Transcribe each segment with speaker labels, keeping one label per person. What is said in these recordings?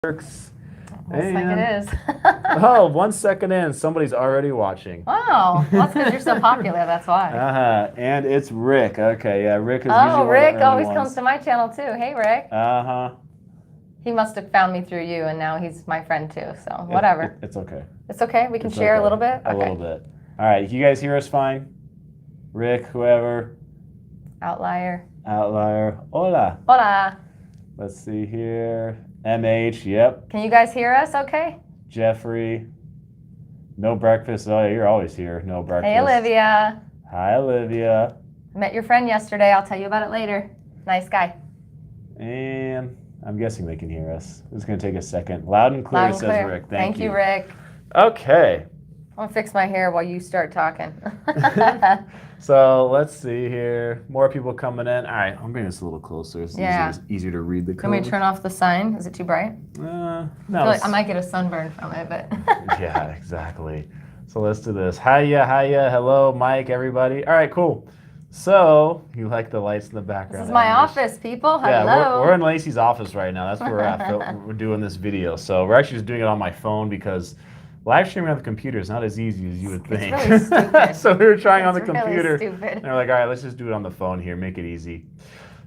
Speaker 1: Works.
Speaker 2: Looks like it is.
Speaker 1: Oh, 1 second in, somebody's already watching.
Speaker 2: Wow, well, that's because you're so popular, that's why.
Speaker 1: And it's Rick. Okay, yeah, Rick is usually
Speaker 2: Oh,
Speaker 1: one of the
Speaker 2: Rick
Speaker 1: early
Speaker 2: always
Speaker 1: ones.
Speaker 2: comes to my channel too. Hey, Rick. He must have found me through you, and now he's my friend too, so whatever.
Speaker 1: It's okay.
Speaker 2: It's okay? We can share a little bit?
Speaker 1: A little bit. All right, you guys hear us fine? Rick, whoever.
Speaker 2: Outlier.
Speaker 1: Hola.
Speaker 2: Hola.
Speaker 1: Let's see here. MH, yep.
Speaker 2: Can you guys hear us okay?
Speaker 1: Jeffrey. No breakfast. Oh, you're always here. No breakfast.
Speaker 2: Hey, Olivia.
Speaker 1: Hi, Olivia.
Speaker 2: I met your friend yesterday. I'll tell you about it later. Nice guy.
Speaker 1: And I'm guessing they can hear us. It's going to take a second. Loud and clear, says Rick.
Speaker 2: Thank you, Rick.
Speaker 1: Okay.
Speaker 2: I'm going to fix my hair while you start talking.
Speaker 1: So let's see here. More people coming in. All right, I'm bringing this a little closer. It's easier to read the code.
Speaker 2: Can we turn off the sign? Is it too bright?
Speaker 1: No.
Speaker 2: I feel like I might get a sunburn from it, but.
Speaker 1: Yeah, exactly. So let's do this. Hiya. Hello, Mike, everybody. All right, cool. So you like the lights in the background.
Speaker 2: This is my office, people. Hello.
Speaker 1: Yeah, we're in Laci's office right now. That's where we're at. We're doing this video. So we're actually just doing it on my phone because live streaming on the computer is not as easy as you would think.
Speaker 2: It's really stupid.
Speaker 1: So we were trying on the computer.
Speaker 2: Really stupid.
Speaker 1: And we're like, all right, let's just do it on the phone here, make it easy.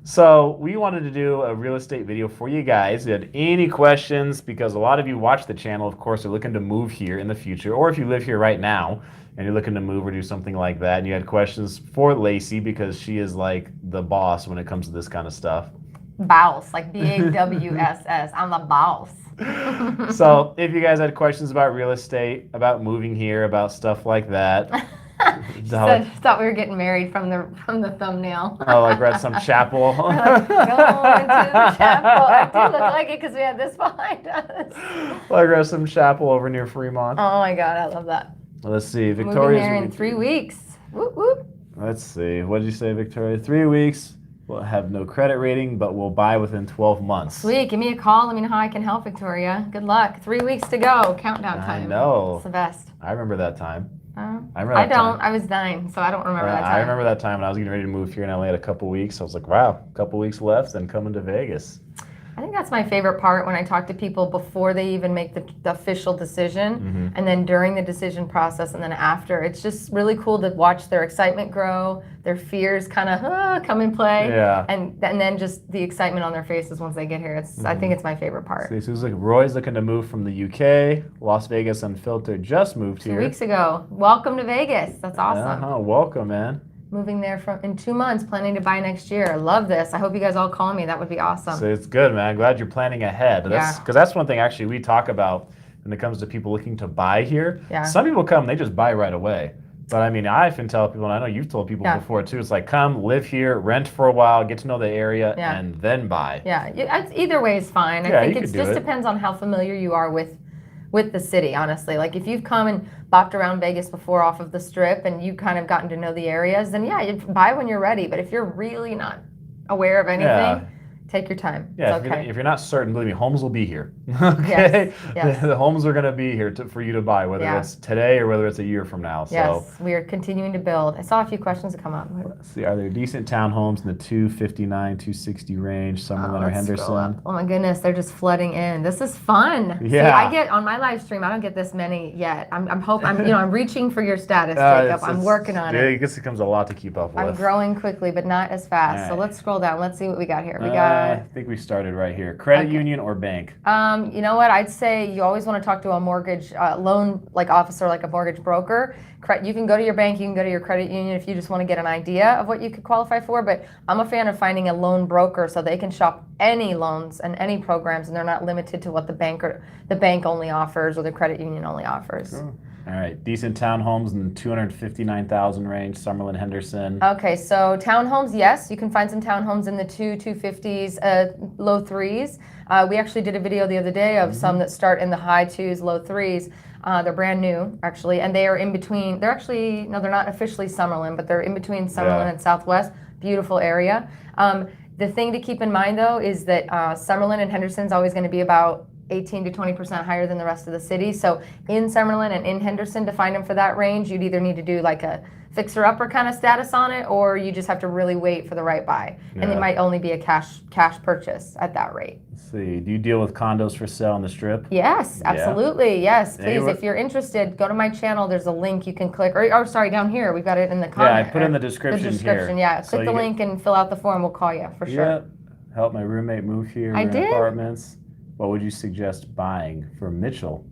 Speaker 1: So we wanted to do a real estate video for you guys. If you had any questions, because a lot of you watch the channel, of course, are looking to move here in the future, or if you live here right now and you're looking to move or do something like that, and you had questions for Laci because she is like the boss when it comes to this kind of stuff.
Speaker 2: Boss, like BAWSS. I'm the boss.
Speaker 1: So if you guys had questions about real estate, about moving here, about stuff like that.
Speaker 2: Thought we were getting married from the thumbnail.
Speaker 1: Oh, like we're at some chapel.
Speaker 2: We're like, going to the chapel. I do look like it because we had this behind us.
Speaker 1: Like we're at some chapel over near Fremont.
Speaker 2: Oh my God, I love that.
Speaker 1: Let's see, Victoria's
Speaker 2: moving there in 3 weeks. Whoop whoop.
Speaker 1: Let's see, what did you say, Victoria? 3 weeks. We'll have no credit rating, but we'll buy within 12 months.
Speaker 2: Sweet, give me a call. Let me know how I can help, Victoria. Good luck. 3 weeks to go. Countdown time.
Speaker 1: I know.
Speaker 2: It's the best.
Speaker 1: I remember that time.
Speaker 2: I don't. I was 9, so I don't remember that time.
Speaker 1: I remember that time when I was getting ready to move here in LA in a couple weeks. I was like, wow, a couple weeks left, then coming to Vegas.
Speaker 2: I think that's my favorite part when I talk to people before they even make the official decision, and then during the decision process, and then after. It's just really cool to watch their excitement grow, their fears kind of come in play, and then just the excitement on their faces once they get here. I think it's my favorite part.
Speaker 1: So this like Roy's looking to move from the UK. Las Vegas Unfiltered just moved here
Speaker 2: 2 weeks ago. Welcome to Vegas. That's awesome.
Speaker 1: Welcome, man.
Speaker 2: Moving there in 2 months, planning to buy next year. I love this. I hope you guys all call me. That would be awesome.
Speaker 1: So it's good, man. I'm glad you're planning ahead. Because that's one thing actually we talk about when it comes to people looking to buy here.
Speaker 2: Yeah.
Speaker 1: Some people come, they just buy right away. But I mean, I often tell people, and I know you've told people before too, it's like come, live here, rent for a while, get to know the area, and then buy.
Speaker 2: Yeah, either way is fine. I think it just depends on how familiar you are with the city, honestly. Like if you've come and bopped around Vegas before off of the Strip and you've kind of gotten to know the areas, then you buy when you're ready. But if you're really not aware of anything, take your time.
Speaker 1: Yeah,
Speaker 2: it's okay.
Speaker 1: If you're not certain, believe me, homes will be here. Okay?
Speaker 2: Yes.
Speaker 1: The homes are going to be here for you to buy, whether it's today or whether it's a year from now.
Speaker 2: Yes, we are continuing to build. I saw a few questions that come up.
Speaker 1: Let's see, are there decent townhomes in the 259, 260 range, Summerlin or Henderson?
Speaker 2: Oh my goodness, they're just flooding in. This is fun.
Speaker 1: Yeah.
Speaker 2: See, I get on my live stream, I don't get this many yet. I'm reaching for your status, Jacob. I'm working on it.
Speaker 1: I guess it becomes a lot to keep up with.
Speaker 2: I'm growing quickly, but not as fast. So let's scroll down. Let's see what we got here.
Speaker 1: I think we started right here. Credit union or bank?
Speaker 2: You know what? I'd say you always want to talk to a mortgage loan officer, like a mortgage broker. You can go to your bank, you can go to your credit union if you just want to get an idea of what you could qualify for. But I'm a fan of finding a loan broker so they can shop any loans and any programs, and they're not limited to what the bank only offers or the credit union only offers.
Speaker 1: Cool. All right, decent townhomes in the 259,000 range, Summerlin, Henderson.
Speaker 2: Okay, so townhomes, yes, you can find some townhomes in the 250s, low 3s. We actually did a video the other day of some that start in the high 2s, low 3s. They're brand new, actually, and they are in between. They're actually, no, they're not officially Summerlin, but they're in between Summerlin and Southwest. Beautiful area. The thing to keep in mind, though, is that Summerlin and Henderson is always going to be about 18 to 20% higher than the rest of the city. So in Summerlin and in Henderson, to find them for that range, you'd either need to do like a fixer-upper kind of status on it, or you just have to really wait for the right buy.
Speaker 1: Yeah.
Speaker 2: And it might only be a cash purchase at that rate.
Speaker 1: Let's see. Do you deal with condos for sale on the Strip?
Speaker 2: Yes, absolutely. Yeah. Yes, please.
Speaker 1: Anyway.
Speaker 2: If you're interested, go to my channel. There's a link you can click. Or sorry, down here. We've got it in the comment.
Speaker 1: Yeah, I put in the description here.
Speaker 2: Yeah,
Speaker 1: So
Speaker 2: click the link and fill out the form. We'll call you for sure.
Speaker 1: Yeah. Help my roommate move here.
Speaker 2: I
Speaker 1: in
Speaker 2: did.
Speaker 1: Apartments. What would you suggest buying for Mitchell?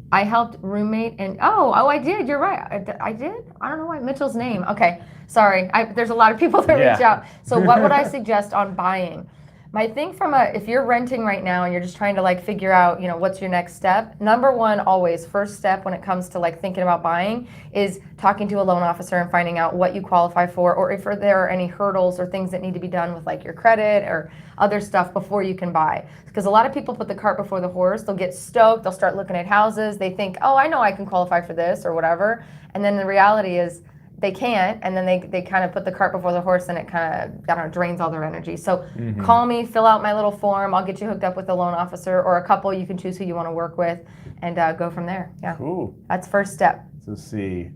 Speaker 2: I helped roommate and I did. You're right. I did. I don't know why Mitchell's name. Okay, sorry. There's a lot of people that reach out. So what would I suggest on buying? My thing if you're renting right now and you're just trying to like figure out, what's your next step, number one, always first step when it comes to like thinking about buying is talking to a loan officer and finding out what you qualify for, or if there are any hurdles or things that need to be done with like your credit or other stuff before you can buy. Because a lot of people put the cart before the horse. They'll get stoked. They'll start looking at houses. They think, oh, I know I can qualify for this or whatever. And then the reality is, they can't, and then they kind of put the cart before the horse, and it kind of, drains all their energy. So call me, fill out my little form. I'll get you hooked up with a loan officer or a couple. You can choose who you want to work with, and go from there. Yeah.
Speaker 1: Cool.
Speaker 2: That's first step.
Speaker 1: So let's see.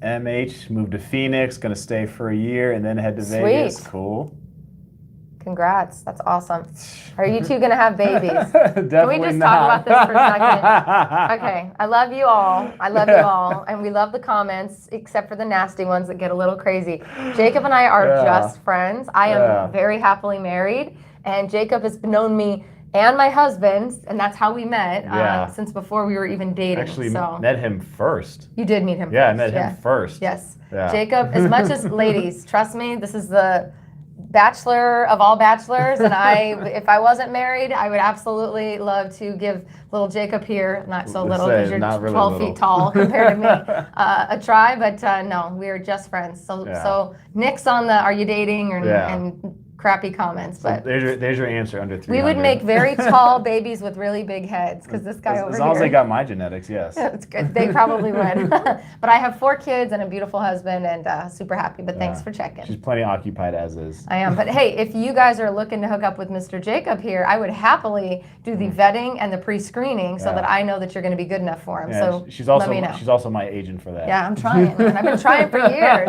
Speaker 1: MH moved to Phoenix, going to stay for a year, and then head to
Speaker 2: Sweet.
Speaker 1: Vegas. Cool.
Speaker 2: Congrats. That's awesome. Are you two going to have babies?
Speaker 1: Definitely
Speaker 2: Can we just talk about this for a second? Okay. I love you all. And we love the comments, except for the nasty ones that get a little crazy. Jacob and I are just friends. I am very happily married, and Jacob has known me and my husband, and that's how we met since before we were even dating.
Speaker 1: Actually, met him first.
Speaker 2: You did meet him first.
Speaker 1: Yeah, I met him first.
Speaker 2: Yes.
Speaker 1: Yeah.
Speaker 2: Jacob, as much as ladies, trust me, this is the bachelor of all bachelors, and if I wasn't married, I would absolutely love to give little Jacob here, not so little because you're 12 feet tall compared to me, a try, but no, we are just friends. So Nick's on the are you dating and crappy comments, but
Speaker 1: there's your answer under 300.
Speaker 2: We would make very tall babies with really big heads because this guy over here.
Speaker 1: As long as they got my genetics, yes.
Speaker 2: Yeah, it's good. They probably would. But I have 4 kids and a beautiful husband, and super happy. But thanks for checking.
Speaker 1: She's plenty occupied as is.
Speaker 2: I am. But hey, if you guys are looking to hook up with Mr. Jacob here, I would happily do the vetting and the pre-screening so that I know that you're going to be good enough for him.
Speaker 1: Yeah,
Speaker 2: so
Speaker 1: she's also
Speaker 2: let me know.
Speaker 1: She's also my agent for that.
Speaker 2: Yeah, I'm trying. And I've been trying for years.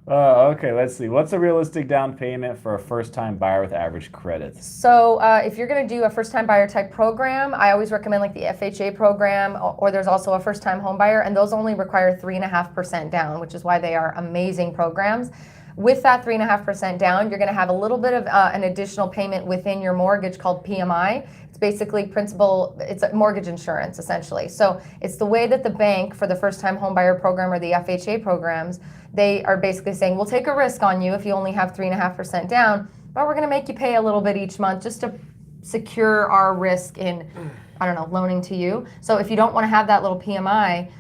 Speaker 1: Okay, let's see. What's a realistic down payment for a first-time buyer with average credit?
Speaker 2: So if you're going to do a first-time buyer type program, I always recommend like the FHA program, or there's also a first-time home buyer, and those only require 3.5% down, which is why they are amazing programs. With that 3.5% down, you're going to have a little bit of an additional payment within your mortgage called PMI. It's basically principal, it's a mortgage insurance essentially. So it's the way that the bank for the first-time home buyer program or the FHA programs, they are basically saying, we'll take a risk on you if you only have 3.5% down, but we're going to make you pay a little bit each month just to secure our risk in, loaning to you. So if you don't want to have that little PMI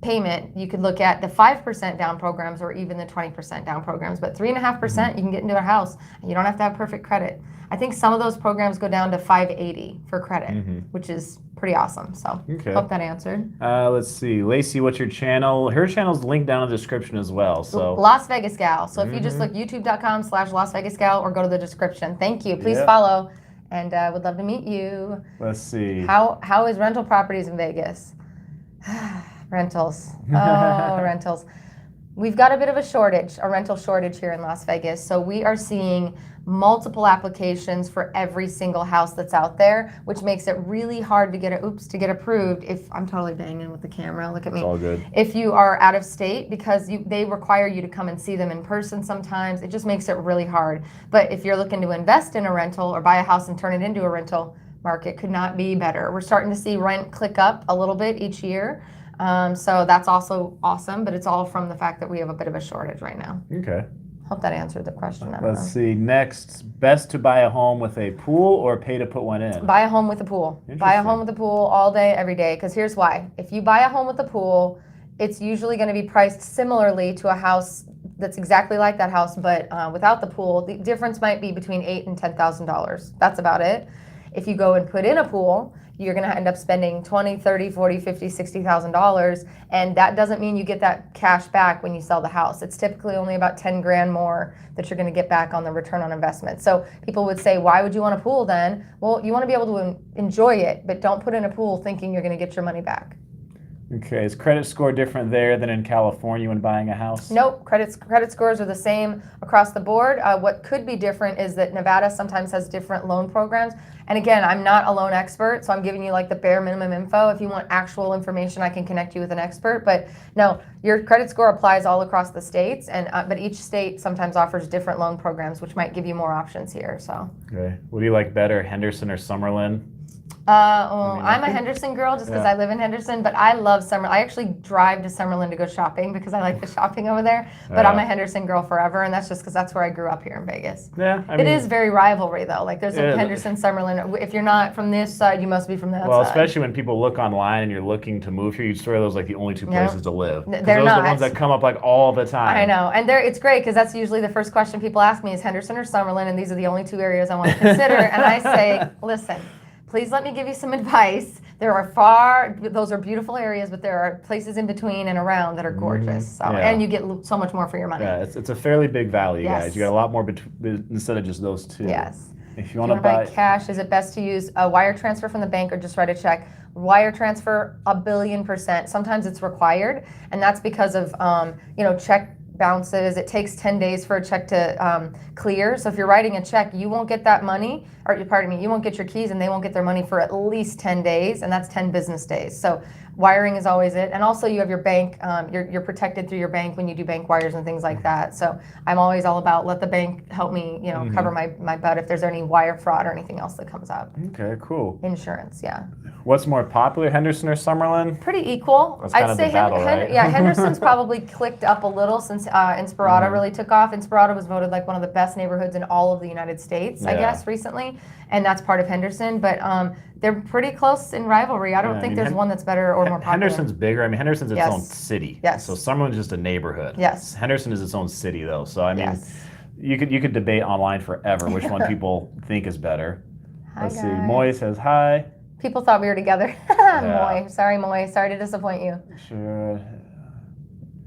Speaker 2: payment, you could look at the 5% down programs or even the 20% down programs. But 3.5%, you can get into a house, and you don't have to have perfect credit. I think some of those programs go down to 580 for credit, which is pretty awesome. So hope that answered.
Speaker 1: Let's see. Laci, what's your channel? Her channel's linked down in the description as well. So
Speaker 2: Las Vegas Gal. So if you just look youtube.com/Las Vegas Gal or go to the description. Thank you. Please follow, and would love to meet you.
Speaker 1: Let's see.
Speaker 2: How is rental properties in Vegas? Rentals. Oh, rentals. We've got a bit of a rental shortage here in Las Vegas. So we are seeing multiple applications for every single house that's out there, which makes it really hard to get approved. If I'm totally banging with the camera, look at me.
Speaker 1: It's all good.
Speaker 2: If you are out of state, because they require you to come and see them in person sometimes, it just makes it really hard. But if you're looking to invest in a rental or buy a house and turn it into a rental, market could not be better. We're starting to see rent click up a little bit each year. So that's also awesome, but it's all from the fact that we have a bit of a shortage right now.
Speaker 1: Okay.
Speaker 2: Hope that answered the question.
Speaker 1: Let's see. Next, best to buy a home with a pool or pay to put one in?
Speaker 2: Buy a home with a pool. Buy a home with a pool all day, every day. Because here's why. If you buy a home with a pool, it's usually going to be priced similarly to a house that's exactly like that house, but without the pool. The difference might be between $8,000 and $10,000. That's about it. If you go and put in a pool, you're going to end up spending $20, $30, $40, $50, $60,000, and that doesn't mean you get that cash back when you sell the house. It's typically only about 10 grand more that you're going to get back on the return on investment. So people would say, why would you want a pool then? Well, you want to be able to enjoy it, but don't put in a pool thinking you're going to get your money back.
Speaker 1: Okay, is credit score different there than in California when buying a house?
Speaker 2: Nope, credit scores are the same across the board. What could be different is that Nevada sometimes has different loan programs. And again, I'm not a loan expert, so I'm giving you like the bare minimum info. If you want actual information, I can connect you with an expert. But no, your credit score applies all across the states, and but each state sometimes offers different loan programs, which might give you more options here. So.
Speaker 1: Okay, what do you like better, Henderson or Summerlin?
Speaker 2: I'm a Henderson girl just because I live in Henderson, but I love Summerlin. I actually drive to Summerlin to go shopping because I like the shopping over there. But I'm a Henderson girl forever, and that's just because that's where I grew up here in Vegas.
Speaker 1: Yeah,
Speaker 2: it is very rivalry though. Like there's a Henderson, Summerlin. If you're not from this side, you must be from that side.
Speaker 1: Well, especially when people look online and you're looking to move here, you swear those like the only two places to live.
Speaker 2: They're
Speaker 1: those
Speaker 2: not.
Speaker 1: are the ones that come up like all the time.
Speaker 2: I know, and it's great because that's usually the first question people ask me is Henderson or Summerlin, and these are the only two areas I want to consider. And I say, listen. Please let me give you some advice. Those are beautiful areas, but there are places in between and around that are gorgeous. So, and you get so much more for your money.
Speaker 1: Yeah, it's a fairly big valley, guys. You got a lot more instead of just those two.
Speaker 2: Yes.
Speaker 1: If you want to buy
Speaker 2: cash, is it best to use a wire transfer from the bank or just write a check? Wire transfer, 1,000,000,000%. Sometimes it's required, and that's because of check bounces. It takes 10 days for a check to clear. So if you're writing a check, you won't get that money, you won't get your keys and they won't get their money for at least 10 days, and that's 10 business days. So wiring is always it. And also you have your bank, you're protected through your bank when you do bank wires and things like that. So I'm always all about let the bank help me, cover my butt if there's any wire fraud or anything else that comes up.
Speaker 1: Okay, cool.
Speaker 2: Insurance, yeah.
Speaker 1: What's more popular, Henderson or Summerlin?
Speaker 2: Pretty equal.
Speaker 1: That's kind of the battle, right?
Speaker 2: Henderson's probably clicked up a little since Inspirada really took off. Inspirada was voted like one of the best neighborhoods in all of the United States, I guess, recently, and that's part of Henderson. But they're pretty close in rivalry. I don't think there's one that's better or more popular.
Speaker 1: Henderson's bigger. I mean, Henderson's its own city.
Speaker 2: Yes.
Speaker 1: So Summerlin's just a neighborhood.
Speaker 2: Yes.
Speaker 1: Henderson is its own city, though. So I mean, you could debate online forever which one people think is better. Let's see. Moy says hi.
Speaker 2: People thought we were together. Moy. Sorry, Moy. Sorry to disappoint you.
Speaker 1: Sure.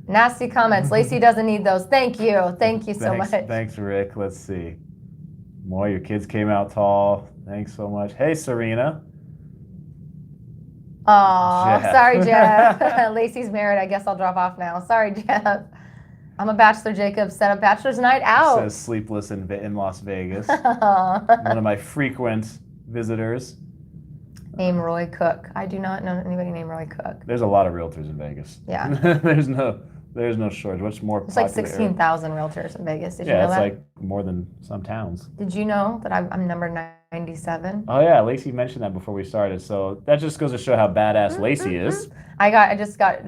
Speaker 2: Nasty comments. Laci doesn't need those. Thank you. Thank you so much.
Speaker 1: Thanks, Rick. Let's see. Moy, your kids came out tall. Thanks so much. Hey, Serena.
Speaker 2: Oh, sorry, Jeff. Laci's married. I guess I'll drop off now. Sorry, Jeff. I'm a bachelor. Jacob set up bachelor's night out.
Speaker 1: Says sleepless in Las Vegas. One of my frequent visitors.
Speaker 2: Name Roy Cook. I do not know anybody named Roy Cook.
Speaker 1: There's a lot of realtors in Vegas.
Speaker 2: Yeah.
Speaker 1: There's no shortage. What's more
Speaker 2: popular?
Speaker 1: It's
Speaker 2: like 16,000 realtors in Vegas. Did you know that?
Speaker 1: Yeah, it's like more than some towns.
Speaker 2: Did you know that I'm number 97?
Speaker 1: Oh yeah, Laci mentioned that before we started. So that just goes to show how badass Laci is.
Speaker 2: I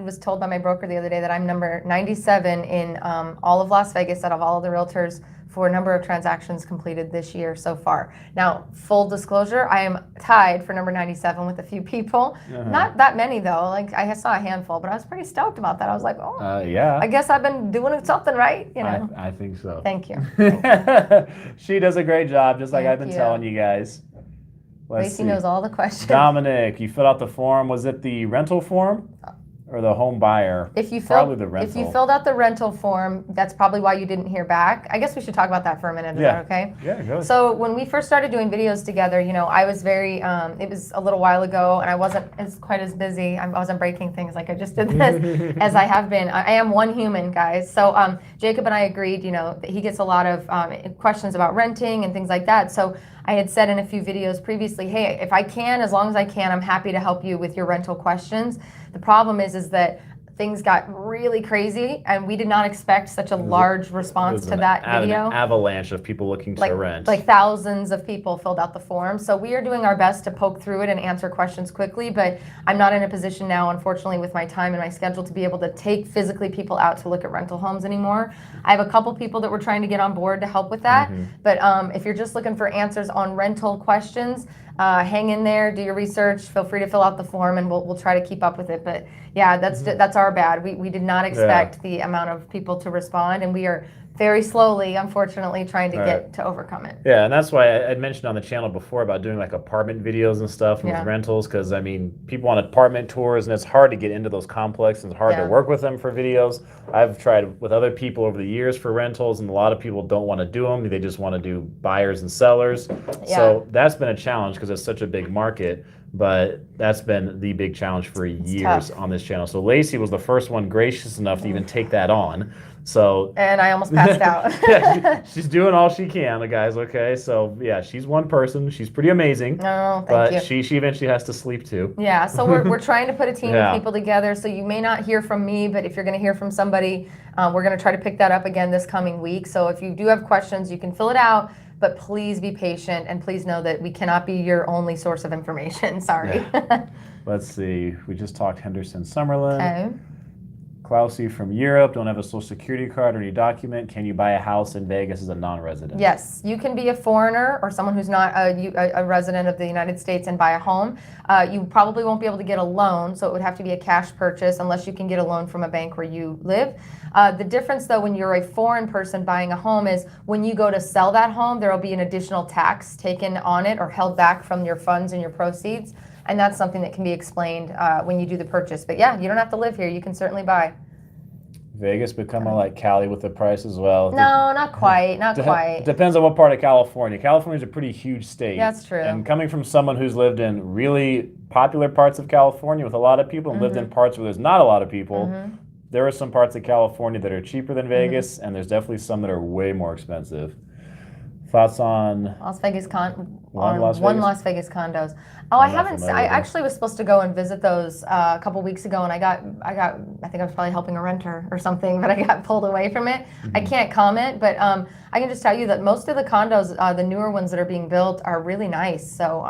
Speaker 2: was told by my broker the other day that I'm number 97 in all of Las Vegas out of all of the realtors for a number of transactions completed this year so far. Now, full disclosure, I am tied for number 97 with a few people. Not that many though. Like I saw a handful, but I was pretty stoked about that. I was like,
Speaker 1: yeah.
Speaker 2: I guess I've been doing something right,
Speaker 1: I think so.
Speaker 2: Thank you.
Speaker 1: She does a great job, just like I've been telling you guys.
Speaker 2: Laci knows all the questions.
Speaker 1: Dominic, you filled out the form. Was it the rental form or the home buyer? Probably the rental.
Speaker 2: If you filled out the rental form, that's probably why you didn't hear back. I guess we should talk about that for a minute. Is that okay?
Speaker 1: Yeah, go ahead.
Speaker 2: So when we first started doing videos together, I was very, it was a little while ago, and I wasn't quite as busy. I wasn't breaking things like I just did this as I have been. I am one human, guys. So Jacob and I agreed, that he gets a lot of questions about renting and things like that. So I had said in a few videos previously, hey, if I can, as long as I can, I'm happy to help you with your rental questions. The problem is that things got really crazy, and we did not expect such a large response to that video.
Speaker 1: An avalanche of people looking to rent.
Speaker 2: Like thousands of people filled out the form. So we are doing our best to poke through it and answer questions quickly, but I'm not in a position now, unfortunately, with my time and my schedule to be able to take physically people out to look at rental homes anymore. I have a couple people that we're trying to get on board to help with that, but if you're just looking for answers on rental questions, hang in there, do your research, feel free to fill out the form, and we'll try to keep up with it. But yeah, that's our bad. We did not expect the amount of people to respond, and we are very slowly, unfortunately, trying to
Speaker 1: Right.
Speaker 2: get to overcome it.
Speaker 1: Yeah, and that's why I'd mentioned on the channel before about doing like apartment videos and stuff and
Speaker 2: Yeah.
Speaker 1: with rentals, because I mean, people want apartment tours, and it's hard to get into those complexes. It's hard to
Speaker 2: Yeah.
Speaker 1: work with them for videos. I've tried with other people over the years for rentals, and a lot of people don't want to do them. They just want to do buyers and sellers.
Speaker 2: Yeah.
Speaker 1: So that's been a challenge because it's such a big market. But that's been the big challenge for years
Speaker 2: tough.
Speaker 1: on this channel. So Laci was the first one gracious enough to even take that on. So
Speaker 2: And I almost passed out.
Speaker 1: yeah, she's doing all she can, guys. Okay, so yeah, she's one person. She's pretty amazing.
Speaker 2: No,
Speaker 1: but
Speaker 2: thank you.
Speaker 1: she eventually has to sleep too.
Speaker 2: Yeah, so we're trying to put a team
Speaker 1: Yeah.
Speaker 2: of people together. So you may not hear from me, but if you're going to hear from somebody, we're going to try to pick that up again this coming week. So if you do have questions, you can fill it out. But please be patient, and please know that we cannot be your only source of information. Sorry.
Speaker 1: Let's see. We just talked Henderson Summerlin.
Speaker 2: Okay.
Speaker 1: Laci from Europe. Don't have a social security card or any document. Can you buy a house in Vegas as a non-resident?
Speaker 2: Yes, you can be a foreigner or someone who's not a resident of the United States and buy a home. You probably won't be able to get a loan, so it would have to be a cash purchase unless you can get a loan from a bank where you live. The difference, though, when you're a foreign person buying a home is when you go to sell that home, there will be an additional tax taken on it or held back from your funds and your proceeds. And that's something that can be explained when you do the purchase. But yeah, you don't have to live here. You can certainly buy.
Speaker 1: Vegas become like Cali with the price as well.
Speaker 2: No, not quite. Not quite.
Speaker 1: Depends on what part of California. California's a pretty huge state.
Speaker 2: That's true.
Speaker 1: And coming from someone who's lived in really popular parts of California with a lot of people and lived in parts where there's not a lot of people, there are some parts of California that are cheaper than Vegas, and there's definitely some that are way more expensive. Thoughts on
Speaker 2: Las Vegas
Speaker 1: Las
Speaker 2: Las Vegas condos. Oh, I
Speaker 1: I'm not
Speaker 2: haven't.
Speaker 1: familiar
Speaker 2: I
Speaker 1: with them.
Speaker 2: actually was supposed to go and visit those a couple weeks ago, and I think I was probably helping a renter or something, but I got pulled away from it. I can't comment, but I can just tell you that most of the condos, the newer ones that are being built, are really nice. So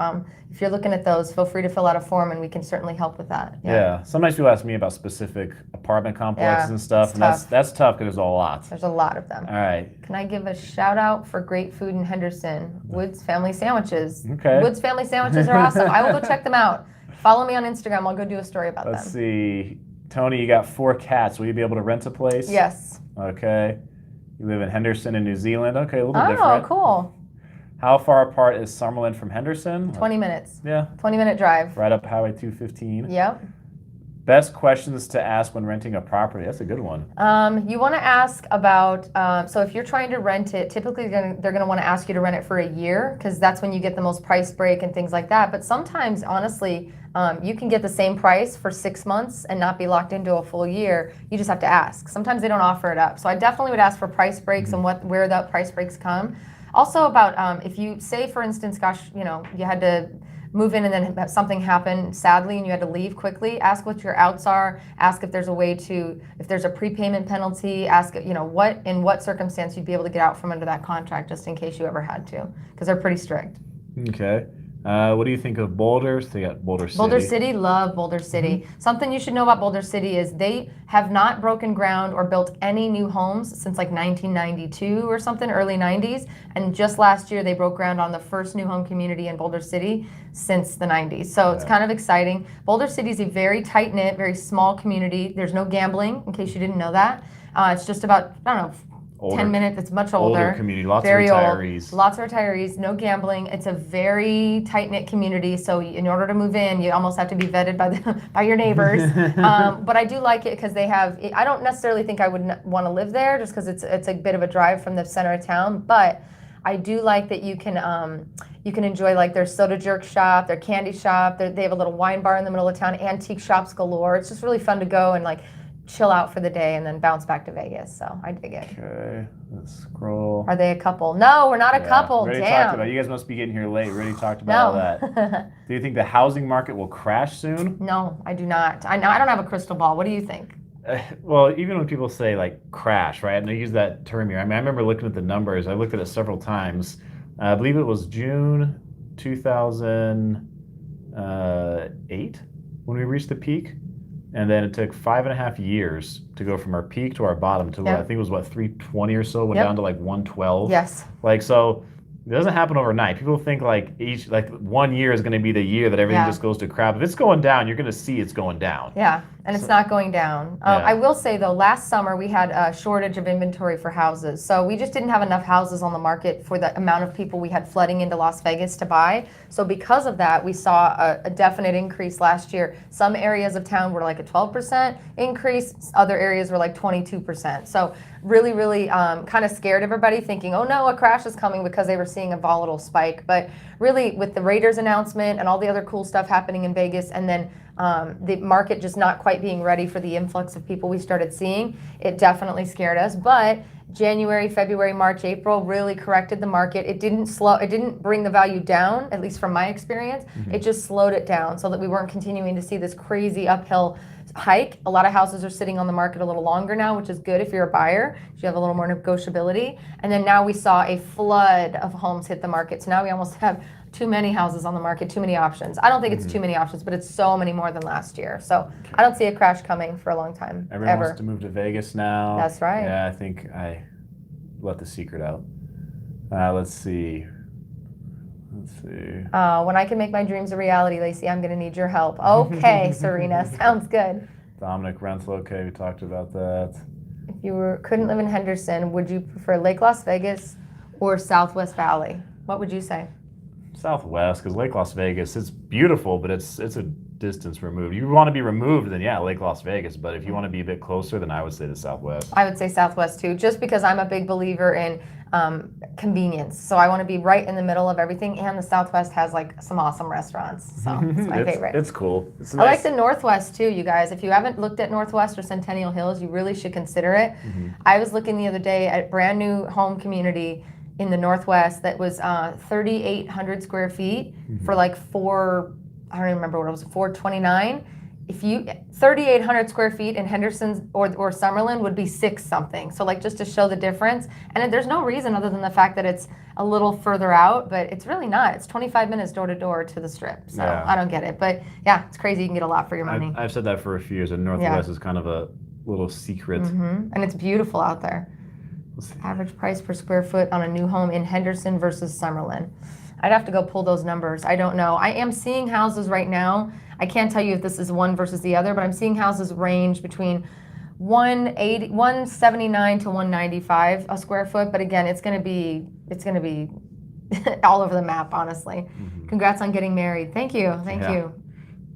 Speaker 2: if you're looking at those, feel free to fill out a form, and we can certainly help with that.
Speaker 1: Yeah. Sometimes people ask me about specific apartment complexes
Speaker 2: Yeah,
Speaker 1: and stuff,
Speaker 2: it's
Speaker 1: and that's tough because there's a lot.
Speaker 2: There's a lot of them.
Speaker 1: All right.
Speaker 2: Can I give a shout out for great food in Henderson? Woods Family Sandwiches.
Speaker 1: Okay.
Speaker 2: Woods Family Sandwiches are awesome. I will go check them out. Follow me on Instagram. I'll go do a story about
Speaker 1: Let's
Speaker 2: them.
Speaker 1: see. Tony, you got 4 cats. Will you be able to rent a place?
Speaker 2: Yes.
Speaker 1: Okay. You live in Henderson in New Zealand. Okay, a little
Speaker 2: Oh,
Speaker 1: different.
Speaker 2: cool.
Speaker 1: How far apart is Summerlin from Henderson?
Speaker 2: 20 minutes.
Speaker 1: Yeah.
Speaker 2: 20-minute drive.
Speaker 1: Right up Highway 215.
Speaker 2: Yep.
Speaker 1: Best questions to ask when renting a property. That's a good one.
Speaker 2: You want to ask about, so if you're trying to rent it, typically they're going to want to ask you to rent it for a year because that's when you get the most price break and things like that. But sometimes, honestly, you can get the same price for 6 months and not be locked into a full year. You just have to ask. Sometimes they don't offer it up. So I definitely would ask for price breaks and where that price breaks come. Also about if you say, for instance, gosh, you had to move in and then something happened sadly and you had to leave quickly, ask what your outs are, ask if there's a way to, if there's a prepayment penalty, ask, in what circumstance you'd be able to get out from under that contract just in case you ever had to, because they're pretty strict.
Speaker 1: Okay. What do you think of Boulder? So you got Boulder City.
Speaker 2: Boulder City, love Boulder City. Something you should know about Boulder City is they have not broken ground or built any new homes since like 1992 or something, early 90s. And just last year they broke ground on the first new home community in Boulder City since the 90s. So it's kind of exciting. Boulder City is a very tight-knit, very small community. There's no gambling, in case you didn't know that. It's just about, I don't know,
Speaker 1: Older,
Speaker 2: 10 minutes. It's much older.
Speaker 1: Older community, lots
Speaker 2: very
Speaker 1: of retirees.
Speaker 2: Old, lots of retirees, no gambling. It's a very tight-knit community, so in order to move in, you almost have to be vetted by your neighbors. But I do like it because they have, I don't necessarily think I would want to live there just because it's a bit of a drive from the center of town, but I do like that you can enjoy like their soda jerk shop, their candy shop, they have a little wine bar in the middle of town, antique shops galore. It's just really fun to go and like chill out for the day and then bounce back to Vegas. So I dig it.
Speaker 1: Okay, let's scroll.
Speaker 2: Are they a couple? No, we're not a couple.
Speaker 1: We already
Speaker 2: Damn.
Speaker 1: talked about it. You guys must be getting here late. We already talked about all that. Do you think the housing market will crash soon?
Speaker 2: No, I do not. I don't have a crystal ball. What do you think?
Speaker 1: Well, even when people say like crash, right? And they use that term here. I mean, I remember looking at the numbers. I looked at it several times. I believe it was June 2008 when we reached the peak. And then it took 5.5 years to go from our peak to our bottom to I think it was 320 or so, went down to like 112.
Speaker 2: Yes.
Speaker 1: Like, so It doesn't happen overnight. People think like 1 year is going to be the year that everything just goes to crap. If it's going down, you're going to see it's going down.
Speaker 2: Yeah, and it's not going down. I will say though, last summer we had a shortage of inventory for houses. So we just didn't have enough houses on the market for the amount of people we had flooding into Las Vegas to buy. So because of that, we saw a definite increase last year. Some areas of town were like a 12% increase. Other areas were like 22%. So really, really kind of scared everybody, thinking, oh no, a crash is coming, because they were seeing a volatile spike. But really, with the Raiders announcement and all the other cool stuff happening in Vegas, and then the market just not quite being ready for the influx of people we started seeing, it definitely scared us. But January, February, March, April really corrected the market. It didn't bring the value down, at least from my experience. It just slowed it down so that we weren't continuing to see this crazy uphill hike. A lot of houses are sitting on the market a little longer now, which is good if you're a buyer. You have a little more negotiability. And then now we saw a flood of homes hit the market. So now we almost have too many houses on the market, too many options. I don't think it's too many options, but it's so many more than last year. So I don't see a crash coming for a long time.
Speaker 1: Everyone wants to move to Vegas now.
Speaker 2: That's right.
Speaker 1: Yeah, I think I let the secret out. Let's see.
Speaker 2: When I can make my dreams a reality, Laci, I'm going to need your help. Okay, Serena, sounds good.
Speaker 1: Dominic Renthal, okay, we talked about that.
Speaker 2: If you couldn't live in Henderson, would you prefer Lake Las Vegas or Southwest Valley? What would you say?
Speaker 1: Southwest, because Lake Las Vegas, it's beautiful, but it's a distance removed. You want to be removed, then yeah, Lake Las Vegas. But if you want to be a bit closer, then I would say the Southwest.
Speaker 2: I would say Southwest too, just because I'm a big believer in convenience. So I want to be right in the middle of everything, and the Southwest has like some awesome restaurants. So it's my favorite.
Speaker 1: It's cool. It's
Speaker 2: nice. I like the Northwest too, you guys. If you haven't looked at Northwest or Centennial Hills, you really should consider it. I was looking the other day at a brand new home community in the Northwest that was 3,800 square feet for like I don't even remember what it was, $429. If you 3,800 square feet in Henderson or Summerlin would be $6 something. So like just to show the difference, and there's no reason other than the fact that it's a little further out, but it's really not. It's 25 minutes door to door to the Strip. So I don't get it, but yeah, it's crazy. You can get a lot for your money.
Speaker 1: I've said that for a few years. And Northwest is kind of a little secret,
Speaker 2: and it's beautiful out there. Average price per square foot on a new home in Henderson versus Summerlin. I'd have to go pull those numbers. I don't know. I am seeing houses right now. I can't tell you if this is one versus the other, but I'm seeing houses range between 179 to 195 a square foot. But again, it's gonna be all over the map, honestly. Congrats on getting married. Thank you. Thank you.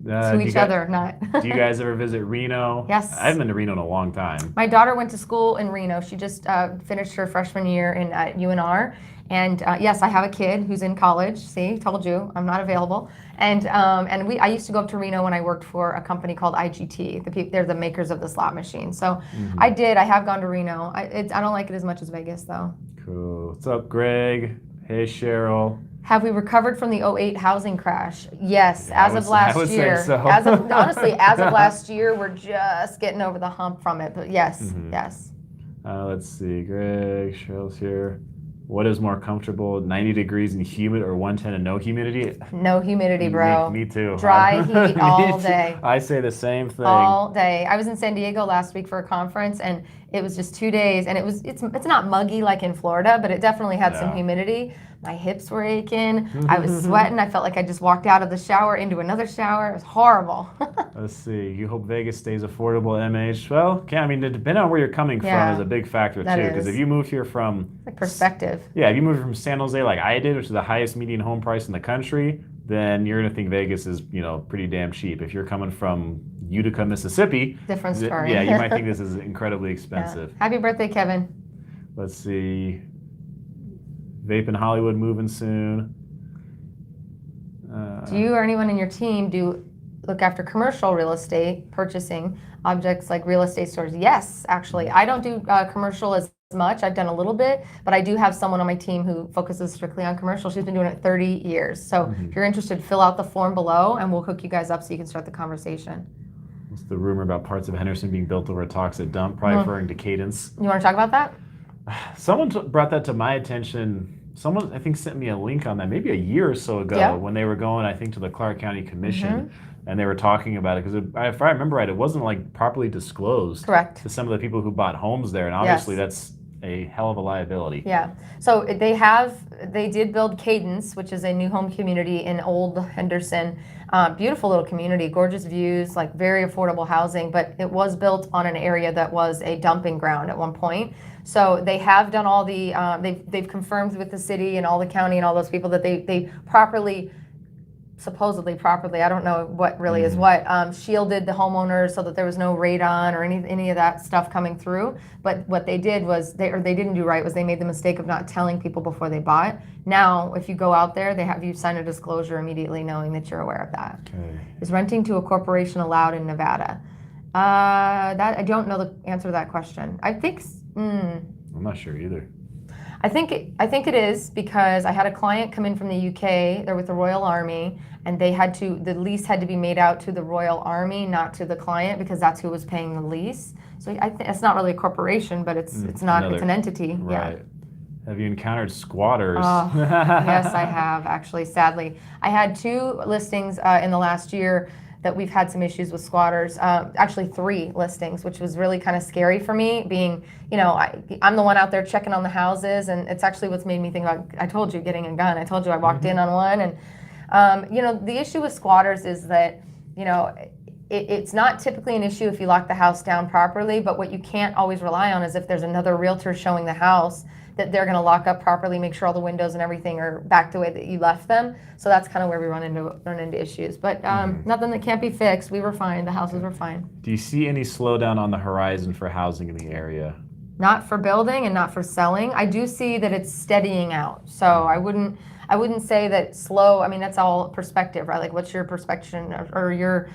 Speaker 2: To each other, not.
Speaker 1: Do you guys ever visit Reno?
Speaker 2: Yes.
Speaker 1: I haven't been to Reno in a long time.
Speaker 2: My daughter went to school in Reno. She just finished her freshman year at UNR. And yes, I have a kid who's in college. See, told you, I'm not available. And I used to go up to Reno when I worked for a company called IGT. They're the makers of the slot machine. So I have gone to Reno. I don't like it as much as Vegas though.
Speaker 1: Cool. What's up, Greg? Hey, Cheryl.
Speaker 2: Have we recovered from the 2008 housing crash? Yes, as of last year.
Speaker 1: Say so.
Speaker 2: Honestly, as of last year, we're just getting over the hump from it. But yes, yes.
Speaker 1: Let's see. Greg, Cheryl's here. What is more comfortable, 90 degrees and humid or 110 and no humidity?
Speaker 2: No humidity, bro.
Speaker 1: Me too.
Speaker 2: Dry heat all day.
Speaker 1: I say the same thing.
Speaker 2: All day. I was in San Diego last week for a conference, and it was just 2 days, and it's not muggy like in Florida, but it definitely had some humidity. My hips were aching. I was sweating. I felt like I just walked out of the shower into another shower. It was horrible.
Speaker 1: Let's see. You hope Vegas stays affordable, MH. Well, depending on where you're coming from is a big factor too. Because if you move here from
Speaker 2: like perspective.
Speaker 1: Yeah, if you move from San Jose like I did, which is the highest median home price in the country, then you're gonna think Vegas is pretty damn cheap. If you're coming from Utica, Mississippi,
Speaker 2: different story.
Speaker 1: Yeah, you might think this is incredibly expensive.
Speaker 2: Yeah. Happy birthday, Kevin.
Speaker 1: Let's see. Vape in Hollywood moving soon.
Speaker 2: Do you or anyone in your team look after commercial real estate, purchasing objects like real estate stores? Yes, actually. I don't do commercial as much. I've done a little bit, but I do have someone on my team who focuses strictly on commercial. She's been doing it 30 years. So if you're interested, fill out the form below and we'll hook you guys up so you can start the conversation.
Speaker 1: What's the rumor about parts of Henderson being built over a toxic dump? Probably referring to Cadence.
Speaker 2: You want to talk about that?
Speaker 1: Someone brought that to my attention. Someone, I think, sent me a link on that maybe a year or so ago when they were going, I think, to the Clark County Commission, and they were talking about it. Because if I remember right, it wasn't like properly disclosed
Speaker 2: to
Speaker 1: some of the people who bought homes there. And obviously that's a hell of a liability.
Speaker 2: Yeah. So they did build Cadence, which is a new home community in Old Henderson. Beautiful little community, gorgeous views, like very affordable housing, but it was built on an area that was a dumping ground at one point. So they have done all the, they've confirmed with the city and all the county and all those people that they supposedly properly, I don't know what really is what, shielded the homeowners so that there was no radon or any of that stuff coming through. But what they did was, they didn't do right, was they made the mistake of not telling people before they bought. Now, if you go out there, they have you sign a disclosure immediately knowing that you're aware of that.
Speaker 1: Okay.
Speaker 2: Is renting to a corporation allowed in Nevada? That I don't know the answer to that question. I think,
Speaker 1: I'm not sure either.
Speaker 2: I think it is, because I had a client come in from the UK. They're with the Royal Army, and the lease had to be made out to the Royal Army, not to the client, because that's who was paying the lease. So I think it's not really a corporation, but it's not. It's an entity.
Speaker 1: Right.
Speaker 2: Yeah.
Speaker 1: Have you encountered squatters?
Speaker 2: Yes, I have, actually. Sadly, I had 2 listings in the last year that we've had some issues with squatters. Actually 3 listings, which was really kind of scary for me, being, I'm the one out there checking on the houses, and it's actually what's made me think about, I told you, getting a gun. I told you I walked in on one, and the issue with squatters is that, it's not typically an issue if you lock the house down properly, but what you can't always rely on is if there's another realtor showing the house, that they're going to lock up properly, make sure all the windows and everything are back the way that you left them. So that's kind of where we run into issues. But nothing that can't be fixed. We were fine. The houses were fine.
Speaker 1: Do you see any slowdown on the horizon for housing in the area?
Speaker 2: Not for building and not for selling. I do see that it's steadying out. So I wouldn't say that slow. I mean, that's all perspective, right? Like, what's your perspective, or your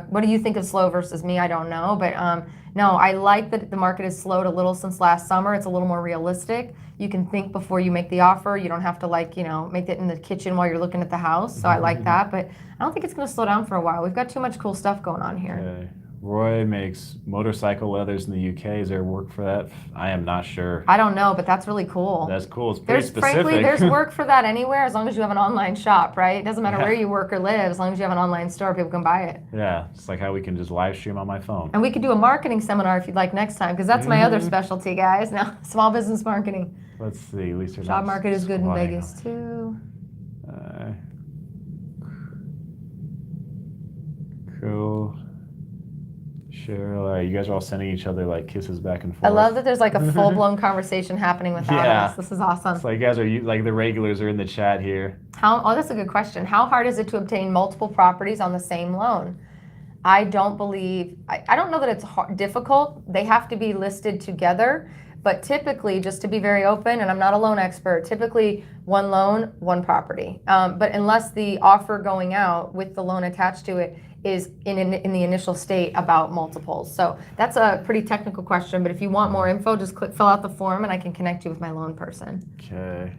Speaker 2: what do you think of slow versus me? I don't know, but no, I like that the market has slowed a little since last summer. It's a little more realistic. You can think before you make the offer. You don't have to make it in the kitchen while you're looking at the house. So I like that, but I don't think it's going to slow down for a while. We've got too much cool stuff going on here.
Speaker 1: Okay. Roy makes motorcycle leathers in the UK. Is there work for that? I am not sure.
Speaker 2: I don't know, but that's really cool.
Speaker 1: That's cool. It's pretty specific.
Speaker 2: Frankly, there's work for that anywhere, as long as you have an online shop, right? It doesn't matter where you work or live, as long as you have an online store, people can buy it.
Speaker 1: Yeah, it's like how we can just live stream on my phone.
Speaker 2: And we could do a marketing seminar if you'd like next time, because that's my other specialty, guys. Now, small business marketing.
Speaker 1: Let's see. At least
Speaker 2: job market is good in Vegas too.
Speaker 1: Cool. Cheryl, you guys are all sending each other like kisses back and forth.
Speaker 2: I love that there's like a full-blown conversation happening without us. This is awesome.
Speaker 1: It's like, guys, like the regulars are in the chat here.
Speaker 2: That's a good question. How hard is it to obtain multiple properties on the same loan? I don't know that it's difficult. They have to be listed together. But typically, just to be very open, and I'm not a loan expert, typically one loan, one property. But unless the offer going out with the loan attached to it is in the initial state about multiples. So that's a pretty technical question, but if you want more info, just fill out the form and I can connect you with my loan person.
Speaker 1: Okay.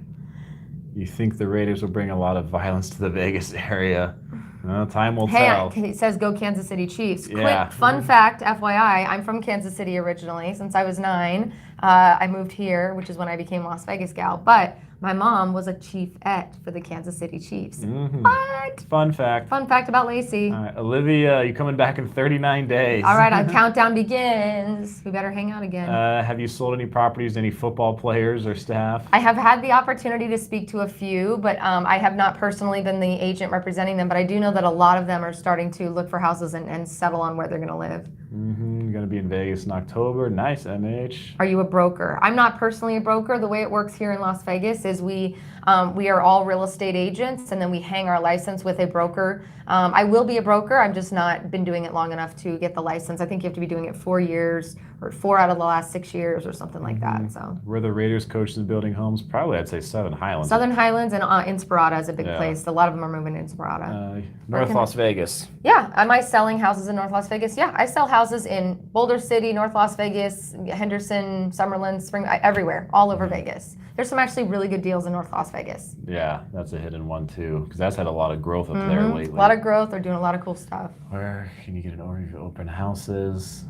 Speaker 1: You think the Raiders will bring a lot of violence to the Vegas area? Well, time will tell.
Speaker 2: He says go Kansas City Chiefs.
Speaker 1: Yeah.
Speaker 2: Quick fun fact, FYI, I'm from Kansas City originally. Since I was 9, I moved here, which is when I became Las Vegas gal. But my mom was a chiefette for the Kansas City Chiefs. What?
Speaker 1: Fun fact.
Speaker 2: Fun fact about Laci.
Speaker 1: All right, Olivia, you're coming back in 39 days.
Speaker 2: All right, countdown begins. We better hang out again.
Speaker 1: Have you sold any properties to any football players or staff?
Speaker 2: I have had the opportunity to speak to a few, but I have not personally been the agent representing them. But I do know that a lot of them are starting to look for houses and settle on where they're going to live.
Speaker 1: Going to be in Vegas in October. Nice, MH.
Speaker 2: Are you a broker? I'm not personally a broker. The way it works here in Las Vegas is we are all real estate agents, and then we hang our license with a broker. I will be a broker. I've just not been doing it long enough to get the license. I think you have to be doing it 4 years, or 4 out of the last 6 years, or something like that. So.
Speaker 1: Where the Raiders coaches and building homes? Probably, I'd say Southern Highlands.
Speaker 2: Southern Highlands and Inspirada is a big place. A lot of them are moving to Inspirada.
Speaker 1: North Las Vegas.
Speaker 2: Yeah. Am I selling houses in North Las Vegas? Yeah. I sell houses in Boulder City, North Las Vegas, Henderson, Summerlin, Spring, everywhere, all over Vegas. There's some actually really good deals in North Las Vegas.
Speaker 1: Yeah, that's a hidden one too, because that's had a lot of growth up there lately.
Speaker 2: A lot of growth. They're doing a lot of cool stuff.
Speaker 1: Where can you get an overview of open houses,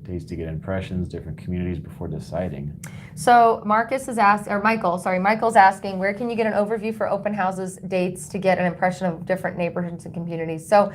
Speaker 1: dates to get impressions, different communities before deciding?
Speaker 2: So Michael's asking, where can you get an overview for open houses, dates to get an impression of different neighborhoods and communities? So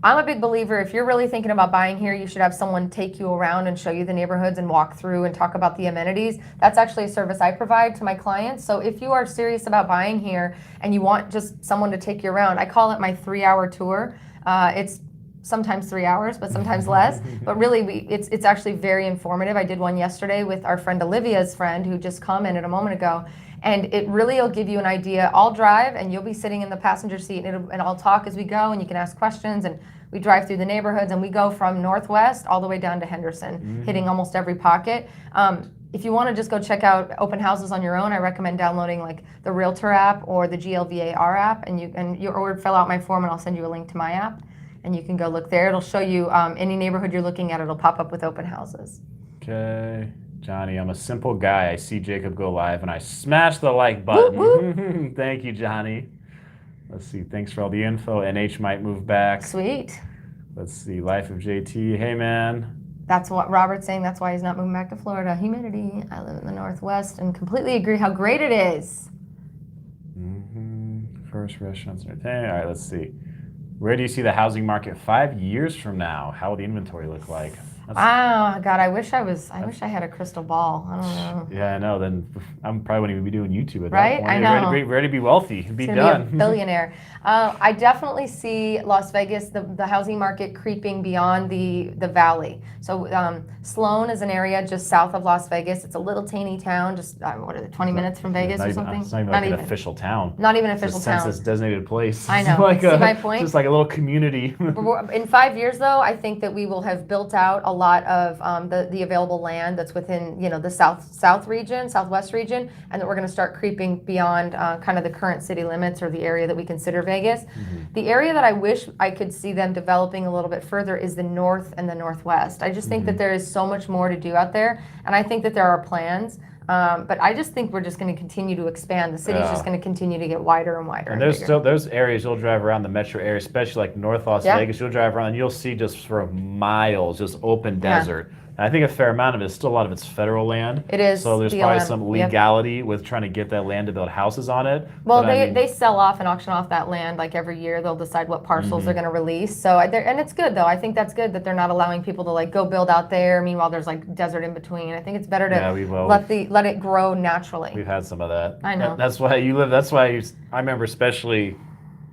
Speaker 2: I'm a big believer, if you're really thinking about buying here, you should have someone take you around and show you the neighborhoods and walk through and talk about the amenities. That's actually a service I provide to my clients. So if you are serious about buying here and you want just someone to take you around, I call it my 3-hour tour. It's sometimes 3 hours, but sometimes less. But really, it's actually very informative. I did one yesterday with our friend Olivia's friend, who just commented a moment ago. And it really will give you an idea. I'll drive and you'll be sitting in the passenger seat, and I'll talk as we go, and you can ask questions. And we drive through the neighborhoods, and we go from Northwest all the way down to Henderson, hitting almost every pocket. If you want to just go check out open houses on your own, I recommend downloading like the Realtor app or the GLVAR app, or fill out my form, and I'll send you a link to my app, and you can go look there. It'll show you any neighborhood you're looking at. It'll pop up with open houses.
Speaker 1: Okay. Johnny, I'm a simple guy. I see Jacob go live and I smash the like button.
Speaker 2: Whoop, whoop.
Speaker 1: Thank you, Johnny. Let's see. Thanks for all the info. NH might move back.
Speaker 2: Sweet.
Speaker 1: Let's see. Life of JT. Hey, man.
Speaker 2: That's what Robert's saying. That's why he's not moving back to Florida. Humidity. I live in the Northwest and completely agree how great it is.
Speaker 1: First restaurants. All right, let's see. Where do you see the housing market 5 years from now? How will the inventory look like?
Speaker 2: Oh God, I wish I had a crystal ball. I don't know.
Speaker 1: Yeah, I know. Then I probably wouldn't even be doing YouTube at
Speaker 2: right?
Speaker 1: that point.
Speaker 2: I know.
Speaker 1: Ready to be wealthy, be done.
Speaker 2: Be a billionaire. I definitely see Las Vegas, the housing market creeping beyond the valley. So Sloan is an area just south of Las Vegas. It's a little teeny town, just 20 minutes from Vegas or something.
Speaker 1: It's not even like an official town.
Speaker 2: Not even an official
Speaker 1: it's a
Speaker 2: town.
Speaker 1: census designated place.
Speaker 2: I know.
Speaker 1: Like
Speaker 2: see my point?
Speaker 1: Just like a little community.
Speaker 2: In 5 years, though, I think that we will have built out a lot of the available land that's within the southwest region, and that we're going to start creeping beyond kind of the current city limits or the area that we consider Vegas. The area that I wish I could see them developing a little bit further is the north and the northwest. I just think that there is so much more to do out there, and I think that there are plans. But I just think we're just going to continue to expand. The city's just going to continue to get wider and wider.
Speaker 1: And there's areas you'll drive around the metro area, especially like North Las Vegas. You'll drive around and you'll see just for miles just open desert. And I think a fair amount of it is still a lot of it's federal land.
Speaker 2: It is.
Speaker 1: So there's probably some legality with trying to get that land to build houses on it.
Speaker 2: Well, they sell off and auction off that land like every year. They'll decide what parcels they're going to release. So and it's good though. I think that's good that they're not allowing people to like go build out there. Meanwhile, there's like desert in between. I think it's better to let it grow naturally.
Speaker 1: We've had some of that.
Speaker 2: I know.
Speaker 1: That's why you live. That's why I remember especially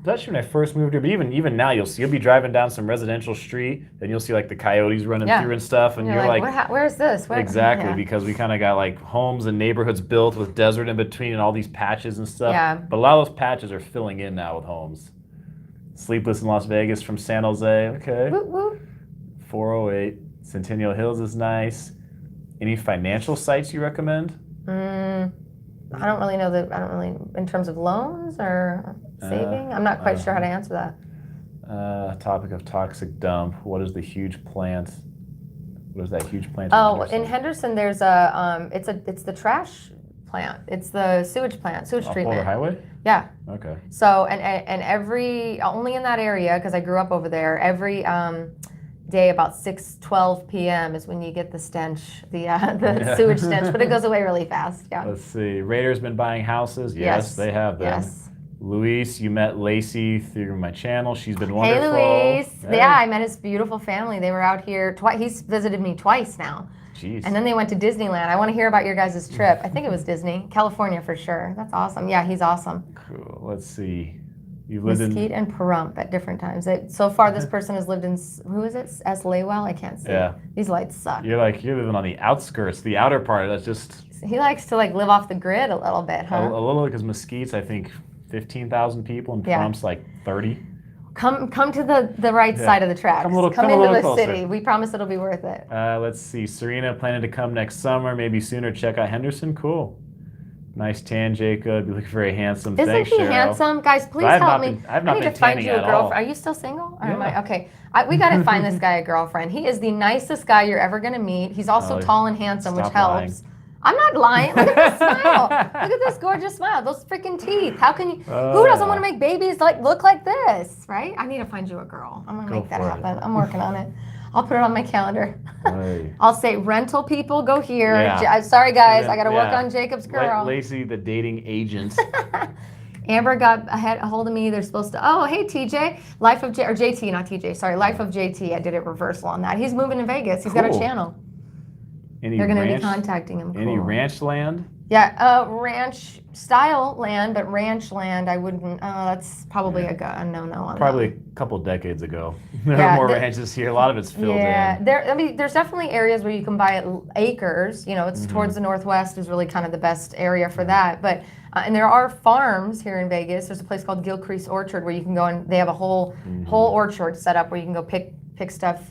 Speaker 1: when I first moved here, but even now you'll be driving down some residential street and you'll see like the coyotes running through and stuff, and you're like
Speaker 2: where's this?
Speaker 1: Exactly, because we kind of got like homes and neighborhoods built with desert in between and all these patches and stuff.
Speaker 2: Yeah.
Speaker 1: But a lot of those patches are filling in now with homes. Sleepless in Las Vegas from San Jose. Okay.
Speaker 2: Woo, woo.
Speaker 1: 408. Centennial Hills is nice. Any financial sites you recommend?
Speaker 2: I don't really know in terms of loans or saving. I'm not quite sure how to answer that.
Speaker 1: Topic of toxic dump. What is the huge plant? What is that huge plant?
Speaker 2: In Henderson, there's it's the trash plant. It's the sewage plant, sewage treatment.
Speaker 1: Boulder Highway?
Speaker 2: Yeah.
Speaker 1: Okay.
Speaker 2: So and every only in that area because I grew up over there. Every day about 6:12 p.m. is when you get the stench, the sewage stench, but it goes away really fast. Yeah.
Speaker 1: Let's see. Raiders been buying houses. Yes, they have them.
Speaker 2: Yes.
Speaker 1: Luis, you met Laci through my channel. She's been wonderful.
Speaker 2: Hey, Luis. Hey. Yeah, I met his beautiful family. They were out here twice. He's visited me twice now.
Speaker 1: Jeez.
Speaker 2: And then they went to Disneyland. I want to hear about your guys' trip. I think it was Disney, California for sure. That's awesome. Yeah, he's awesome.
Speaker 1: Cool. Let's see. You've lived
Speaker 2: Mesquite and Pahrump at different times. So far, this person has lived in, who is it? S. Laywell? I can't see.
Speaker 1: Yeah.
Speaker 2: These lights suck.
Speaker 1: You're living on the outskirts, the outer part. That's just.
Speaker 2: He likes to like live off the grid a little bit, huh?
Speaker 1: A little, because Mesquite's, I think, 15,000 people, and Pahrump's like 30.
Speaker 2: Come to the right side of the tracks. Come into the
Speaker 1: closer.
Speaker 2: city. We promise it'll be worth it.
Speaker 1: Let's see. Serena planning to come next summer, maybe sooner. Check out Henderson. Cool. Nice tan, Jacob. You look very handsome.
Speaker 2: Isn't
Speaker 1: Thanks,
Speaker 2: he
Speaker 1: Cheryl.
Speaker 2: handsome? Guys, please help me.
Speaker 1: I've not
Speaker 2: I need
Speaker 1: been
Speaker 2: to find
Speaker 1: tanning
Speaker 2: you a
Speaker 1: at
Speaker 2: girlfriend.
Speaker 1: all.
Speaker 2: Are you still single? Or
Speaker 1: Yeah.
Speaker 2: Okay. We got to find this guy a girlfriend. He is the nicest guy you're ever going to meet. He's also tall and handsome, which helps.
Speaker 1: Lying.
Speaker 2: I'm not lying. Look at this smile. Look at this gorgeous smile. Those freaking teeth. How can you? Who doesn't want to make babies look like this, right? I need to find you a girl. I'm gonna make that happen. I'm working on it. I'll put it on my calendar.
Speaker 1: Hey.
Speaker 2: I'll say rental people go here.
Speaker 1: Yeah.
Speaker 2: Sorry guys, I got to work on Jacob's girl.
Speaker 1: Laci, the dating agent.
Speaker 2: Amber got a hold of me. They're supposed to. Oh, hey TJ, Life of or JT, not TJ. Sorry, Life of JT. I did a reversal on that. He's moving to Vegas. He's got a channel. They're going to be contacting him.
Speaker 1: Any ranch land?
Speaker 2: Yeah, ranch style land, but ranch land, I wouldn't. That's probably a no-no on
Speaker 1: probably
Speaker 2: that.
Speaker 1: A couple decades ago. There are more ranches here. A lot of it's filled in.
Speaker 2: Yeah, there's definitely areas where you can buy acres. You know, it's towards the northwest is really kind of the best area for that. But and there are farms here in Vegas. There's a place called Gilcrease Orchard where you can go and they have a whole orchard set up where you can go pick stuff.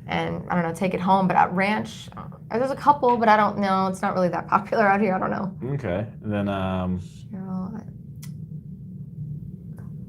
Speaker 2: And I don't know, take it home. But at ranch, there's a couple, but I don't know. It's not really that popular out here. I don't know.
Speaker 1: Okay. And then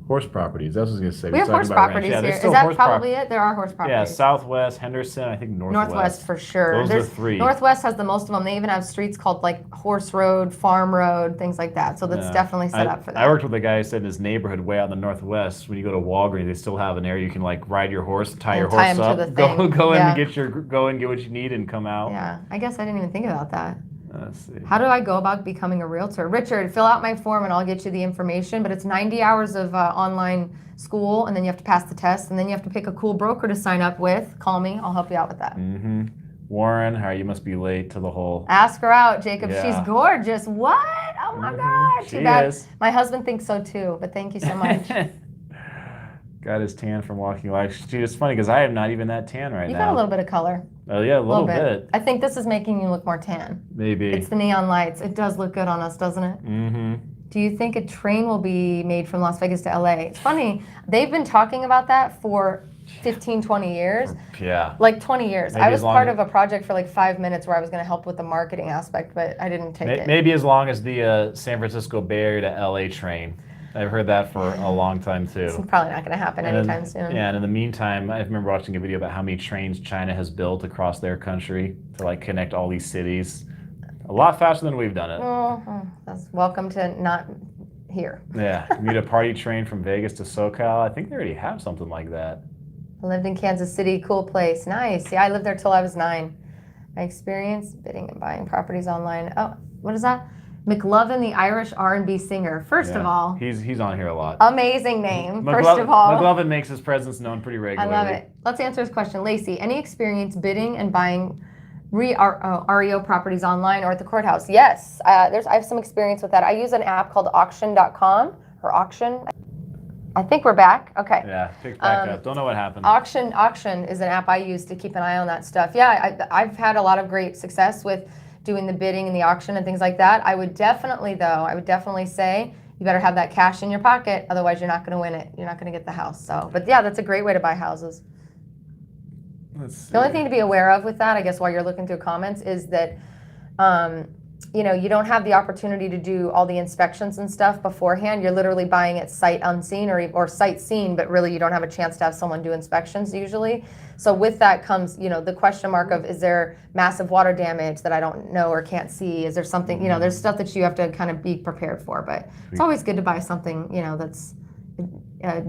Speaker 1: horse properties. That's what I was going to say.
Speaker 2: We have horse properties here. Is that probably it? There are horse properties.
Speaker 1: Yeah, Southwest, Henderson, I think Northwest.
Speaker 2: Northwest for sure.
Speaker 1: Those are 3.
Speaker 2: Northwest has the most of them. They even have streets called like Horse Road, Farm Road, things like that. So that's definitely set up for that.
Speaker 1: I worked with a guy who said in his neighborhood way out in the Northwest, when you go to Walgreens, they still have an area you can like ride your horse, tie your horse up, go in and get what you need and come out.
Speaker 2: Yeah, I guess I didn't even think about that.
Speaker 1: Let's see.
Speaker 2: How do I go about becoming a realtor? Richard, fill out my form and I'll get you the information, but it's 90 hours of online school, and then you have to pass the test, and then you have to pick a cool broker to sign up with. Call me. I'll help you out with that.
Speaker 1: Warren, you must be late to the whole...
Speaker 2: Ask her out, Jacob. Yeah. She's gorgeous. What? Oh, my God.
Speaker 1: She is.
Speaker 2: My husband thinks so, too, but thank you so much.
Speaker 1: Got his tan from walking life. Dude, it's funny because I am not even that tan right now.
Speaker 2: You got a little bit of color.
Speaker 1: Oh, yeah, a little bit.
Speaker 2: I think this is making you look more tan.
Speaker 1: Maybe.
Speaker 2: It's the neon lights. It does look good on us, doesn't it? Do you think a train will be made from Las Vegas to LA? It's funny. They've been talking about that for 15, 20 years.
Speaker 1: Yeah.
Speaker 2: Like 20 years. Maybe I was part of a project for like 5 minutes where I was going to help with the marketing aspect, but I didn't take it.
Speaker 1: Maybe as long as the San Francisco Bay Area to LA train. I've heard that for a long time too.
Speaker 2: It's probably not going to happen anytime soon.
Speaker 1: Yeah, and in the meantime, I remember watching a video about how many trains China has built across their country to like connect all these cities. A lot faster than we've done it.
Speaker 2: That's welcome to not here.
Speaker 1: Yeah, meet a party train from Vegas to SoCal. I think they already have something like that.
Speaker 2: I lived in Kansas City, cool place. Nice. Yeah, I lived there till I was 9. My experience bidding and buying properties online. Oh, what is that? McLovin, the Irish R&B singer. First of all,
Speaker 1: he's on here a lot.
Speaker 2: Amazing name. First of all,
Speaker 1: McLovin makes his presence known pretty regularly.
Speaker 2: I love it. Let's answer his question. Laci, any experience bidding and buying REO properties online or at the courthouse? Yes, I have some experience with that. I use an app called auction.com or auction. I think we're back. Okay.
Speaker 1: Yeah, pick back up. Don't know what happened.
Speaker 2: Auction is an app I use to keep an eye on that stuff. Yeah, I've had a lot of great success with doing the bidding and the auction and things like that. I would definitely say you better have that cash in your pocket, otherwise you're not going to win it. You're not going to get the house. So, but yeah, that's a great way to buy houses. The only thing to be aware of with that, I guess, while you're looking through comments, is that you don't have the opportunity to do all the inspections and stuff beforehand. You're literally buying it sight unseen or sight seen, but really you don't have a chance to have someone do inspections usually. So with that comes, the question mark of, is there massive water damage that I don't know or can't see? Is there something, there's stuff that you have to kind of be prepared for. But it's always good to buy something, that's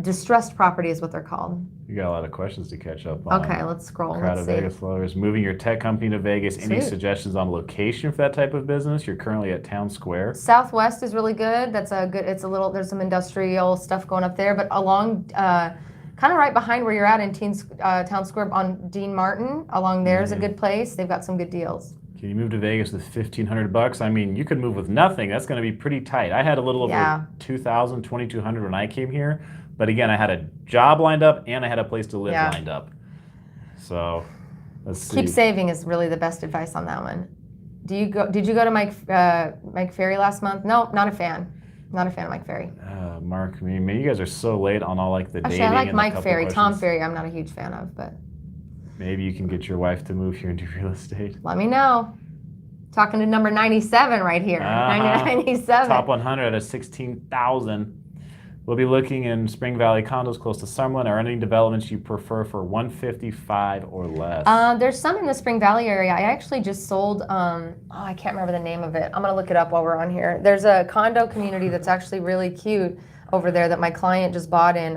Speaker 2: distressed property is what they're called.
Speaker 1: You got a lot of questions to catch up on.
Speaker 2: Okay, let's scroll.
Speaker 1: Crowd of Vegas lovers. Moving your tech company to Vegas. Any suggestions on location for that type of business? You're currently at Town Square. Southwest
Speaker 2: is really good. There's some industrial stuff going up there, but along, kind of right behind where you're at in Town Square on Dean Martin, along there is a good place. They've got some good deals.
Speaker 1: Can you move to Vegas with $1,500? I mean, you could move with nothing. That's going to be pretty tight. I had a little over $2,000, $2,200 when I came here. But again, I had a job lined up and I had a place to live lined up. So let's see.
Speaker 2: Keep saving is really the best advice on that one. Did you go to Mike Ferry last month? No, not a fan. Not a fan of Mike Ferry.
Speaker 1: Mark, I mean, you guys are so late on all like the dating.
Speaker 2: Actually, I like Mike Ferry. Tom Ferry, I'm not a huge fan of, but
Speaker 1: maybe you can get your wife to move here into real estate.
Speaker 2: Let me know. Talking to number 97 right here. 97.
Speaker 1: Top 100 at 16,000. We'll be looking in Spring Valley condos close to Summerlin or any developments you prefer for 155 or less.
Speaker 2: There's some in the Spring Valley area. I actually just sold, I can't remember the name of it. I'm going to look it up while we're on here. There's a condo community that's actually really cute over there that my client just bought in.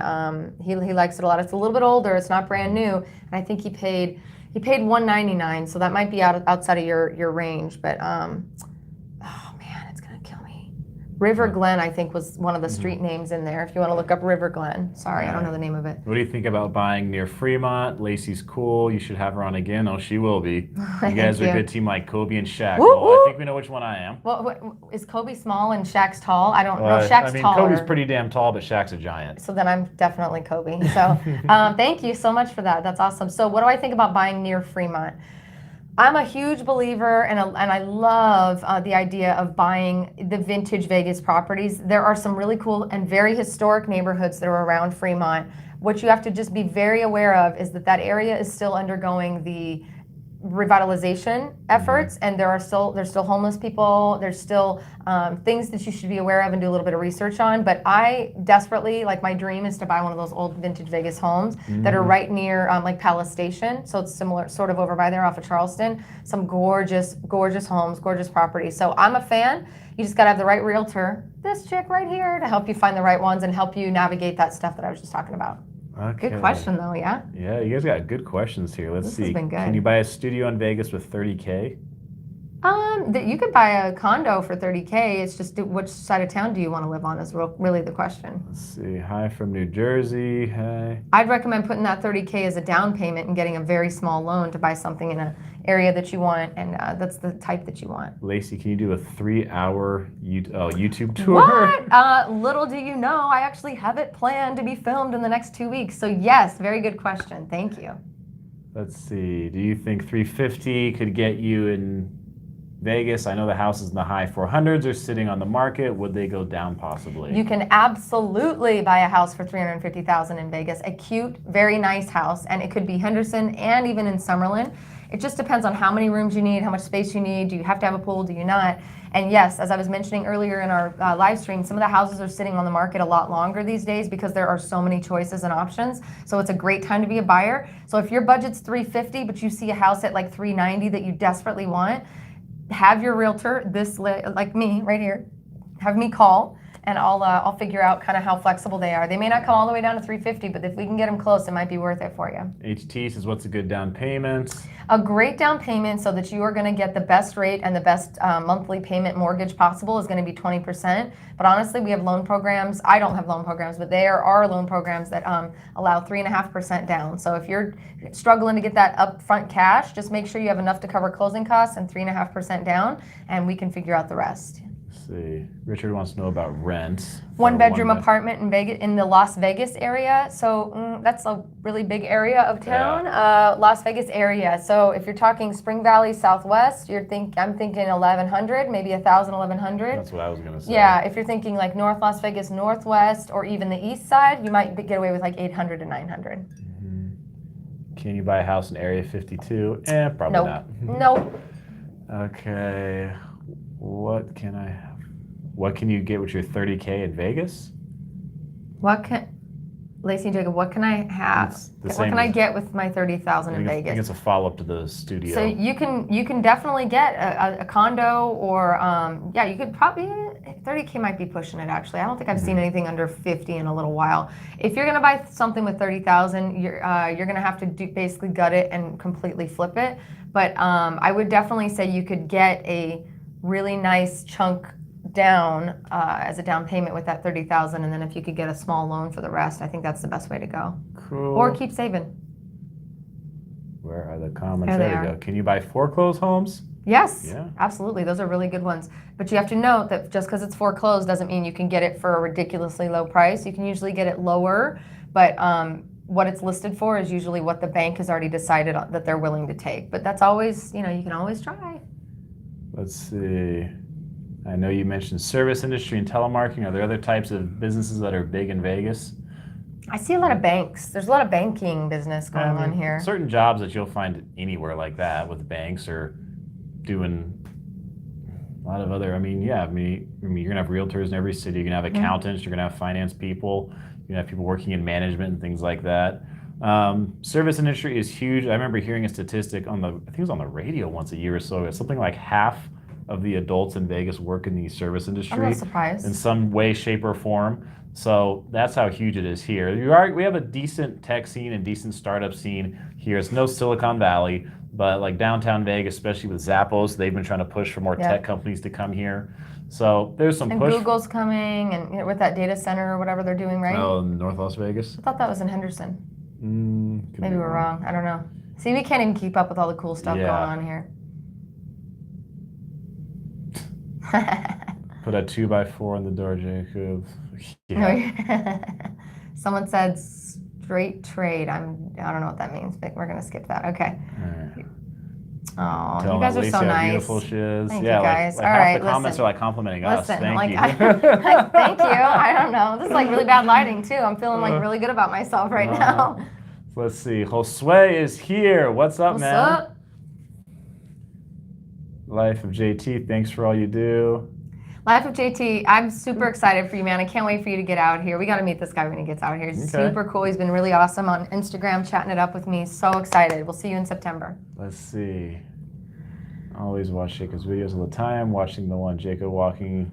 Speaker 2: He likes it a lot. It's a little bit older. It's not brand new. And I think he paid $199, so that might be outside of your range. But, oh man, it's going to kill me. River Glen, I think, was one of the street names in there. If you want to look up River Glen. Sorry, I don't know the name of it.
Speaker 1: What do you think about buying near Fremont? Laci's cool. You should have her on again. Oh, she will be. You guys are a good team like Kobe and Shaq. Well, I think we know which one I am.
Speaker 2: Well, is Kobe small and Shaq's tall? I don't know. Shaq's taller.
Speaker 1: Kobe's pretty damn tall, but Shaq's a giant.
Speaker 2: So then I'm definitely Kobe. So thank you so much for that. That's awesome. So what do I think about buying near Fremont? I'm a huge believer, and I love the idea of buying the vintage Vegas properties. There are some really cool and very historic neighborhoods that are around Fremont. What you have to just be very aware of is that area is still undergoing the revitalization efforts, and there's still homeless people. There's still things that you should be aware of and do a little bit of research on. But I desperately, like, my dream is to buy one of those old vintage Vegas homes that are right near like Palace Station. So it's similar, sort of over by there off of Charleston. Some gorgeous, gorgeous homes, gorgeous properties. So I'm a fan. You just gotta have the right realtor, this chick right here, to help you find the right ones and help you navigate that stuff that I was just talking about.
Speaker 1: Okay.
Speaker 2: Good question, though, yeah?
Speaker 1: Yeah, you guys got good questions here. Let's see.
Speaker 2: Has been good.
Speaker 1: Can you buy a studio in Vegas with $30K?
Speaker 2: You could buy a condo for $30K. It's just which side of town do you want to live on is really the question.
Speaker 1: Let's see. Hi from New Jersey. Hey.
Speaker 2: I'd recommend putting that $30K as a down payment and getting a very small loan to buy something in an area that you want, and that's the type that you want.
Speaker 1: Laci, can you do a 3-hour YouTube tour?
Speaker 2: What? Little do you know, I actually have it planned to be filmed in the next 2 weeks. So yes, very good question. Thank you.
Speaker 1: Let's see. Do you think $350 could get you in Vegas? I know the houses in the high 400s are sitting on the market. Would they go down possibly?
Speaker 2: You can absolutely buy a house for $350,000 in Vegas. A cute, very nice house, and it could be Henderson and even in Summerlin. It just depends on how many rooms you need, how much space you need. Do you have to have a pool? Do you not? And yes, as I was mentioning earlier in our live stream, some of the houses are sitting on the market a lot longer these days because there are so many choices and options. So it's a great time to be a buyer. So if your budget's $350, but you see a house at like $390 that you desperately want, have your realtor, like me right here, have me call, and I'll figure out kind of how flexible they are. They may not come all the way down to $350, but if we can get them close, it might be worth it for you.
Speaker 1: HT says, what's a good down payment?
Speaker 2: A great down payment so that you are going to get the best rate and the best monthly payment mortgage possible is going to be 20%. But honestly, we have loan programs. I don't have loan programs, but there are loan programs that allow 3.5% down. So if you're struggling to get that upfront cash, just make sure you have enough to cover closing costs and 3.5% down, and we can figure out the rest.
Speaker 1: See. Richard wants to know about rent.
Speaker 2: One-bedroom apartment in Vegas, in the Las Vegas area. So that's a really big area of town.
Speaker 1: Yeah.
Speaker 2: Las Vegas area. So if you're talking Spring Valley Southwest, I'm thinking 1,100, maybe 1,000, 1,100.
Speaker 1: That's what I was gonna say.
Speaker 2: Yeah, if you're thinking like North Las Vegas Northwest or even the East Side, you might get away with like 800 to 900.
Speaker 1: Can you buy a house in Area 52? Probably not.
Speaker 2: Nope.
Speaker 1: Okay. What can you get with your $30K in Vegas?
Speaker 2: Laci and Jacob, what can I have? What can I get with my $30,000 in Vegas?
Speaker 1: I think it's a follow-up to the studio.
Speaker 2: So you can definitely get a condo, or you could probably, $30K might be pushing it actually. I don't think I've seen anything under 50 in a little while. If you're gonna buy something with $30,000, you're gonna have to basically gut it and completely flip it. But I would definitely say you could get a really nice chunk down as a down payment with that $30,000, and then if you could get a small loan for the rest, I think that's the best way to go.
Speaker 1: Cool.
Speaker 2: Or keep saving.
Speaker 1: Where are the comments?
Speaker 2: There
Speaker 1: we go. Can you buy foreclosed homes?
Speaker 2: Yes,
Speaker 1: yeah.
Speaker 2: Absolutely. Those are really good ones. But you have to note that just because it's foreclosed doesn't mean you can get it for a ridiculously low price. You can usually get it lower, but what it's listed for is usually what the bank has already decided that they're willing to take. But that's always, you can always try.
Speaker 1: Let's see. I know you mentioned service industry and telemarketing. Are there other types of businesses that are big in Vegas?
Speaker 2: I see a lot of banks. There's a lot of banking business going on here.
Speaker 1: Certain jobs that you'll find anywhere like that with banks are doing a lot of other, you're going to have realtors in every city. You're going to have accountants. You're going to have finance people. You're going to have people working in management and things like that. Service industry is huge. I remember hearing a statistic I think it was on the radio once a year or so. It's something like half of the adults in Vegas work in the service industry.
Speaker 2: I'm not surprised.
Speaker 1: In some way, shape, or form. So that's how huge it is here. We have a decent tech scene and decent startup scene here. It's no Silicon Valley, but like downtown Vegas, especially with Zappos, they've been trying to push for more tech companies to come here. So there's some
Speaker 2: And
Speaker 1: push.
Speaker 2: Google's coming, and with that data center or whatever they're doing, right?
Speaker 1: Oh, North Las Vegas.
Speaker 2: I thought that was in Henderson.
Speaker 1: Maybe
Speaker 2: we're wrong. I don't know. See, we can't even keep up with all the cool stuff going on here.
Speaker 1: Put a 2x4 on the door, Jacob. Yeah.
Speaker 2: Someone said straight trade. I don't know what that means, but we're gonna skip that. Okay. Oh, you guys are so nice.
Speaker 1: Beautiful she is.
Speaker 2: Thank you guys.
Speaker 1: Like
Speaker 2: all
Speaker 1: half
Speaker 2: right,
Speaker 1: the comments are like complimenting us. Thank you.
Speaker 2: Thank you. I don't know. This is like really bad lighting too. I'm feeling like really good about myself right now.
Speaker 1: Let's see. Josue is here. What's up, man?
Speaker 2: What's up?
Speaker 1: Life of JT. Thanks for all you do.
Speaker 2: Life of JT, I'm super excited for you, man. I can't wait for you to get out here. We got to meet this guy when he gets out here. He's super cool. He's been really awesome on Instagram, chatting it up with me. So excited. We'll see you in September.
Speaker 1: Let's see. I always watch Jacob's videos all the time. Watching the one Jacob walking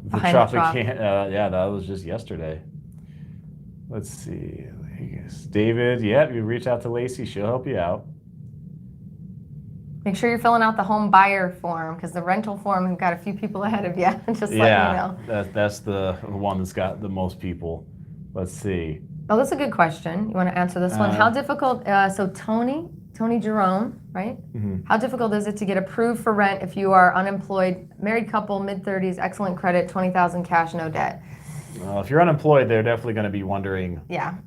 Speaker 1: the Tropicana. Yeah, that was just yesterday. Let's see. David, you reach out to Laci. She'll help you out.
Speaker 2: Make sure you're filling out the home buyer form, because the rental form has got a few people ahead of you. Just let you know.
Speaker 1: That's the one that's got the most people. Let's see.
Speaker 2: Oh, that's a good question. You want to answer this one? How difficult? So Tony Jerome, right? How difficult is it to get approved for rent if you are unemployed, married couple, mid-30s, excellent credit, 20,000 cash, no debt?
Speaker 1: Well, if you're unemployed, they're definitely going to be wondering,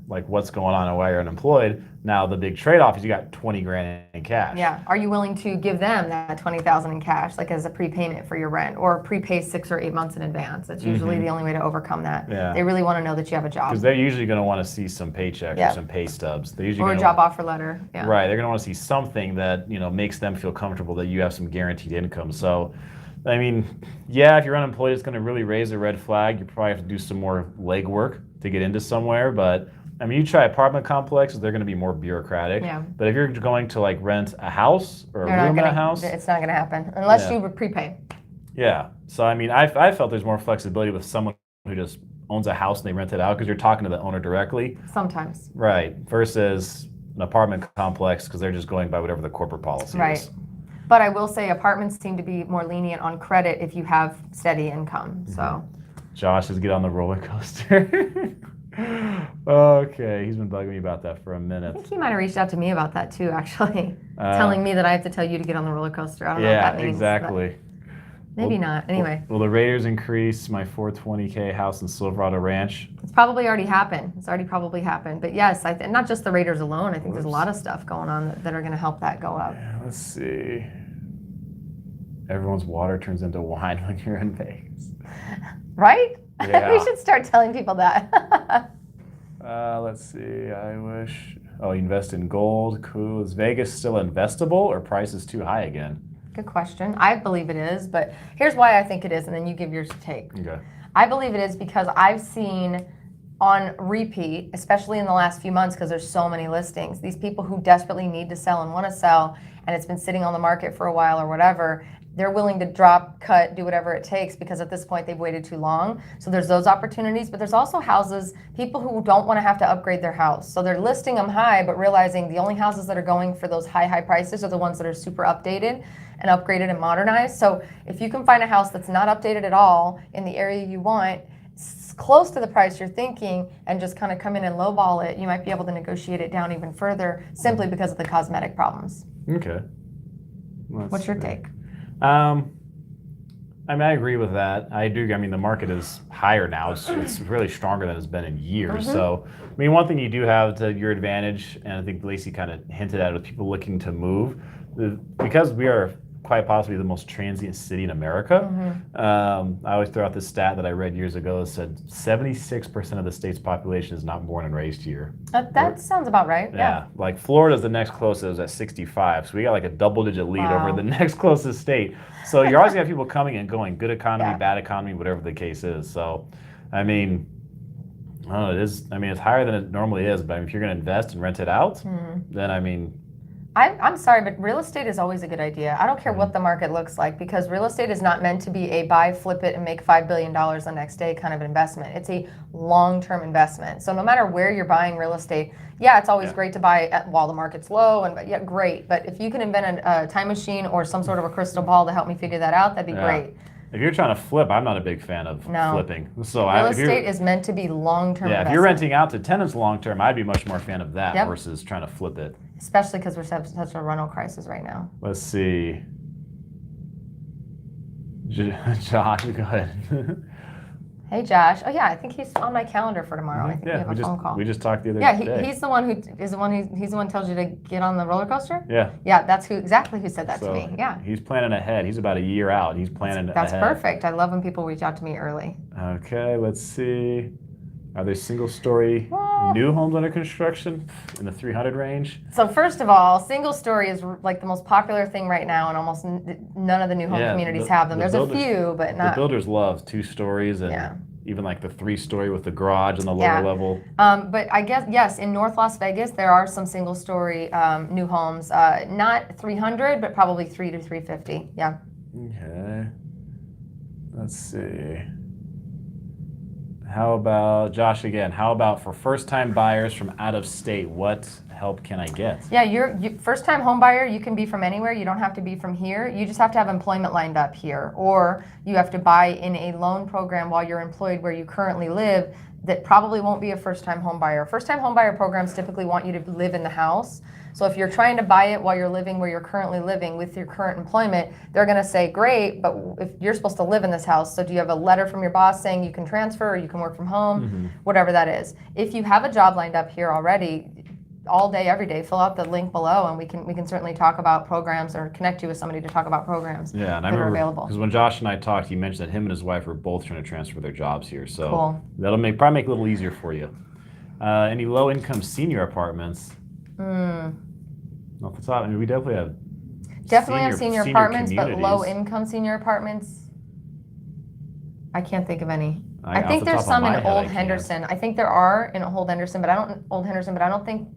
Speaker 1: like, what's going on and why you're unemployed. Now, the big trade-off is you got 20 grand in cash.
Speaker 2: Yeah. Are you willing to give them that 20,000 in cash, like as a prepayment for your rent, or prepay 6 or 8 months in advance? That's usually the only way to overcome that. Yeah. They really want to know that you have a job.
Speaker 1: Because they're usually going to want to see some paychecks or some pay stubs. They're usually
Speaker 2: or a job offer letter. Yeah.
Speaker 1: Right. They're going to want to see something that makes them feel comfortable that you have some guaranteed income. So, I mean, if you're unemployed, it's going to really raise a red flag. You probably have to do some more legwork to get into somewhere. But, I mean, you try apartment complexes, they're going to be more bureaucratic. Yeah. But if you're going to, like, rent a house or a room in a house.
Speaker 2: It's not going to happen unless you prepay.
Speaker 1: Yeah. So, I mean, I felt there's more flexibility with someone who just owns a house and they rent it out because you're talking to the owner directly.
Speaker 2: Sometimes.
Speaker 1: Right. Versus an apartment complex because they're just going by whatever the corporate policy is.
Speaker 2: But I will say apartments seem to be more lenient on credit if you have steady income. So,
Speaker 1: Josh is get on the roller coaster. Okay, he's been bugging me about that for a minute.
Speaker 2: I think he might have reached out to me about that too, actually, telling me that I have to tell you to get on the roller coaster. I don't know what that means. Yeah,
Speaker 1: exactly.
Speaker 2: Maybe not. Anyway.
Speaker 1: Will the Raiders increase my $420K house in Silverado Ranch?
Speaker 2: It's probably already happened. It's already probably happened. But yes, not just the Raiders alone. I think there's a lot of stuff going on that are going to help that go up.
Speaker 1: Yeah, let's see. Everyone's water turns into wine when you're in Vegas.
Speaker 2: Right?
Speaker 1: Yeah.
Speaker 2: We should start telling people that.
Speaker 1: Let's see. I wish. Oh, you invest in gold. Cool. Is Vegas still investable or price is too high again?
Speaker 2: Good question. I believe it is, but here's why I think it is, and then you give yours a take.
Speaker 1: Okay.
Speaker 2: I believe it is because I've seen on repeat, especially in the last few months, because there's so many listings, these people who desperately need to sell and want to sell, and it's been sitting on the market for a while or whatever, they're willing to drop, cut, do whatever it takes because at this point they've waited too long. So there's those opportunities, but there's also houses, people who don't want to have to upgrade their house. So they're listing them high, but realizing the only houses that are going for those high prices are the ones that are super updated and upgraded and modernized. So if you can find a house that's not updated at all in the area you want, close to the price you're thinking, and just kind of come in and lowball it, you might be able to negotiate it down even further simply because of the cosmetic problems.
Speaker 1: Okay.
Speaker 2: What's your take?
Speaker 1: I mean, I agree with that. I do. I mean, the market is higher now. It's really stronger than it's been in years. So, I mean, one thing you do have to your advantage, and I think Laci kind of hinted at it with people looking to move, because we are quite possibly the most transient city in America. I always throw out this stat that I read years ago that said 76% of the state's population is not born and raised here.
Speaker 2: That sounds about right. Yeah.
Speaker 1: Like Florida's the next closest at 65, so we got like a double-digit lead over the next closest state. So you're always gonna have people coming and going, good economy, bad economy, whatever the case is. So, I mean, I don't know, it is. I mean, it's higher than it normally is, but I mean, if you're gonna invest and rent it out, then I mean.
Speaker 2: I'm sorry, but real estate is always a good idea. I don't care what the market looks like, because real estate is not meant to be a buy, flip it, and make $5 billion the next day kind of investment. It's a long-term investment. So no matter where you're buying real estate, it's always great to buy while the market's low, and great. But if you can invent a time machine or some sort of a crystal ball to help me figure that out, that'd be great.
Speaker 1: If you're trying to flip, I'm not a big fan of
Speaker 2: No.
Speaker 1: flipping. So
Speaker 2: Real estate is meant to be long-term
Speaker 1: yeah,
Speaker 2: investment.
Speaker 1: if you're renting out to tenants long-term, I'd be much more a fan of that
Speaker 2: Yep.
Speaker 1: versus trying to flip it.
Speaker 2: Especially because we're such a rental crisis right now.
Speaker 1: Let's see. Josh, go ahead.
Speaker 2: Hey Josh. Oh yeah, I think he's on my calendar for tomorrow. I think we have a phone call.
Speaker 1: We just talked the other
Speaker 2: Yeah,
Speaker 1: day.
Speaker 2: he's the one who is the one he's the one who tells you to get on the roller coaster.
Speaker 1: Yeah.
Speaker 2: Yeah, that's exactly who said that to me. Yeah.
Speaker 1: He's planning ahead. He's about a year out. He's planning
Speaker 2: That's
Speaker 1: ahead.
Speaker 2: perfect. I love when people reach out to me early.
Speaker 1: Okay, let's see. Are there single-story new homes under construction in the 300 range?
Speaker 2: So first of all, single story is like the most popular thing right now, and almost none of the new home communities have them. There's a few, but not.
Speaker 1: The builders love 2 stories and even like the 3-story with the garage on the lower level.
Speaker 2: But I guess, yes, in North Las Vegas, there are some single story new homes. Not 300, but probably 300 to 350. Yeah.
Speaker 1: Okay. Let's see. How about, Josh again, how about for first-time buyers from out of state, what help can I get?
Speaker 2: Yeah, you're first-time home buyer, you can be from anywhere. You don't have to be from here. You just have to have employment lined up here. Or you have to buy in a loan program while you're employed where you currently live that probably won't be a first-time home buyer. First-time home buyer programs typically want you to live in the house. So if you're trying to buy it while you're living where you're currently living with your current employment, they're going to say, great, but if you're supposed to live in this house, so do you have a letter from your boss saying you can transfer or you can work from home, whatever that is. If you have a job lined up here already, all day, every day, fill out the link below, and we can certainly talk about programs or connect you with somebody to talk about programs
Speaker 1: and
Speaker 2: that are available.
Speaker 1: Because when Josh and I talked, he mentioned that him and his wife were both trying to transfer their jobs here, so
Speaker 2: cool.
Speaker 1: That'll probably make it a little easier for you. Any low-income senior apartments? Off the top, I mean, we definitely have
Speaker 2: senior apartments, but low-income senior apartments, I can't think of any. I think there's some in Old Henderson. I think there are in Old Henderson, but I don't think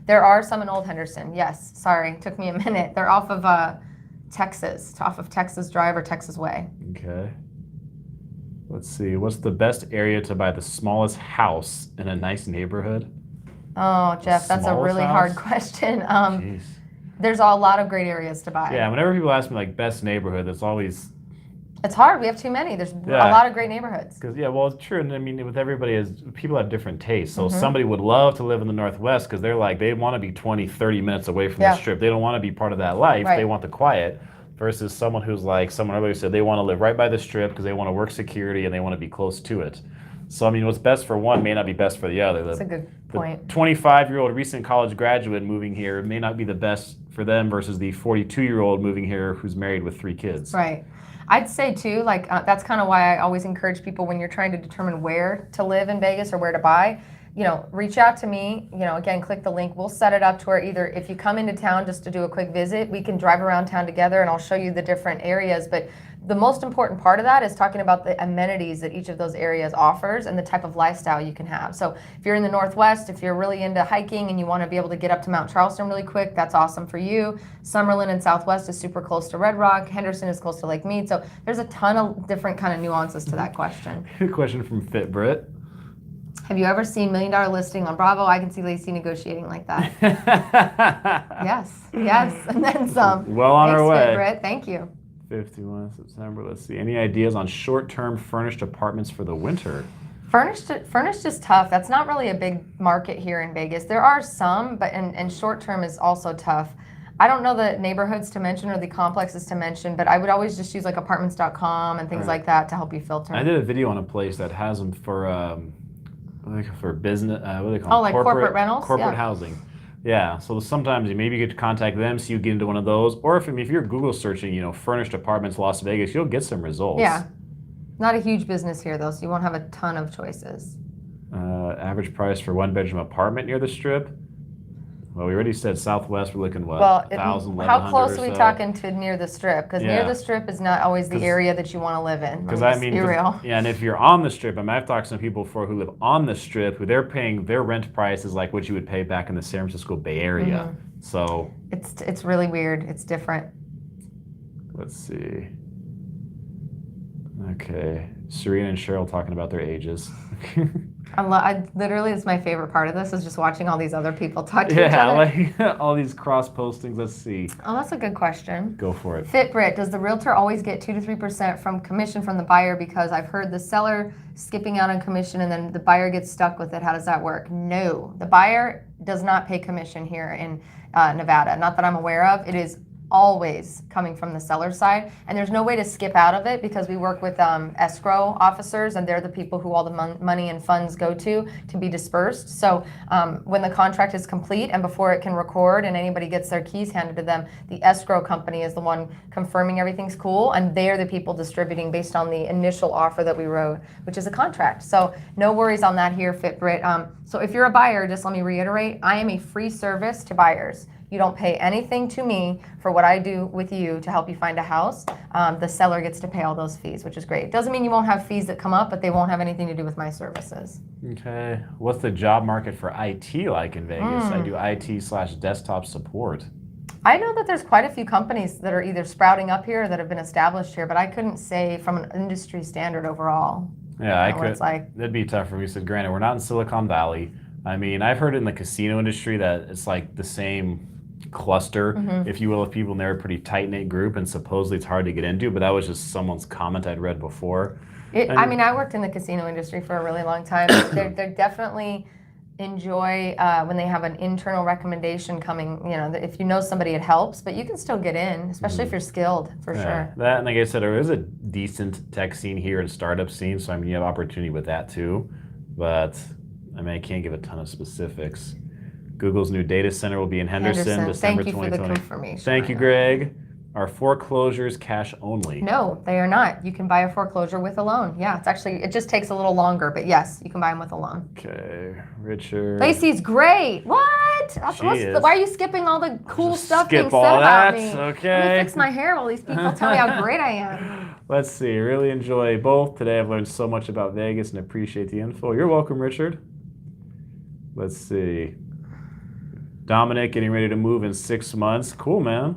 Speaker 2: there are some in Old Henderson. Yes, sorry, took me a minute. They're off of Texas Drive or Texas Way.
Speaker 1: Okay. Let's see. What's the best area to buy the smallest house in a nice neighborhood?
Speaker 2: Oh, Jeff, that's a really hard question. There's a lot of great areas to buy.
Speaker 1: Yeah, whenever people ask me like best neighborhood, it's always...
Speaker 2: It's hard. We have too many. There's a lot of great neighborhoods.
Speaker 1: Well, it's true. And I mean, with everybody, people have different tastes. So somebody would love to live in the Northwest because they're like, they want to be 20, 30 minutes away from the strip. They don't want to be part of that life. Right. They want the quiet. Versus someone who's like, someone earlier said, they want to live right by the strip because they want to work security and they want to be close to it. So, I mean, what's best for one may not be best for the other.
Speaker 2: That's a good point.
Speaker 1: The 25-year-old recent college graduate moving here may not be the best for them versus the 42-year-old moving here who's married with 3 kids.
Speaker 2: Right. I'd say, too, like that's kind of why I always encourage people when you're trying to determine where to live in Vegas or where to buy, reach out to me, again, click the link. We'll set it up to where either if you come into town just to do a quick visit, we can drive around town together and I'll show you the different areas. But the most important part of that is talking about the amenities that each of those areas offers and the type of lifestyle you can have. So if you're in the Northwest, if you're really into hiking and you want to be able to get up to Mount Charleston really quick, that's awesome for you. Summerlin and Southwest is super close to Red Rock. Henderson is close to Lake Mead. So there's a ton of different kind of nuances to that question.
Speaker 1: Question from FitBrit.
Speaker 2: Have you ever seen $1 Million Listing on Bravo? I can see Laci negotiating like that. Yes, and then some.
Speaker 1: Well on our way.
Speaker 2: Britt. Thank you.
Speaker 1: 51 September. Let's see. Any ideas on short-term furnished apartments for the winter?
Speaker 2: Furnished is tough. That's not really a big market here in Vegas. There are some, but and short-term is also tough. I don't know the neighborhoods to mention or the complexes to mention, but I would always just use like apartments.com and things like that to help you filter.
Speaker 1: I did a video on a place that has them for business. What do they call them?
Speaker 2: Like corporate rentals?
Speaker 1: Corporate housing. Yeah, so sometimes maybe you get to contact them so you get into one of those. Or if you're Google searching, furnished apartments Las Vegas, you'll get some results.
Speaker 2: Yeah. Not a huge business here, though, so you won't have a ton of choices.
Speaker 1: Average price for one-bedroom apartment near the Strip? Well, we already said Southwest, we're looking, what, 1,000, 1,100
Speaker 2: how close
Speaker 1: or
Speaker 2: are we
Speaker 1: so?
Speaker 2: talking to near the Strip? Because near the Strip is not always the area that you want to live in.
Speaker 1: Because be real. Yeah, and if you're on the Strip, I've talked to some people before who live on the Strip, who they're paying, their rent price is like what you would pay back in the San Francisco Bay Area. So
Speaker 2: it's really weird. It's different.
Speaker 1: Let's see. Okay, Serena and Cheryl talking about their ages.
Speaker 2: Literally, it's my favorite part of this is just watching all these other people talk to each
Speaker 1: Yeah,
Speaker 2: other.
Speaker 1: like all these cross postings. Let's see.
Speaker 2: Oh, that's a good question.
Speaker 1: Go for it.
Speaker 2: FitBrit, does the realtor always get 2 to 3% from commission from the buyer? Because I've heard the seller skipping out on commission and then the buyer gets stuck with it. How does that work? No, the buyer does not pay commission here in Nevada. Not that I'm aware of. It is always coming from the seller side, and there's no way to skip out of it because we work with escrow officers, and they're the people who all the money and funds go to be dispersed. So when the contract is complete and before it can record and anybody gets their keys handed to them, the escrow company is the one confirming everything's cool, and they're the people distributing based on the initial offer that we wrote, which is a contract. So no worries on that here, FitBrit. So if you're a buyer, just let me reiterate, I am a free service to buyers. You don't pay anything to me for what I do with you to help you find a house. The seller gets to pay all those fees, which is great. Doesn't mean you won't have fees that come up, but they won't have anything to do with my services.
Speaker 1: Okay. What's the job market for IT like in Vegas? I do IT/desktop support.
Speaker 2: I know that there's quite a few companies that are either sprouting up here or that have been established here, but I couldn't say from an industry standard overall.
Speaker 1: Yeah, I
Speaker 2: what
Speaker 1: could.
Speaker 2: it's like.
Speaker 1: That'd be tough for me. So granted, we're not in Silicon Valley. I mean, I've heard in the casino industry that it's like the same cluster, if you will, of people, and they're a pretty tight-knit group, and supposedly it's hard to get into, but that was just someone's comment I'd read before.
Speaker 2: I mean, I worked in the casino industry for a really long time. They definitely enjoy when they have an internal recommendation coming, you know, if you know somebody, it helps, but you can still get in, especially if you're skilled, for sure.
Speaker 1: That, and like I said, there is a decent tech scene here and startup scene, so I mean, you have opportunity with that too, but I mean, I can't give a ton of specifics. Google's new data center will be in Henderson, December 2020.
Speaker 2: Thank you for the confirmation.
Speaker 1: Thank you, Greg. Are foreclosures cash only?
Speaker 2: No, they are not. You can buy a foreclosure with a loan. Yeah, it's actually, it just takes a little longer, but yes, you can buy them with a loan.
Speaker 1: Okay, Richard.
Speaker 2: Laci's great. What? Why are you skipping all the cool stuff being said about me?
Speaker 1: Okay.
Speaker 2: Let me fix my hair while these people tell me how great I am.
Speaker 1: Let's see. Really enjoy both. Today I've learned so much about Vegas and appreciate the info. You're welcome, Richard. Let's see. Dominic getting ready to move in 6 months. Cool, man.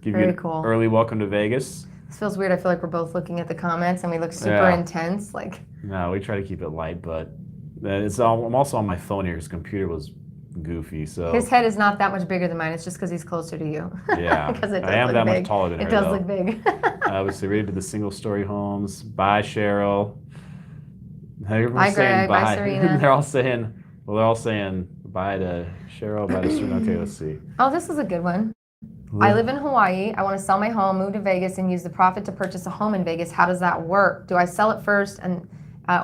Speaker 1: Give
Speaker 2: Very
Speaker 1: you
Speaker 2: cool.
Speaker 1: Early welcome to Vegas.
Speaker 2: This feels weird. I feel like we're both looking at the comments and we look super intense. Like,
Speaker 1: no, we try to keep it light, but I'm also on my phone here. His computer was goofy, so
Speaker 2: his head is not that much bigger than mine. It's just because he's closer to you.
Speaker 1: Yeah,
Speaker 2: because it does
Speaker 1: I am
Speaker 2: look
Speaker 1: that
Speaker 2: big.
Speaker 1: much taller than her.
Speaker 2: It does
Speaker 1: though.
Speaker 2: look big.
Speaker 1: Obviously, ready to the single-story homes. Bye, Cheryl.
Speaker 2: Bye, Greg. Bye, Serena.
Speaker 1: They're all saying bye to Cheryl, bye to Serena. Okay, let's see.
Speaker 2: Oh, this is a good one. I live in Hawaii. I want to sell my home, move to Vegas, and use the profit to purchase a home in Vegas. How does that work? Do I sell it first,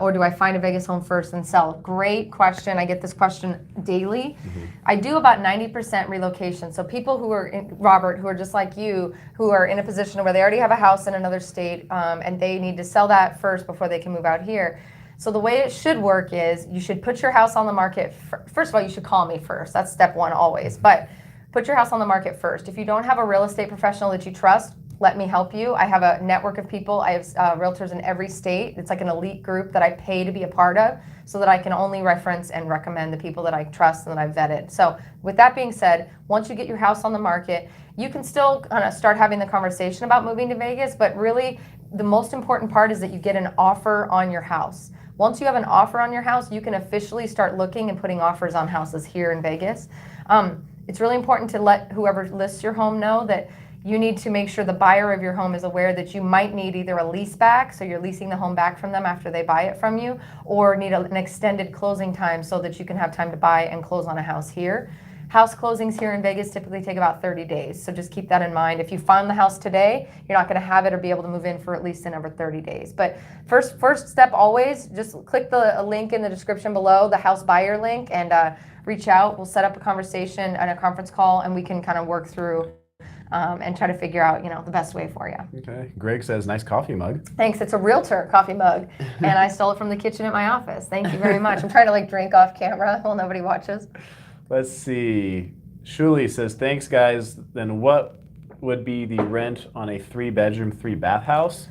Speaker 2: or do I find a Vegas home first and sell? Great question. I get this question daily. I do about 90% relocation. So people who are, Robert, who are just like you, who are in a position where they already have a house in another state, and they need to sell that first before they can move out here. So the way it should work is you should put your house on the market. First of all, you should call me first. That's step one always. But put your house on the market first. If you don't have a real estate professional that you trust, let me help you. I have a network of people. I have realtors in every state. It's like an elite group that I pay to be a part of so that I can only reference and recommend the people that I trust and that I've vetted. So with that being said, once you get your house on the market, you can still kind of start having the conversation about moving to Vegas, but really the most important part is that you get an offer on your house. Once you have an offer on your house, you can officially start looking and putting offers on houses here in Vegas. It's really important to let whoever lists your home know that you need to make sure the buyer of your home is aware that you might need either a lease back, so you're leasing the home back from them after they buy it from you, or need an extended closing time so that you can have time to buy and close on a house here. House closings here in Vegas typically take about 30 days, so just keep that in mind. If you find the house today, you're not going to have it or be able to move in for at least another 30 days. But first step always, just click the link in the description below, the house buyer link, and reach out. We'll set up a conversation and a conference call, and we can kind of work through and try to figure out, the best way for you.
Speaker 1: Okay. Greg says, nice coffee mug.
Speaker 2: Thanks. It's a realtor coffee mug, and I stole it from the kitchen at my office. Thank you very much. I'm trying to drink off camera while nobody watches.
Speaker 1: Let's see. Shuli says, thanks, guys. Then what would be the rent on a 3-bedroom, 3-bath house?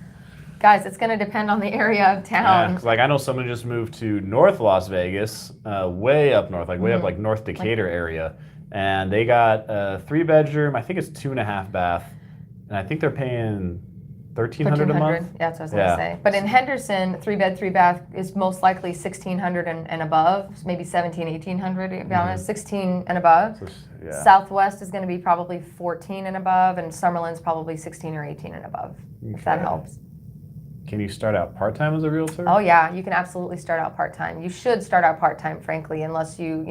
Speaker 2: Guys, it's going to depend on the area of town.
Speaker 1: Yeah, 'cause, I know someone just moved to North Las Vegas, way up north, way up North Decatur area, and they got a 3-bedroom, I think it's 2.5 bath, and I think they're paying 1,300 a month?
Speaker 2: Yeah, that's what I was gonna say. But in Henderson, 3-bed, 3-bath is most likely 1,600 and above, maybe 1,700, 1,800 to be honest, 16 and above.
Speaker 1: So, yeah.
Speaker 2: Southwest is gonna be probably 14 and above, and Summerlin's probably 16 or 18 and above, if that helps.
Speaker 1: Can you start out part-time as a realtor?
Speaker 2: Oh yeah, you can absolutely start out part-time. You should start out part-time, frankly, unless you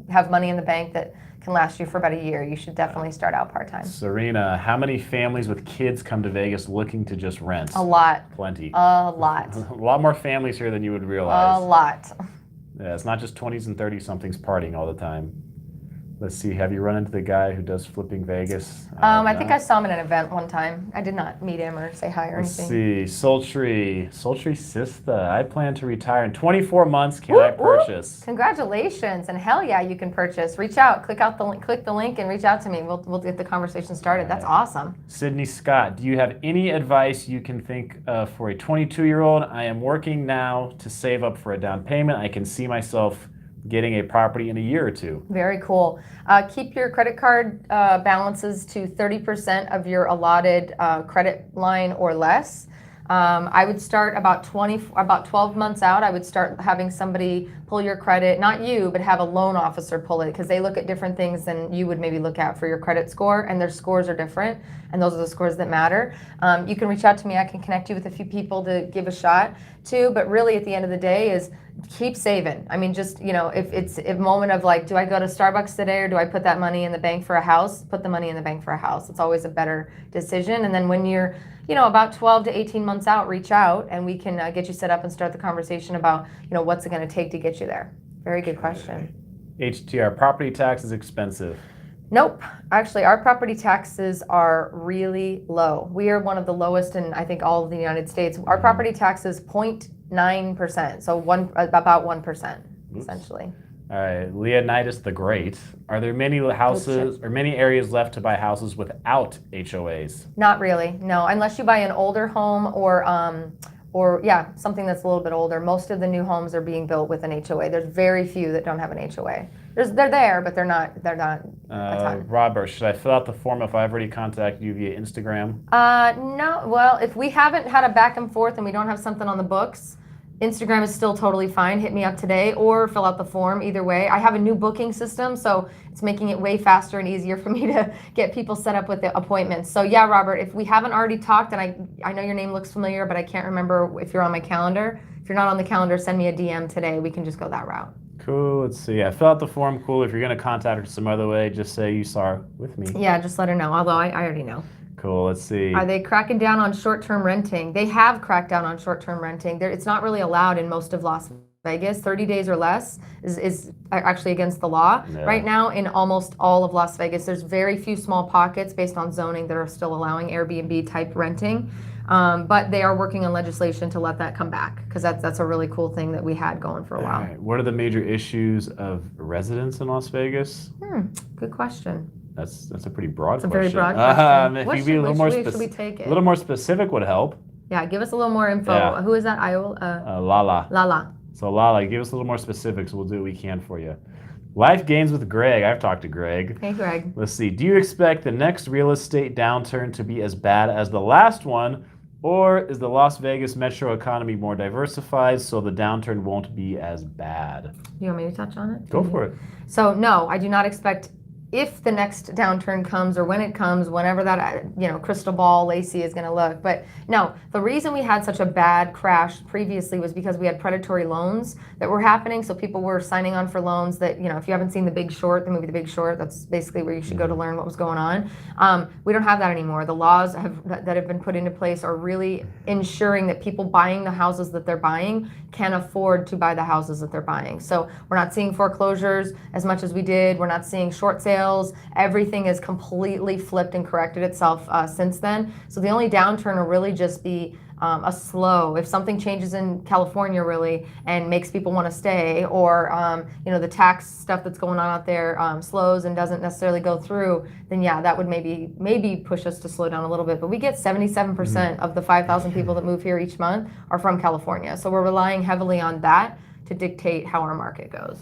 Speaker 2: have money in the bank that can last you for about a year. You should definitely start out part-time.
Speaker 1: Serena, how many families with kids come to Vegas looking to just rent?
Speaker 2: A lot.
Speaker 1: Plenty.
Speaker 2: A lot.
Speaker 1: A lot more families here than you would realize.
Speaker 2: A lot.
Speaker 1: Yeah, it's not just 20s and 30-somethings partying all the time. Let's see, have you run into the guy who does Flipping Vegas?
Speaker 2: I think I saw him at an event one time. I did not meet him or say hi or anything.
Speaker 1: Let's see, Sultry Sista. I plan to retire in 24 months. Can I purchase?
Speaker 2: Congratulations, and hell yeah, you can purchase. Reach out, click the link and reach out to me. We'll get the conversation started. That's awesome.
Speaker 1: Sydney Scott, do you have any advice you can think of for a 22-year-old? I am working now to save up for a down payment. I can see myself getting a property in a year or two.
Speaker 2: Very cool. Keep your credit card balances to 30% of your allotted credit line or less. I would start about 12 months out. I would start having somebody pull your credit, not you, but have a loan officer pull it, because they look at different things than you would maybe look at for your credit score, and their scores are different, and those are the scores that matter. You can reach out to me. I can connect you with a few people to give a shot to, but really at the end of the day is keep saving. I mean, just, if it's a moment of like, do I go to Starbucks today or do I put that money in the bank for a house? Put the money in the bank for a house. It's always a better decision. And then when you're, about 12 to 18 months out, reach out and we can get you set up and start the conversation about, what's it going to take to get you there. Very good question.
Speaker 1: HTR, property tax is expensive.
Speaker 2: Nope. Actually, our property taxes are really low. We are one of the lowest in, I think, all of the United States. Our property tax is 0.9%, so about 1%, essentially.
Speaker 1: All right, Leonidas the Great. Are there many houses or many areas left to buy houses without HOAs?
Speaker 2: Not really, no. Unless you buy an older home or something that's a little bit older. Most of the new homes are being built with an HOA. There's very few that don't have an HOA. They're there, but they're not a ton.
Speaker 1: Robert, should I fill out the form if I've already contacted you via Instagram?
Speaker 2: No. Well, if we haven't had a back and forth and we don't have something on the books, Instagram is still totally fine. Hit me up today or fill out the form. Either way, I have a new booking system, so it's making it way faster and easier for me to get people set up with the appointments. So yeah, Robert, if we haven't already talked, and I know your name looks familiar, but I can't remember if you're on my calendar. If you're not on the calendar, send me a DM today. We can just go that route.
Speaker 1: Cool. Let's see. Yeah, fill out the form. Cool. If you're going to contact her some other way, just say you saw her with me.
Speaker 2: Yeah, just let her know. Although I already know.
Speaker 1: Cool. Let's see.
Speaker 2: Are they cracking down on short-term renting? They have cracked down on short-term renting. It's not really allowed in most of Las Vegas. 30 days or less is actually against the law. Yeah. Right now in almost all of Las Vegas, there's very few small pockets based on zoning that are still allowing Airbnb type renting. But they are working on legislation to let that come back, because that's a really cool thing that we had going for a while.
Speaker 1: Right. What are the major issues of residents in Las Vegas?
Speaker 2: Good question.
Speaker 1: That's a pretty broad question.
Speaker 2: It's a very broad question.
Speaker 1: If you be a little more
Speaker 2: should we take it?
Speaker 1: A little more specific would help.
Speaker 2: Yeah, give us a little more info.
Speaker 1: Yeah.
Speaker 2: Who is that?
Speaker 1: Lala.
Speaker 2: Lala.
Speaker 1: So Lala, give us a little more specifics. We'll do what we can for you. Life Gains with Greg. I've talked to Greg.
Speaker 2: Hey, Greg.
Speaker 1: Let's see. Do you expect the next real estate downturn to be as bad as the last one? Or is the Las Vegas metro economy more diversified so the downturn won't be as bad?
Speaker 2: You want me to touch on it?
Speaker 1: Go for it.
Speaker 2: So no, I do not expect, if the next downturn comes or when it comes, whenever that crystal ball Laci is going to look. But no, the reason we had such a bad crash previously was because we had predatory loans that were happening. So people were signing on for loans that, if you haven't seen The Big Short, the movie The Big Short, that's basically where you should go to learn what was going on. We don't have that anymore. The laws that have been put into place are really ensuring that people buying the houses that they're buying can afford to buy the houses that they're buying. So we're not seeing foreclosures as much as we did. We're not seeing short sales. Everything has completely flipped and corrected itself since then. So the only downturn will really just be a slow. If something changes in California really and makes people want to stay, or the tax stuff that's going on out there slows and doesn't necessarily go through, then yeah, that would maybe push us to slow down a little bit. But we get 77% of the 5,000 people that move here each month are from California. So we're relying heavily on that to dictate how our market goes.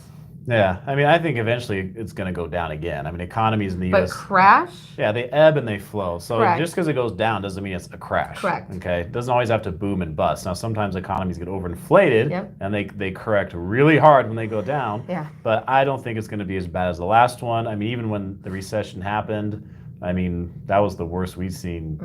Speaker 1: Yeah, I mean, I think eventually it's going to go down again. I mean, economies in the
Speaker 2: But
Speaker 1: U.S.
Speaker 2: crash?
Speaker 1: Yeah, they ebb and they flow. So
Speaker 2: Correct.
Speaker 1: just because it goes down doesn't mean it's a crash.
Speaker 2: Correct.
Speaker 1: Okay, it doesn't always have to boom and bust. Now, sometimes economies get overinflated,
Speaker 2: Yep.
Speaker 1: and they correct really hard when they go down.
Speaker 2: Yeah.
Speaker 1: But I don't think it's going to be as bad as the last one. I mean, even when the recession happened, I mean, that was the worst we've seen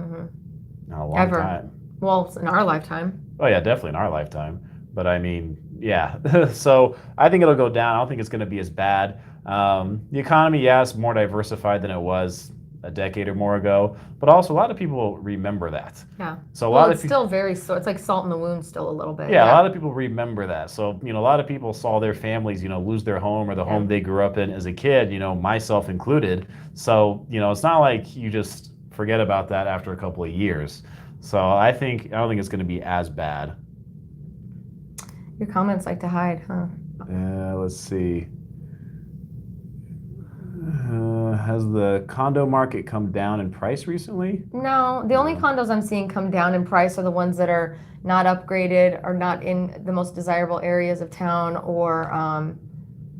Speaker 1: in a long
Speaker 2: Ever.
Speaker 1: time.
Speaker 2: Well, in our lifetime.
Speaker 1: Oh yeah, definitely in our lifetime. But I mean, yeah. So I think it'll go down. I don't think it's going to be as bad. The economy, yes, more diversified than it was a decade or more ago. But also, a lot of people remember that.
Speaker 2: Yeah.
Speaker 1: So a
Speaker 2: Well,
Speaker 1: lot
Speaker 2: it's
Speaker 1: of
Speaker 2: still very so. It's like salt in the wound, still a little bit.
Speaker 1: yeah, a lot of people remember that. So a lot of people saw their families, lose their home or the home
Speaker 2: Yeah.
Speaker 1: they grew up in as a kid. Myself included. So it's not like you just forget about that after a couple of years. So I don't think it's going to be as bad.
Speaker 2: Your comments like to hide, huh?
Speaker 1: Let's see. Has the condo market come down in price recently?
Speaker 2: No, the only condos I'm seeing come down in price are the ones that are not upgraded or not in the most desirable areas of town, or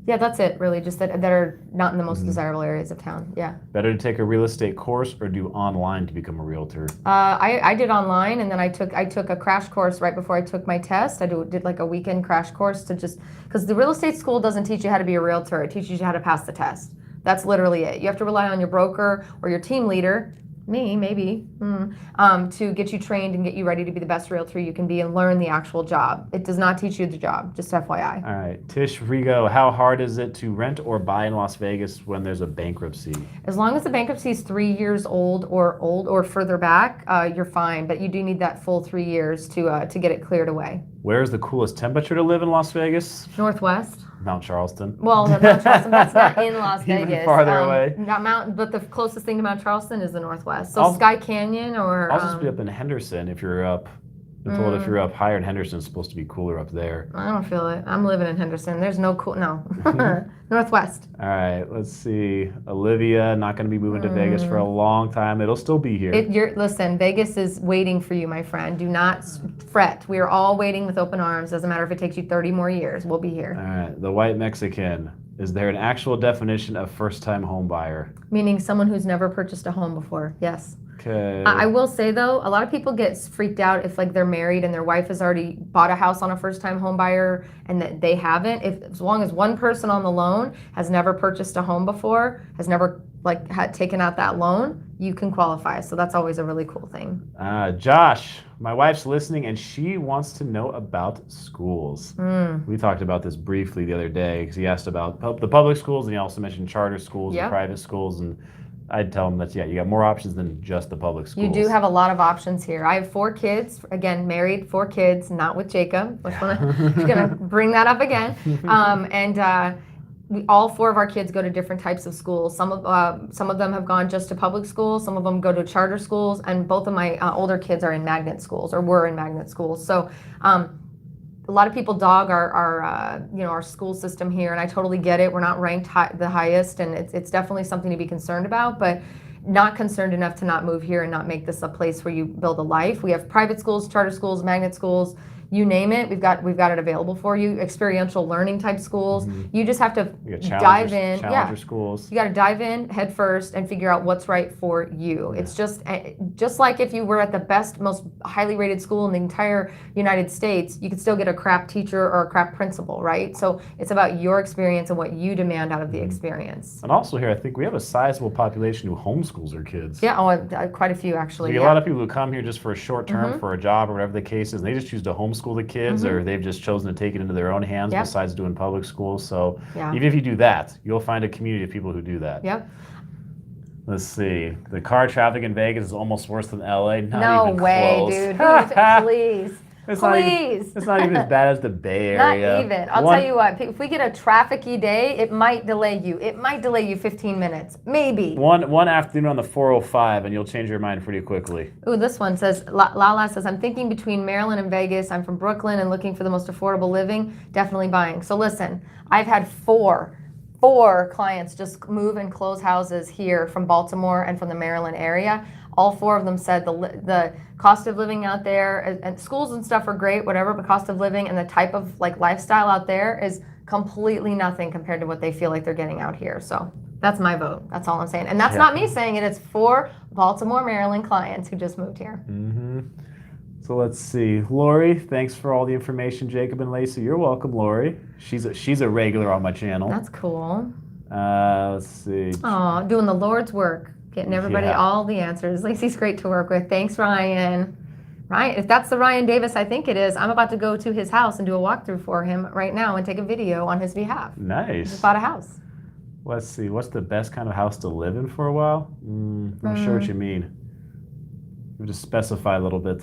Speaker 2: yeah, that's it really. Just that are not in the most desirable areas of town. Yeah.
Speaker 1: Better to take a real estate course or do online to become a realtor?
Speaker 2: I did online, and then I took a crash course right before I took my test. I did like a weekend crash course to just because the real estate school doesn't teach you how to be a realtor. It teaches you how to pass the test. That's literally it. You have to rely on your broker or your team leader, me maybe, to get you trained and get you ready to be the best realtor you can be and learn the actual job. It does not teach you the job, just FYI.
Speaker 1: All right, Tish Rigo, how hard is it to rent or buy in Las Vegas when there's a bankruptcy?
Speaker 2: As long as the bankruptcy is 3 years old or further back, you're fine. But you do need that full 3 years to get it cleared away.
Speaker 1: Where's the coolest temperature to live in Las Vegas?
Speaker 2: Northwest.
Speaker 1: Mount Charleston.
Speaker 2: Well, Mount Charleston, that's not in Las
Speaker 1: Even
Speaker 2: Vegas.
Speaker 1: farther away.
Speaker 2: But the closest thing to Mount Charleston is the Northwest. So
Speaker 1: I'll-
Speaker 2: Sky Canyon or.
Speaker 1: I'll just be up in Henderson if you're up. I'm told if you're up higher in Henderson, it's supposed to be cooler up there.
Speaker 2: I don't feel it. I'm living in Henderson. There's no cool. No. Northwest.
Speaker 1: All right, let's see. Olivia, not going to be moving to Vegas for a long time. It'll still be here.
Speaker 2: Listen, Vegas is waiting for you, my friend. Do not fret. We are all waiting with open arms. Doesn't matter if it takes you 30 more years. We'll be here.
Speaker 1: All right, the white Mexican. Is there an actual definition of first-time home buyer?
Speaker 2: Meaning someone who's never purchased a home before. Yes.
Speaker 1: Okay.
Speaker 2: I will say though, a lot of people get freaked out if like they're married and their wife has already bought a house on a first-time home buyer and that they haven't. As long as one person on the loan has never purchased a home before, has never had taken out that loan, you can qualify. So that's always a really cool thing.
Speaker 1: Josh, my wife's listening and she wants to know about schools. We talked about this briefly the other day because he asked about the public schools and he also mentioned charter schools and private schools, and I'd tell him that, you got more options than just the public schools.
Speaker 2: You do have a lot of options here. I have 4 kids, again, married, 4 kids, not with Jacob. I'm going to bring that up again. All 4 of our kids go to different types of schools. Some of them have gone just to public schools. Some of them go to charter schools. And both of my older kids are in magnet schools or were in magnet schools. So a lot of people dog our school system here, and I totally get it. We're not ranked the highest, and it's definitely something to be concerned about, but not concerned enough to not move here and not make this a place where you build a life. We have private schools, charter schools, magnet schools, you name it. We've got it available for you. Experiential learning type schools. You just have to dive in.
Speaker 1: Challenger schools.
Speaker 2: You got to dive in head first and figure out what's right for you. It's just like if you were at the best, most highly rated school in the entire United States, you could still get a crap teacher or a crap principal, right? So it's about your experience and what you demand out of the experience.
Speaker 1: And also here, I think we have a sizable population who homeschools their kids.
Speaker 2: Yeah, quite a few actually.
Speaker 1: A lot of people who come here just for a short term, for a job or whatever the case is, and they just choose to homeschool the kids, or they've just chosen to take it into their own hands besides doing public school. So even if you do that, you'll find a community of people who do that.
Speaker 2: Yep.
Speaker 1: Let's see. The car traffic in Vegas is almost worse than LA.
Speaker 2: No way,
Speaker 1: close.
Speaker 2: dude. Please.
Speaker 1: It's
Speaker 2: Please.
Speaker 1: Not even as bad as the Bay Area.
Speaker 2: Not even. I'll tell you what, if we get a traffic-y day, it might delay you. It might delay you 15 minutes. Maybe.
Speaker 1: One afternoon on the 405 and you'll change your mind pretty quickly.
Speaker 2: Ooh, this one says, Lala says, I'm thinking between Maryland and Vegas. I'm from Brooklyn and looking for the most affordable living. Definitely buying. So listen, I've had four clients just move and close houses here from Baltimore and from the Maryland area. All 4 of them said the cost of living out there, and schools and stuff are great, whatever, but cost of living and the type of lifestyle out there is completely nothing compared to what they feel like they're getting out here. So that's my vote. That's all I'm saying. And that's not me saying it. It's for Baltimore, Maryland clients who just moved here.
Speaker 1: Mm-hmm. So let's see. Lori, thanks for all the information. Jacob and Laci, you're welcome, Lori. She's a regular on my channel.
Speaker 2: That's cool.
Speaker 1: Let's see.
Speaker 2: Oh, doing the Lord's work, getting everybody all the answers. Laci's great to work with. Thanks, Ryan. Ryan, if that's the Ryan Davis I think it is, I'm about to go to his house and do a walkthrough for him right now and take a video on his behalf.
Speaker 1: Nice.
Speaker 2: He just bought a house.
Speaker 1: Let's see. What's the best kind of house to live in for a while? Not sure what you mean. You just specify a little bit.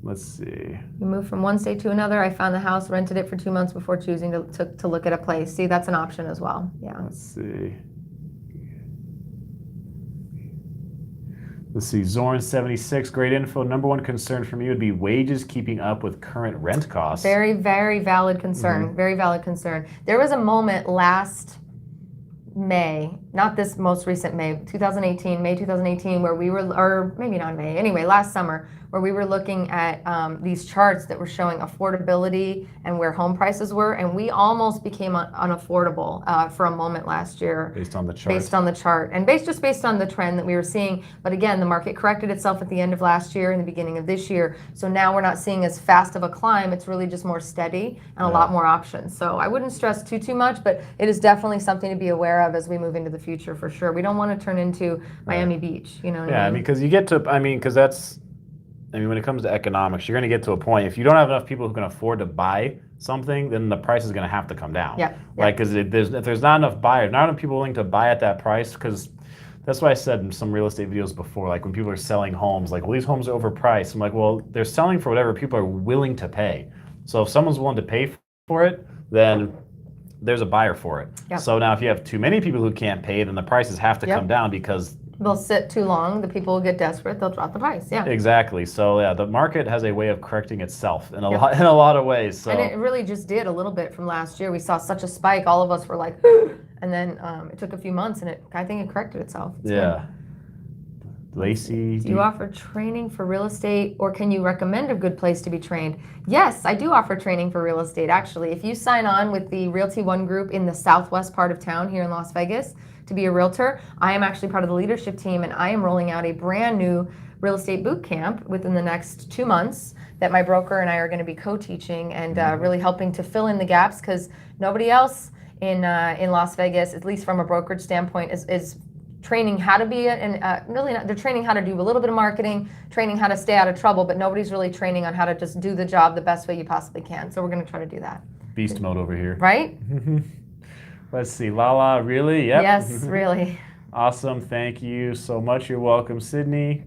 Speaker 1: Let's see.
Speaker 2: We moved from one state to another. I found the house, rented it for 2 months before choosing to look at a place. See, that's an option as well. Yeah.
Speaker 1: Let's see. Let's see. Zorn76, great info. Number one concern for me would be wages keeping up with current rent costs.
Speaker 2: Very, very valid concern. Very valid concern. There was a moment last May, not this most recent May 2018, where we were, or maybe not May, anyway, last summer, where we were looking at these charts that were showing affordability and where home prices were, and we almost became unaffordable for a moment last year.
Speaker 1: Based on the chart.
Speaker 2: Based on the chart, and just based on the trend that we were seeing. But again, the market corrected itself at the end of last year and the beginning of this year, so now we're not seeing as fast of a climb. It's really just more steady and a lot more options. So I wouldn't stress too much, but it is definitely something to be aware of as we move into the future for sure. We don't want to turn into Miami Beach, you know what I mean?
Speaker 1: Because you get to, because that's, when it comes to economics, you're going to get to a point, if you don't have enough people who can afford to buy something, then the price is going to have to come down. Because if there's not enough buyers, not enough people willing to buy at that price, because that's why I said in some real estate videos before, like when people are selling homes, like, well, these homes are overpriced. I'm like, well, they're selling for whatever people are willing to pay. So if someone's willing to pay for it, then there's a buyer for it. So now if you have too many people who can't pay, then the prices have to come down because
Speaker 2: they'll sit too long, the people will get desperate, they'll drop the price.
Speaker 1: Exactly. So the market has a way of correcting itself in a lot of ways. So.
Speaker 2: And it really just did a little bit from last year. We saw such a spike, all of us were like, and then it took a few months and I think it corrected itself. It's good.
Speaker 1: Laci,
Speaker 2: do you offer training for real estate, or can you recommend a good place to be trained? Yes, I do offer training for real estate, actually. If you sign on with the Realty One group in the southwest part of town here in Las Vegas to be a realtor, I am actually part of the leadership team, and I am rolling out a brand new real estate boot camp within the next 2 months that my broker and I are going to be co-teaching and really helping to fill in the gaps, because nobody else in Las Vegas, at least from a brokerage standpoint, is training how to be they're training how to do a little bit of marketing, training how to stay out of trouble, but nobody's really training on how to just do the job the best way you possibly can. So we're going to try to do that.
Speaker 1: Beast mode over here.
Speaker 2: Right?
Speaker 1: Let's see. Lala, really? Yep.
Speaker 2: Yes, really.
Speaker 1: Awesome. Thank you so much. You're welcome, Sydney.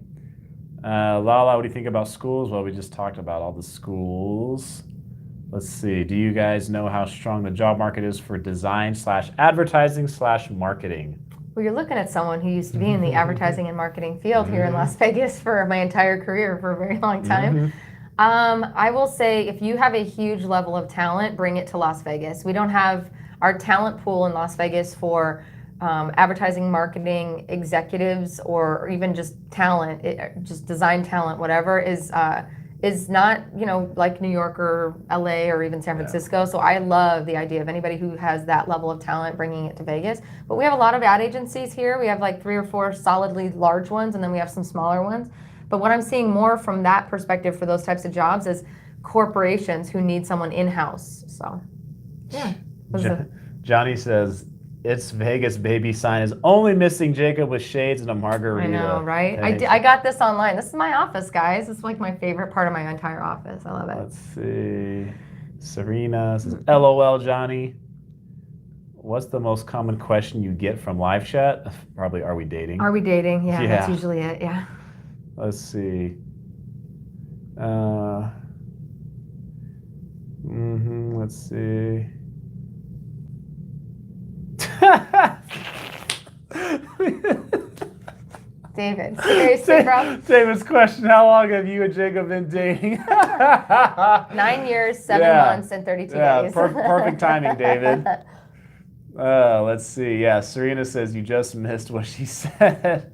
Speaker 1: Lala, what do you think about schools? Well, we just talked about all the schools. Let's see. Do you guys know how strong the job market is for design/advertising/marketing?
Speaker 2: Well, you're looking at someone who used to be in the advertising and marketing field here in Las Vegas for my entire career for a very long time. I will say, if you have a huge level of talent, bring it to Las Vegas. We don't have our talent pool in Las Vegas for advertising, marketing, executives, or even just talent, just design talent, whatever, is not, like New York or LA or even San Francisco. So I love the idea of anybody who has that level of talent bringing it to Vegas. But we have a lot of ad agencies here. We have like 3 or 4 solidly large ones, and then we have some smaller ones. But what I'm seeing more from that perspective for those types of jobs is corporations who need someone in-house. So, yeah.
Speaker 1: Johnny says, "It's Vegas, baby" sign is only missing Jacob with shades and a margarita.
Speaker 2: I know, right? I got this online. This is my office, guys. It's like my favorite part of my entire office. I love it.
Speaker 1: Let's see. Serena says, "LOL, Johnny. What's the most common question you get from live chat?" Probably, "Are we dating?"
Speaker 2: Are we dating? Yeah, that's usually it. Yeah.
Speaker 1: Let's see. Let's see.
Speaker 2: David, seriously, bro?
Speaker 1: David's question: how long have you and Jacob been dating?
Speaker 2: 9 years, 7 months, and 32 days.
Speaker 1: Perfect timing, David. Let's see. Yeah, Serena says you just missed what she said.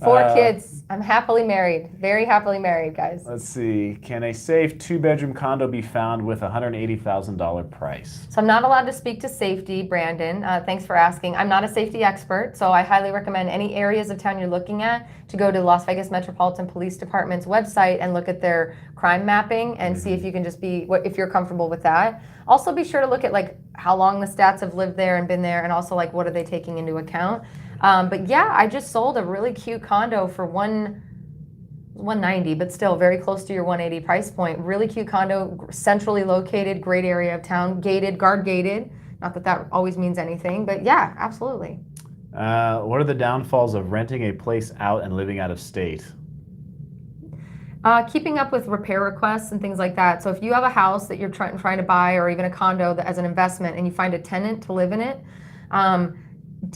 Speaker 2: 4 kids. I'm happily married. Very happily married, guys.
Speaker 1: Let's see. Can a safe 2-bedroom condo be found with a $180,000 price?
Speaker 2: So I'm not allowed to speak to safety, Brandon. Thanks for asking. I'm not a safety expert, so I highly recommend any areas of town you're looking at to go to Las Vegas Metropolitan Police Department's website and look at their crime mapping and see if you can just if you're comfortable with that. Also, be sure to look at like how long the stats have lived there and been there, and also like what are they taking into account. But yeah, I just sold a really cute condo for 190, but still very close to your 180 price point. Really cute condo, centrally located, great area of town, gated, guard gated. Not that that always means anything, but yeah, absolutely.
Speaker 1: What are the downfalls of renting a place out and living out of state?
Speaker 2: Keeping up with repair requests and things like that. So if you have a house that you're trying to buy, or even a condo as an investment, and you find a tenant to live in it,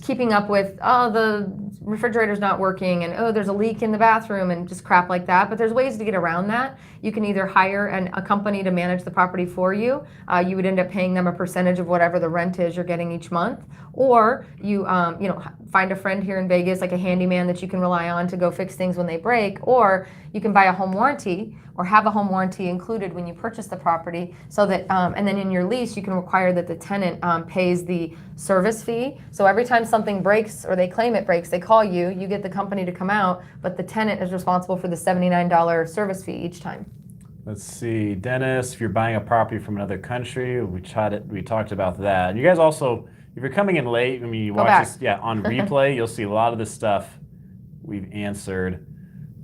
Speaker 2: keeping up with, oh, the refrigerator's not working, and oh, there's a leak in the bathroom, and just crap like that. But there's ways to get around that. You can either hire a company to manage the property for you. You would end up paying them a percentage of whatever the rent is you're getting each month, or you find a friend here in Vegas, like a handyman that you can rely on to go fix things when they break, or you can buy a home warranty or have a home warranty included when you purchase the property, so that and then in your lease you can require that the tenant pays the service fee. So every time something breaks or they claim it breaks, they call you, you get the company to come out, but the tenant is responsible for the $79 service fee each time.
Speaker 1: Let's see, Dennis, if you're buying a property from another country, we talked about that. And you guys also, if you're coming in late, I mean, you watch this, on replay, you'll see a lot of the stuff we've answered.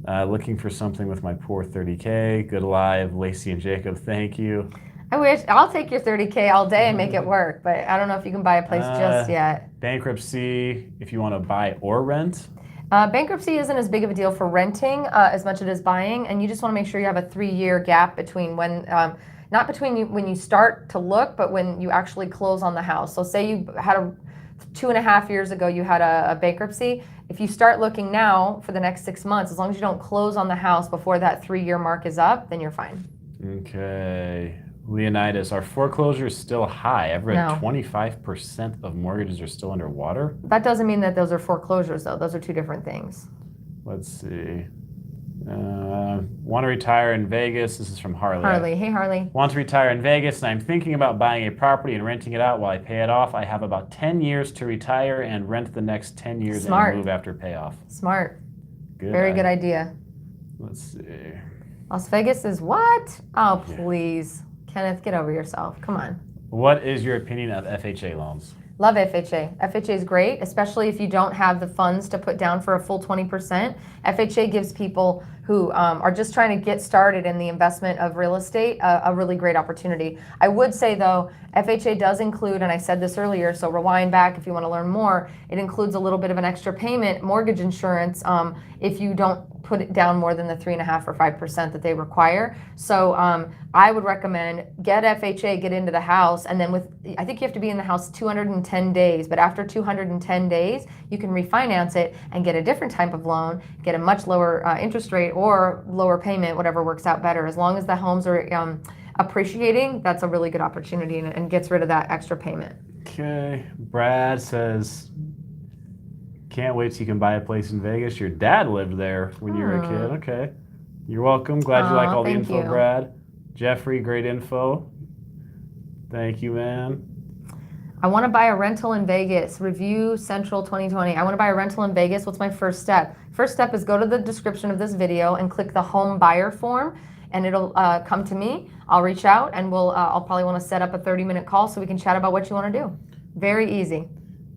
Speaker 1: Looking for something with my poor 30K. Good live, Laci and Jacob, thank you.
Speaker 2: I wish. I'll take your 30K all day and make it work, but I don't know if you can buy a place just yet.
Speaker 1: Bankruptcy, if you want to buy or rent.
Speaker 2: Bankruptcy isn't as big of a deal for renting as much as it is buying, and you just want to make sure you have a 3-year gap between when, not between when you start to look, but when you actually close on the house. So say you had 2.5 years ago, you had a bankruptcy. If you start looking now for the next 6 months, as long as you don't close on the house before that 3-year mark is up, then you're fine.
Speaker 1: Okay. Leonidas, are foreclosures still high? I've read 25% of mortgages are still underwater.
Speaker 2: That doesn't mean that those are foreclosures, though. Those are two different things.
Speaker 1: Let's see. Want to retire in Vegas. This is from Harley.
Speaker 2: Harley. Hey, Harley.
Speaker 1: Want to retire in Vegas, and I'm thinking about buying a property and renting it out while I pay it off. I have about 10 years to retire and rent the next 10 years and move after payoff.
Speaker 2: Smart.
Speaker 1: Good.
Speaker 2: Very good idea.
Speaker 1: Let's see.
Speaker 2: Las Vegas is what? Oh, please. Kenneth, get over yourself. Come on.
Speaker 1: What is your opinion of FHA loans?
Speaker 2: Love FHA. FHA is great, especially if you don't have the funds to put down for a full 20%. FHA gives people who are just trying to get started in the investment of real estate a really great opportunity. I would say, though, FHA does include, and I said this earlier, so rewind back if you want to learn more, it includes a little bit of an extra payment, mortgage insurance, if you don't put it down more than the 3.5% or 5% that they require. So I would recommend get FHA, get into the house, and then I think you have to be in the house 210 days, but after 210 days, you can refinance it and get a different type of loan, get a much lower interest rate or lower payment, whatever works out better. As long as the homes are appreciating, that's a really good opportunity and gets rid of that extra payment.
Speaker 1: Okay, Brad says, can't wait till you can buy a place in Vegas. Your dad lived there when you were a kid. Okay. You're welcome. Glad you like all the info, Brad. Jeffrey, great info. Thank you, man.
Speaker 2: I want to buy a rental in Vegas. Review Central 2020. I want to buy a rental in Vegas. What's my first step? First step is go to the description of this video and click the home buyer form, and it'll come to me. I'll reach out, and I'll probably want to set up a 30-minute call so we can chat about what you want to do. Very easy.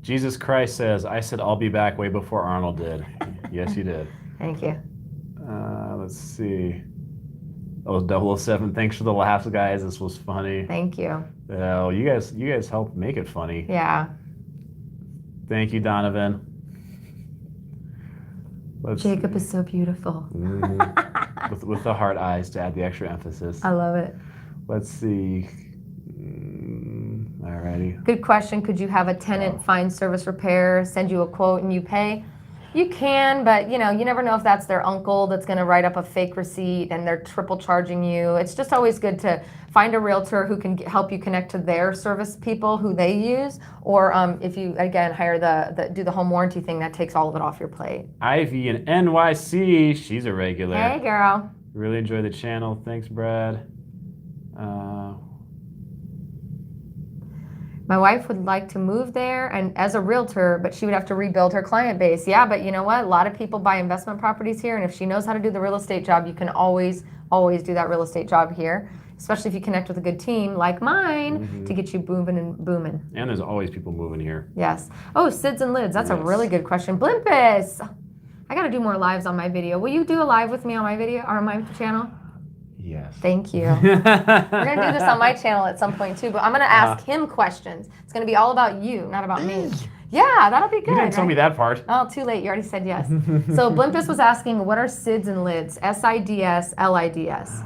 Speaker 1: Jesus Christ says, I said I'll be back way before Arnold did. Yes, you did.
Speaker 2: Thank you.
Speaker 1: Let's see. Oh, 007. Thanks for the laughs, guys. This was funny.
Speaker 2: Thank you.
Speaker 1: Oh, you guys helped make it funny.
Speaker 2: Yeah.
Speaker 1: Thank you, Donovan.
Speaker 2: Jacob is so beautiful.
Speaker 1: with the heart eyes to add the extra emphasis.
Speaker 2: I love it.
Speaker 1: Let's see. Alrighty.
Speaker 2: Good question. Could you have a tenant find service repair, send you a quote, and you pay? You can, but you never know if that's their uncle that's going to write up a fake receipt and they're triple charging you. It's just always good to find a realtor who can help you connect to their service people who they use, or if you again hire do the home warranty thing, that takes all of it off your plate.
Speaker 1: Ivy in NYC, she's a regular.
Speaker 2: Hey, girl.
Speaker 1: Really enjoy the channel. Thanks, Brad.
Speaker 2: My wife would like to move there and as a realtor, but she would have to rebuild her client base. Yeah, but you know what? A lot of people buy investment properties here, and if she knows how to do the real estate job, you can always do that real estate job here, especially if you connect with a good team like mine to get you booming and booming.
Speaker 1: And there's always people moving here.
Speaker 2: Yes. Oh, SIDS and lids. That's a really good question. Blimpus. I got to do more lives on my video. Will you do a live with me on my video or on my channel?
Speaker 1: Yes.
Speaker 2: Thank you. We're going to do this on my channel at some point too, but I'm going to ask him questions. It's going to be all about you, not about me. Yeah, that'll be good.
Speaker 1: You didn't tell me that part.
Speaker 2: Oh, too late. You already said yes. So Blimpus was asking, what are SIDS and lids? SIDS, LIDS.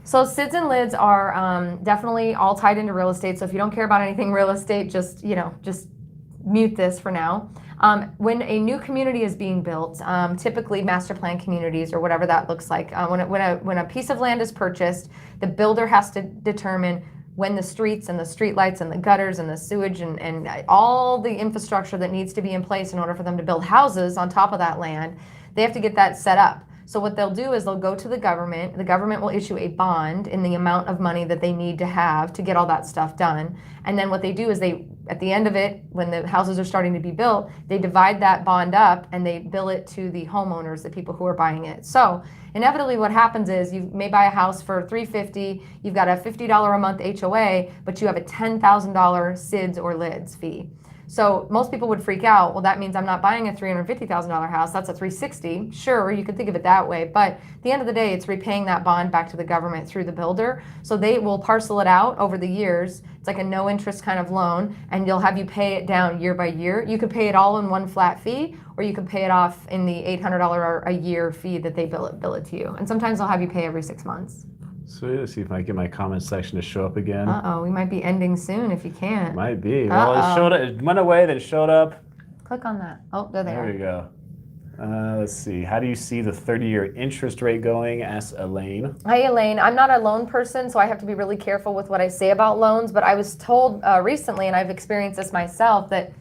Speaker 2: So SIDS and lids are definitely all tied into real estate. So if you don't care about anything real estate, just mute this for now. When a new community is being built, typically master plan communities or whatever that looks like, when a piece of land is purchased, the builder has to determine when the streets and the street lights and the gutters and the sewage and all the infrastructure that needs to be in place in order for them to build houses on top of that land, they have to get that set up. So what they'll do is they'll go to the government will issue a bond in the amount of money that they need to have to get all that stuff done. And then what they do is at the end of it, when the houses are starting to be built, they divide that bond up and they bill it to the homeowners, the people who are buying it. So inevitably what happens is you may buy a house for $350, you've got a $50 a month HOA, but you have a $10,000 SIDS or lids fee. So most people would freak out. Well, that means I'm not buying a $350,000 house. That's a $360,000. Sure, you could think of it that way. But at the end of the day, it's repaying that bond back to the government through the builder. So they will parcel it out over the years. It's like a no interest kind of loan, and you'll have you pay it down year by year. You could pay it all in one flat fee, or you could pay it off in the $800 a year fee that they bill it to you. And sometimes they'll have you pay every 6 months.
Speaker 1: So let's see if I can get my comment section to show up again.
Speaker 2: Uh-oh, we might be ending soon if you can't.
Speaker 1: Might be. Well, it showed up. It went away, then it showed up.
Speaker 2: Click on that. Oh, there they are.
Speaker 1: There we go. Let's see. How do you see the 30-year interest rate going? Asked Elaine.
Speaker 2: Hi, Elaine. I'm not a loan person, so I have to be really careful with what I say about loans. But I was told recently, and I've experienced this myself, that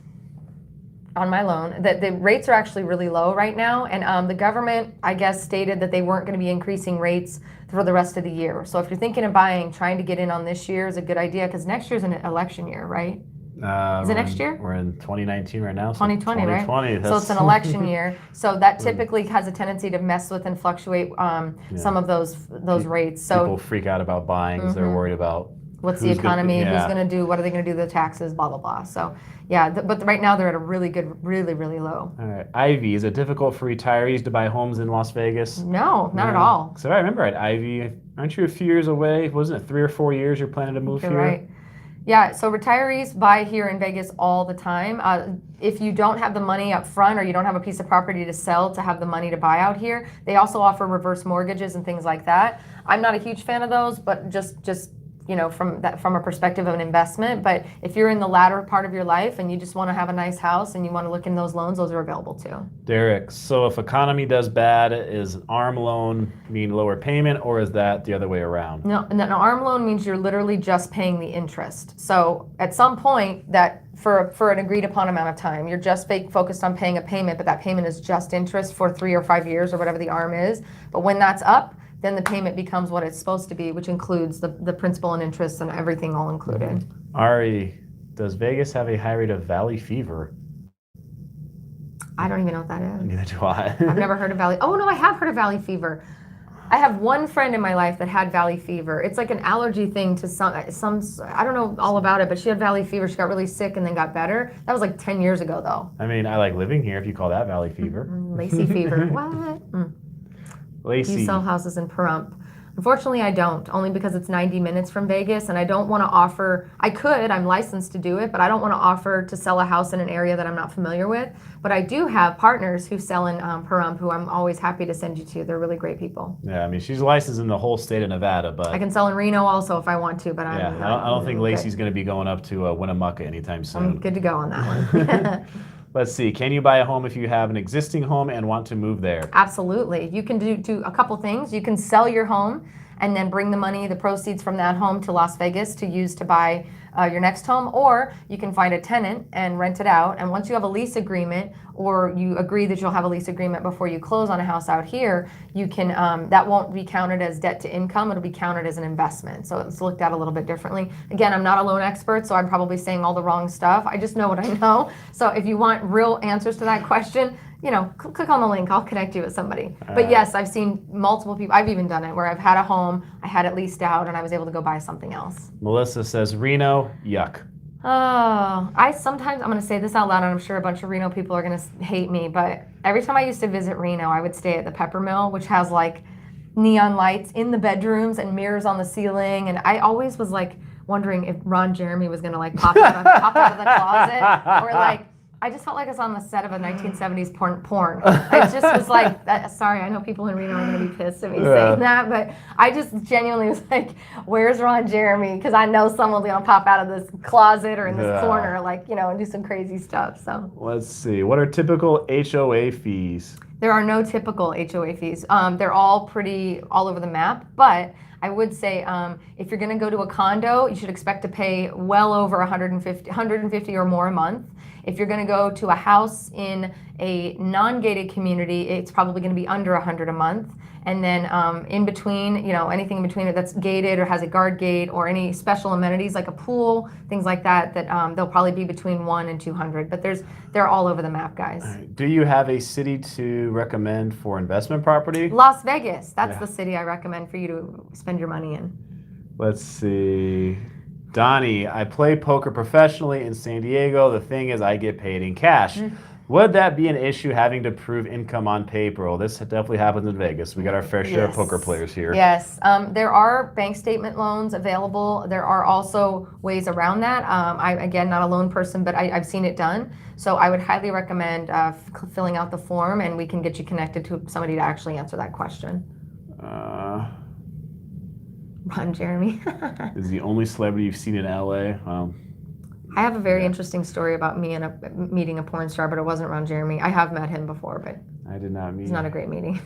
Speaker 2: on my loan, that the rates are actually really low right now. And the government, I guess, stated that they weren't going to be increasing rates for the rest of the year. So if you're thinking of buying, trying to get in on this year is a good idea, because next year's an election year, right? Is it next year?
Speaker 1: We're in 2019 right now. So
Speaker 2: 2020, right?
Speaker 1: 2020,
Speaker 2: So it's an election year. So that typically has a tendency to mess with and fluctuate some of those rates. So
Speaker 1: people freak out about buying because they're worried about
Speaker 2: what's the economy, who's going to do, what are they going to do to the taxes, blah, blah, blah. So yeah, but right now they're at a really good, really, really low.
Speaker 1: All right. Ivy, is it difficult for retirees to buy homes in Las Vegas?
Speaker 2: No, not at all.
Speaker 1: So I remember at Ivy, aren't you a few years away? Wasn't it 3 or 4 years you're planning to move
Speaker 2: You're
Speaker 1: here?
Speaker 2: Right. Yeah, so retirees buy here in Vegas all the time. If you don't have the money up front or you don't have a piece of property to sell to have the money to buy out here, they also offer reverse mortgages and things like that. I'm not a huge fan of those, but just from a perspective of an investment. But if you're in the latter part of your life and you just want to have a nice house and you want to look in those loans, those are available too.
Speaker 1: Derek, so if economy does bad, is an ARM loan mean lower payment, or is that the other way around?
Speaker 2: No, an ARM loan means you're literally just paying the interest. So at some point, that for an agreed upon amount of time, you're just focused on paying a payment, but that payment is just interest for 3 or 5 years or whatever the ARM is. But when that's up, then the payment becomes what it's supposed to be, which includes the principal and interest and everything all included.
Speaker 1: Ari, does Vegas have a high rate of valley fever?
Speaker 2: I don't even know what that is.
Speaker 1: Neither do I.
Speaker 2: I've never heard of valley. Oh no, I have heard of valley fever. I have one friend in my life that had valley fever. It's like an allergy thing to some. I don't know all about it, but she had valley fever. She got really sick and then got better. That was like 10 years ago though.
Speaker 1: I mean, I like living here if you call that valley fever.
Speaker 2: Laci fever. What?
Speaker 1: Laci.
Speaker 2: You sell houses in Pahrump. Unfortunately, I don't, only because it's 90 minutes from Vegas, and I don't want to offer, I'm licensed to do it, but I don't want to offer to sell a house in an area that I'm not familiar with. But I do have partners who sell in Pahrump who I'm always happy to send you to. They're really great people.
Speaker 1: Yeah, I mean, she's licensed in the whole state of Nevada, but...
Speaker 2: I can sell in Reno also if I want to, but
Speaker 1: I don't think Laci's going to be going up to Winnemucca anytime soon.
Speaker 2: I'm good to go on that one.
Speaker 1: Let's see. Can you buy a home if you have an existing home and want to move there?
Speaker 2: Absolutely. You can do a couple things. You can sell your home and then bring the money, the proceeds from that home to Las Vegas to use to buy your next home, or you can find a tenant and rent it out. And once you have a lease agreement, or you agree that you'll have a lease agreement before you close on a house out here, you can that won't be counted as debt to income. It'll be counted as an investment. So it's looked at a little bit differently. Again, I'm not a loan expert, so I'm probably saying all the wrong stuff. I just know what I know. So if you want real answers to that question, click on the link. I'll connect you with somebody. But yes, I've seen multiple people. I've even done it where I've had a home, I had it leased out, and I was able to go buy something else.
Speaker 1: Melissa says Reno, yuck.
Speaker 2: Oh, I'm going to say this out loud, and I'm sure a bunch of Reno people are going to hate me, but every time I used to visit Reno, I would stay at the Pepper Mill, which has like neon lights in the bedrooms and mirrors on the ceiling. And I always was like wondering if Ron Jeremy was going to like pop out of the closet, or like, I just felt like I was on the set of a 1970s porn. It just was like, sorry, I know people in Reno are going to be pissed at me saying that, but I just genuinely was like, where's Ron Jeremy? Because I know someone's going to pop out of this closet or in this corner, like, and do some crazy stuff. So
Speaker 1: let's see. What are typical HOA fees?
Speaker 2: There are no typical HOA fees. They're all pretty all over the map, but I would say if you're going to go to a condo, you should expect to pay well over $150 or more a month. If you're going to go to a house in a non-gated community, it's probably going to be under $100 a month. And then in between, anything in between that's gated or has a guard gate or any special amenities like a pool, things like that, they'll probably be between $100 and $200. But they're all over the map, guys.
Speaker 1: Right. Do you have a city to recommend for investment property?
Speaker 2: Las Vegas. That's the city I recommend for you to spend your money in.
Speaker 1: Let's see. Donnie, I play poker professionally in San Diego. The thing is, I get paid in cash. Would that be an issue having to prove income on paper? Well, this definitely happens in Vegas. We got our fair share of poker players here.
Speaker 2: Yes. There are bank statement loans available. There are also ways around that. Again, not a loan person, but I've seen it done. So I would highly recommend filling out the form, and we can get you connected to somebody to actually answer that question. Ron Jeremy.
Speaker 1: Is the only celebrity you've seen in LA?
Speaker 2: I have a very interesting story about me and meeting a porn star, but it wasn't Ron Jeremy. I have met him before, but
Speaker 1: I did not meet.
Speaker 2: It's not a great meeting.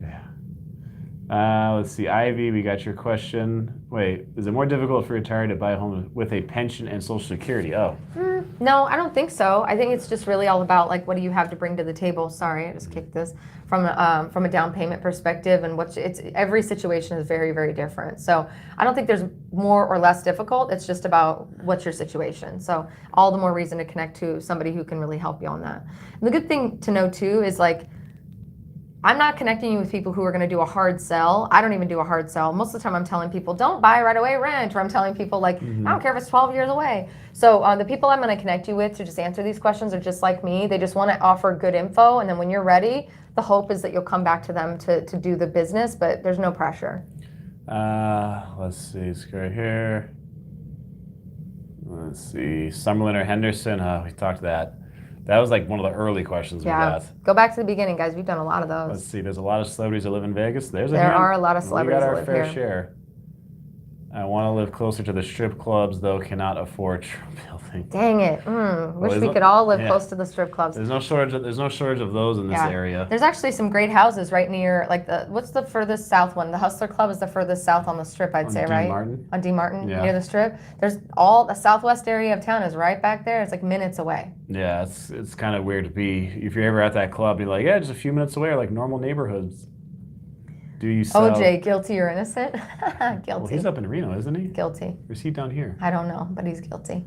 Speaker 1: Yeah. Let's see, Ivy, we got your question. Wait, is it more difficult for retired to buy a home with a pension and Social Security?
Speaker 2: No, I don't think so. I think it's just really all about like what do you have to bring to the table. Sorry, I just kicked this from a down payment perspective, and every situation is very, very different. So I don't think there's more or less difficult. It's just about what's your situation. So all the more reason to connect to somebody who can really help you on that. And the good thing to know too is like, I'm not connecting you with people who are going to do a hard sell. I don't even do a hard sell. Most of the time I'm telling people, don't buy right away, rent. Or I'm telling people like, I don't care if it's 12 years away. So the people I'm going to connect you with to just answer these questions are just like me. They just want to offer good info. And then when you're ready, the hope is that you'll come back to them to do the business, but there's no pressure.
Speaker 1: Let's see, let's go here. Let's see, Summerlin or Henderson. We talked that. That was like one of the early questions we got.
Speaker 2: Go back to the beginning, guys. We've done a lot of those.
Speaker 1: Let's see. There's a lot of celebrities that live in Vegas. There
Speaker 2: are a lot of celebrities that live here.
Speaker 1: We got our fair share. I want to live closer to the strip clubs, though cannot afford building.
Speaker 2: Dang it! Wish we could all live close to the strip clubs.
Speaker 1: There's no shortage of those in this area.
Speaker 2: There's actually some great houses right near what's the furthest south one? The Hustler Club is the furthest south on the strip, I'd say, right? On D. Martin, near the strip. There's all the southwest area of town is right back there. It's like minutes away.
Speaker 1: Yeah, it's kind of weird to be if you're ever at that club. You're like, yeah, just a few minutes away, or like normal neighborhoods. Do you sell?
Speaker 2: OJ, guilty or innocent? Guilty.
Speaker 1: Well, he's up in Reno, isn't he?
Speaker 2: Guilty.
Speaker 1: Or is he down here?
Speaker 2: I don't know, but he's guilty.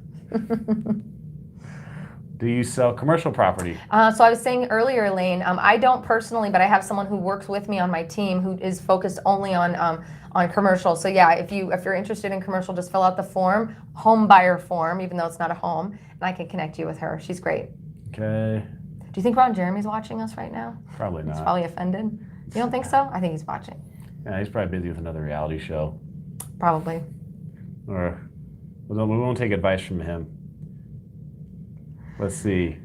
Speaker 1: Do you sell commercial property?
Speaker 2: So I was saying earlier, Elaine, I don't personally, but I have someone who works with me on my team who is focused only on commercial. So yeah, if you're interested in commercial, just fill out the form, home buyer form, even though it's not a home, and I can connect you with her. She's great.
Speaker 1: Okay.
Speaker 2: Do you think Ron Jeremy's watching us right now? Probably
Speaker 1: not.
Speaker 2: He's probably offended. You don't think so? I think he's watching.
Speaker 1: Yeah, he's probably busy with another reality show.
Speaker 2: Probably.
Speaker 1: Or we won't take advice from him. Let's see.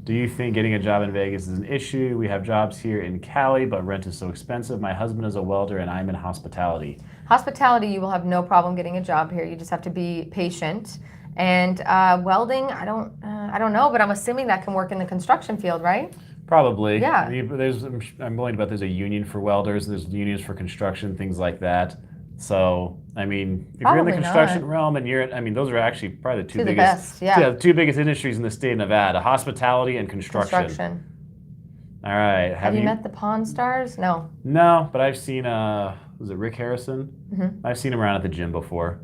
Speaker 1: Do you think getting a job in Vegas is an issue? We have jobs here in Cali, but rent is so expensive. My husband is a welder, and I'm in hospitality.
Speaker 2: Hospitality, you will have no problem getting a job here. You just have to be patient And welding, I don't know, but I'm assuming that can work in the construction field, right?
Speaker 1: Probably.
Speaker 2: Yeah.
Speaker 1: I mean, I'm willing to bet there's a union for welders. There's unions for construction, things like that. So, I mean, if you're in the
Speaker 2: Probably
Speaker 1: construction
Speaker 2: not.
Speaker 1: realm and I mean, those are actually probably the two
Speaker 2: To the
Speaker 1: biggest,
Speaker 2: best, yeah.
Speaker 1: the two biggest industries in the state of Nevada: hospitality and construction. All right.
Speaker 2: Have you met the Pawn Stars? No.
Speaker 1: No, but I've seen was it Rick Harrison?
Speaker 2: Mm-hmm.
Speaker 1: I've seen him around at the gym before.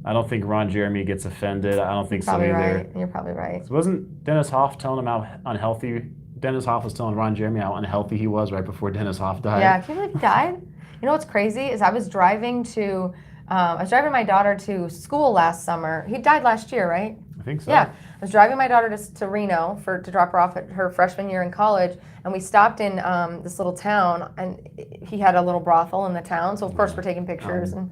Speaker 1: I don't think Ron Jeremy gets offended. I don't think so
Speaker 2: Probably
Speaker 1: either.
Speaker 2: right. You're probably right.
Speaker 1: So wasn't Dennis Hoff telling him how unhealthy? Dennis Hoff was telling Ron Jeremy how unhealthy he was right before Dennis Hoff died.
Speaker 2: Yeah, can you believe he died? You know what's crazy is I was driving my daughter to school last summer. He died last year, right?
Speaker 1: I think so.
Speaker 2: Yeah, I was driving my daughter to Reno to drop her off at her freshman year in college, and we stopped in this little town, and he had a little brothel in the town. So of course we're taking pictures and.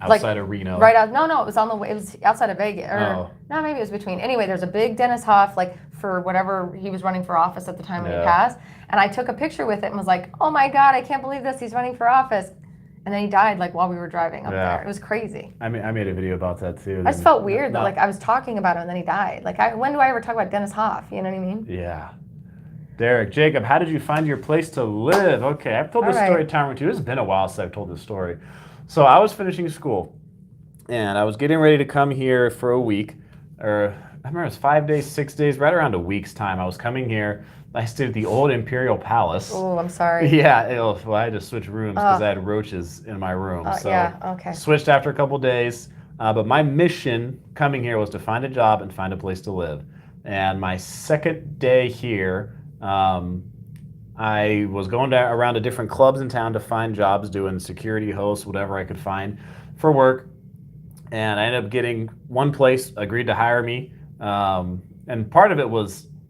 Speaker 1: Outside of Reno.
Speaker 2: Right out. No, it was on the way. It was outside of Vegas.
Speaker 1: Oh.
Speaker 2: No, maybe it was between. Anyway, there's a big Dennis Hoff, like for whatever he was running for office at the time when he passed. And I took a picture with it and was like, oh my God, I can't believe this. He's running for office. And then he died like while we were driving up there. It was crazy.
Speaker 1: I made a video about that too.
Speaker 2: I just felt weird that like I was talking about him and then he died. Like when do I ever talk about Dennis Hoff? You know what I mean?
Speaker 1: Yeah. Derek, Jacob, how did you find your place to live? Okay, I've told this story a time or two. It's been a while since I've told this story. So I was finishing school. And I was getting ready to come here for a week, or I remember it was 5 days, 6 days, right around a week's time. I was coming here. I stayed at the old Imperial Palace.
Speaker 2: Oh, I'm sorry.
Speaker 1: Yeah, well, I had to switch rooms because I had roaches in my room. So
Speaker 2: yeah, okay.
Speaker 1: Switched after a couple days. But my mission coming here was to find a job and find a place to live. And my second day here, I was going around to different clubs in town to find jobs, doing security, hosts, whatever I could find for work. And I ended up getting one place agreed to hire me. And part of it,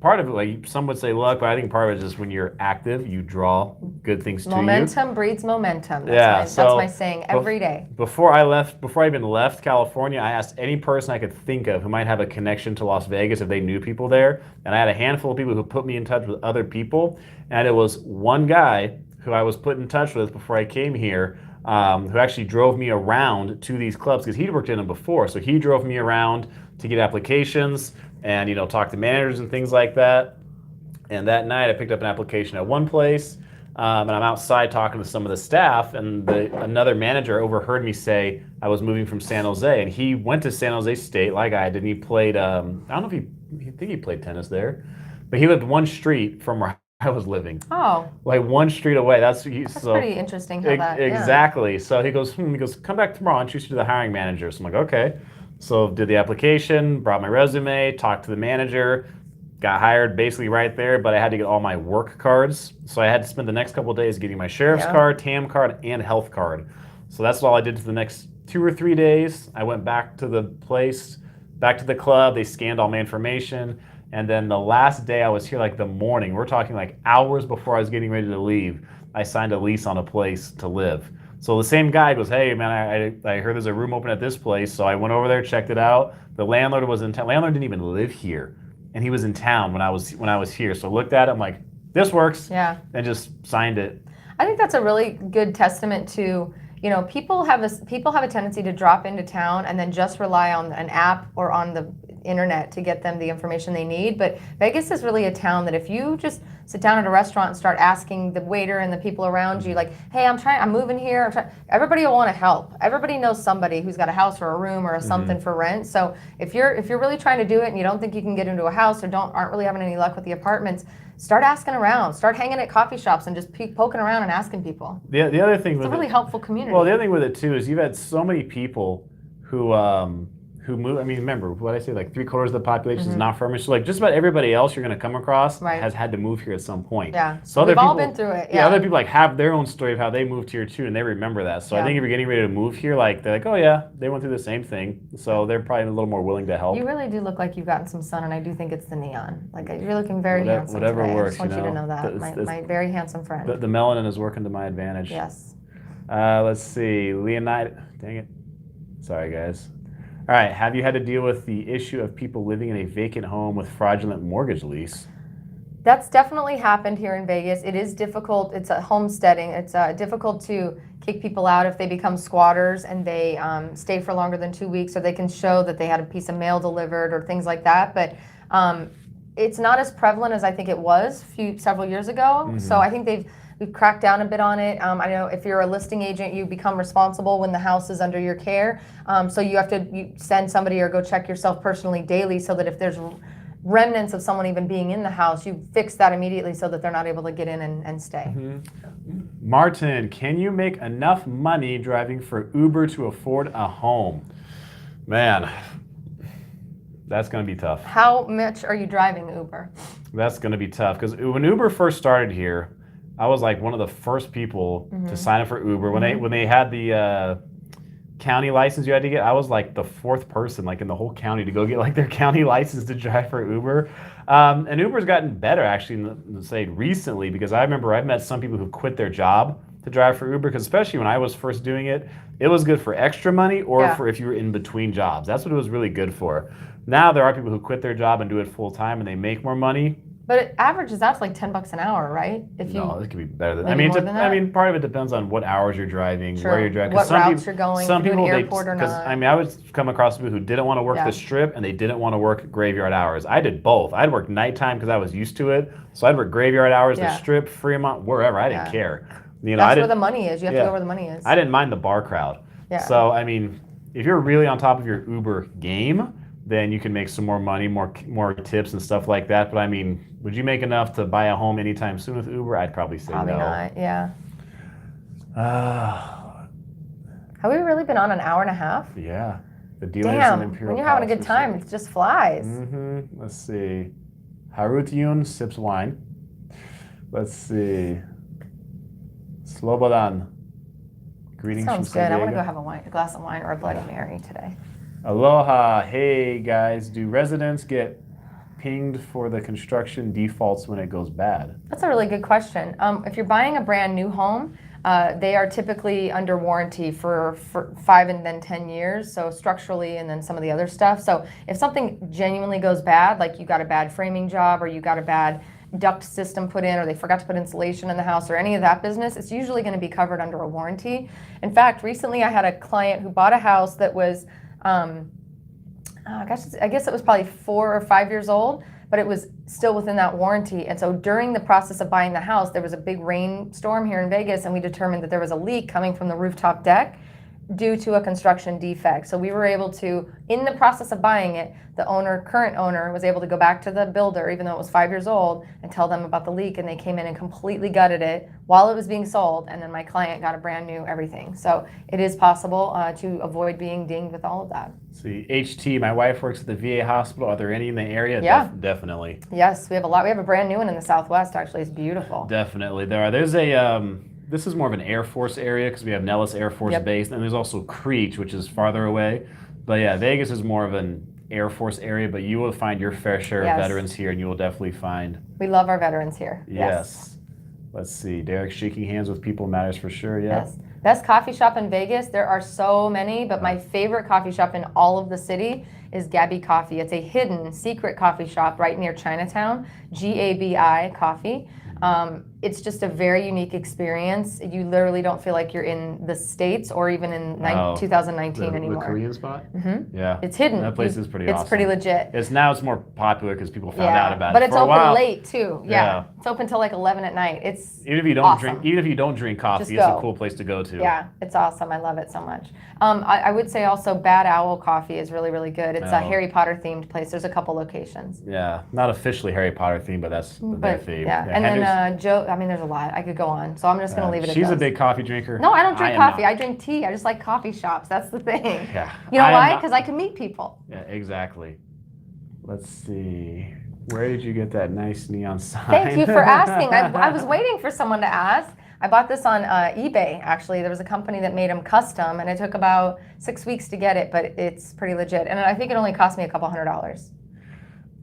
Speaker 1: like some would say luck, but I think part of it is just when you're active, you draw good things to you.
Speaker 2: Momentum breeds momentum. That's my saying every day.
Speaker 1: Before I even left California, I asked any person I could think of who might have a connection to Las Vegas if they knew people there. And I had a handful of people who put me in touch with other people. And it was one guy who I was put in touch with before I came here, who actually drove me around to these clubs because he'd worked in them before. So he drove me around to get applications and talk to managers and things like that. And that night I picked up an application at one place, and I'm outside talking to some of the staff, and another manager overheard me say I was moving from San Jose, and he went to San Jose State like I did, and he played, I don't know if I think he played tennis there, but he lived one street from where I was living.
Speaker 2: Oh.
Speaker 1: Like one street away. That's
Speaker 2: pretty interesting how that,
Speaker 1: exactly. So he goes, come back tomorrow and introduce you to the hiring manager. So I'm like, okay. So did the application, brought my resume, talked to the manager, got hired basically right there, but I had to get all my work cards. So I had to spend the next couple of days getting my sheriff's card, TAM card, and health card. So that's all I did for the next 2 or 3 days. I went back to the place, back to the club. They scanned all my information. And then the last day I was here, like the morning, we're talking like hours before I was getting ready to leave, I signed a lease on a place to live. So the same guy goes, hey man, I heard there's a room open at this place. So I went over there, checked it out. The landlord was in town. Landlord didn't even live here. And he was in town when I was here. So I looked at it, I'm like, this works.
Speaker 2: Yeah.
Speaker 1: And just signed it.
Speaker 2: I think that's a really good testament to, people have a tendency to drop into town and then just rely on an app or on the internet to get them the information they need. But Vegas is really a town that if you just sit down at a restaurant and start asking the waiter and the people around you, like, hey, I'm moving here. Everybody will want to help. Everybody knows somebody who's got a house or a room or something for rent. So if you're really trying to do it and you don't think you can get into a house or aren't really having any luck with the apartments, start asking around. Start hanging at coffee shops and just poking around and asking people.
Speaker 1: The other thing
Speaker 2: it's a really helpful community.
Speaker 1: Well, the other thing with it too is you've had so many people who move. I mean, remember what I say, like 3/4 of the population is not from. So like just about everybody else you're going to come across has had to move here at some point.
Speaker 2: Yeah.
Speaker 1: So
Speaker 2: we've all been through it.
Speaker 1: Yeah. Other people like have their own story of how they moved here too, and they remember that. So I think if you're getting ready to move here, like they're like, oh yeah, they went through the same thing. So they're probably a little more willing to help.
Speaker 2: You really do look like you've gotten some sun, and I do think it's the neon. Like you're looking very handsome.
Speaker 1: Whatever
Speaker 2: today.
Speaker 1: works.
Speaker 2: I just want you to know that. My very handsome friend.
Speaker 1: The melanin is working to my advantage.
Speaker 2: Yes.
Speaker 1: Let's see, Leonide. Dang it. Sorry, guys. All right, have you had to deal with the issue of people living in a vacant home with fraudulent mortgage lease?
Speaker 2: That's definitely happened here in Vegas. It is difficult. It's a homesteading. It's difficult to kick people out if they become squatters and they stay for longer than 2 weeks, or they can show that they had a piece of mail delivered or things like that. But it's not as prevalent as I think it was several years ago. So I think we've cracked down a bit on it. I know if you're a listing agent, you become responsible when the house is under your care. So you have to send somebody or go check yourself personally daily, so that if there's remnants of someone even being in the house, you fix that immediately so that they're not able to get in and stay.
Speaker 1: Martin, can you make enough money driving for Uber to afford a home? Man, that's going to be tough.
Speaker 2: How much are you driving Uber?
Speaker 1: That's going to be tough, because when Uber first started here, I was like one of the first people to sign up for Uber. When they had the county license you had to get, I was like the fourth person like in the whole county to go get like their county license to drive for Uber. And Uber's gotten better actually, say recently, because I remember I've met some people who quit their job to drive for Uber, because especially when I was first doing it, it was good for extra money or for if you were in between jobs. That's what it was really good for. Now there are people who quit their job and do it full time and they make more money.
Speaker 2: But it averages out to like $10 an hour, right?
Speaker 1: No, it could be better than
Speaker 2: maybe more than that?
Speaker 1: I mean, part of it depends on what hours you're driving, where you're driving.
Speaker 2: What routes you're going,
Speaker 1: some people,
Speaker 2: airport or not.
Speaker 1: I mean, I would come across people who didn't want to work the strip and they didn't want to work graveyard hours. I did both. I'd work nighttime because I was used to it. So I'd work graveyard hours, the strip, Fremont, wherever. I didn't care. You know,
Speaker 2: that's where the money is. You have to go where the money is.
Speaker 1: I didn't mind the bar crowd. So, I mean, if you're really on top of your Uber game, then you can make some more money, more tips and stuff like that. But I mean, would you make enough to buy a home anytime soon with Uber? I'd probably say
Speaker 2: probably
Speaker 1: no.
Speaker 2: Not, yeah. Have we really been on an hour and a half?
Speaker 1: Yeah. The dealers
Speaker 2: Damn,
Speaker 1: in Imperial
Speaker 2: when you're having a
Speaker 1: Palace
Speaker 2: good time, it just flies.
Speaker 1: Let's see. Harutyun sips wine. Let's see. Slobodan. Greetings
Speaker 2: Sounds
Speaker 1: from
Speaker 2: good.
Speaker 1: San
Speaker 2: I want to
Speaker 1: Diego.
Speaker 2: go have a glass of wine or a Bloody Mary today.
Speaker 1: Aloha. Hey guys, do residents get pinged for the construction defaults when it goes bad?
Speaker 2: That's a really good question. If you're buying a brand new home, they are typically under warranty for 5 and then 10 years, so structurally and then some of the other stuff. So if something genuinely goes bad, like you got a bad framing job or you got a bad duct system put in, or they forgot to put insulation in the house, or any of that business, it's usually going to be covered under a warranty. In fact, recently I had a client who bought a house that was I guess it was probably 4 or 5 years old, but it was still within that warranty. And so during the process of buying the house, there was a big rainstorm here in Vegas, and we determined that there was a leak coming from the rooftop deck due to a construction defect. So we were able to, in the process of buying it, the current owner was able to go back to the builder, even though it was 5 years old, and tell them about the leak, and they came in and completely gutted it while it was being sold, and then my client got a brand new everything. So it is possible to avoid being dinged with all of that.
Speaker 1: See, HT, my wife works at the VA hospital. Are there any in the area?
Speaker 2: Yeah.
Speaker 1: Definitely.
Speaker 2: Yes, we have a lot. We have a brand new one in the Southwest, actually. It's beautiful.
Speaker 1: Definitely. There are. There's a, this is more of an Air Force area because we have Nellis Air Force Base, and there's also Creech, which is farther away. But yeah, Vegas is more of an Air Force area, but you will find your fair share of veterans here, and you will definitely find.
Speaker 2: We love our veterans here.
Speaker 1: Yes. Let's see. Derek shaking hands with people matters for sure. Yeah.
Speaker 2: Yes. Best coffee shop in Vegas. There are so many, but my favorite coffee shop in all of the city is Gabby Coffee. It's a hidden, secret coffee shop right near Chinatown. GABI Coffee. It's just a very unique experience. You literally don't feel like you're in the States or even in 2019 anymore.
Speaker 1: The Korean spot?
Speaker 2: Mm-hmm.
Speaker 1: Yeah.
Speaker 2: It's hidden.
Speaker 1: That place is pretty awesome.
Speaker 2: It's pretty legit.
Speaker 1: It's more popular because people found out about
Speaker 2: but
Speaker 1: it.
Speaker 2: But it's open late too. Yeah. It's open till like 11 at night. It's
Speaker 1: even if you don't drink coffee, it's a cool place to go to.
Speaker 2: Yeah, it's awesome. I love it so much. I would say also Bad Owl Coffee is really, really good. It's a Harry Potter themed place. There's a couple locations.
Speaker 1: Yeah, not officially Harry Potter themed, but that's their theme.
Speaker 2: Yeah, and then Joe. I mean, there's a lot. I could go on, so I'm just gonna leave it at
Speaker 1: She's
Speaker 2: those.
Speaker 1: a big coffee drinker.
Speaker 2: No, I don't drink coffee. I drink tea. I just like coffee shops. That's the thing.
Speaker 1: Yeah.
Speaker 2: You know why? Because I can meet people.
Speaker 1: Yeah, exactly. Let's see. Where did you get that nice neon sign?
Speaker 2: Thank you for asking. I was waiting for someone to ask. I bought this on eBay, actually. There was a company that made them custom, and it took about 6 weeks to get it, but it's pretty legit. And I think it only cost me a couple $100.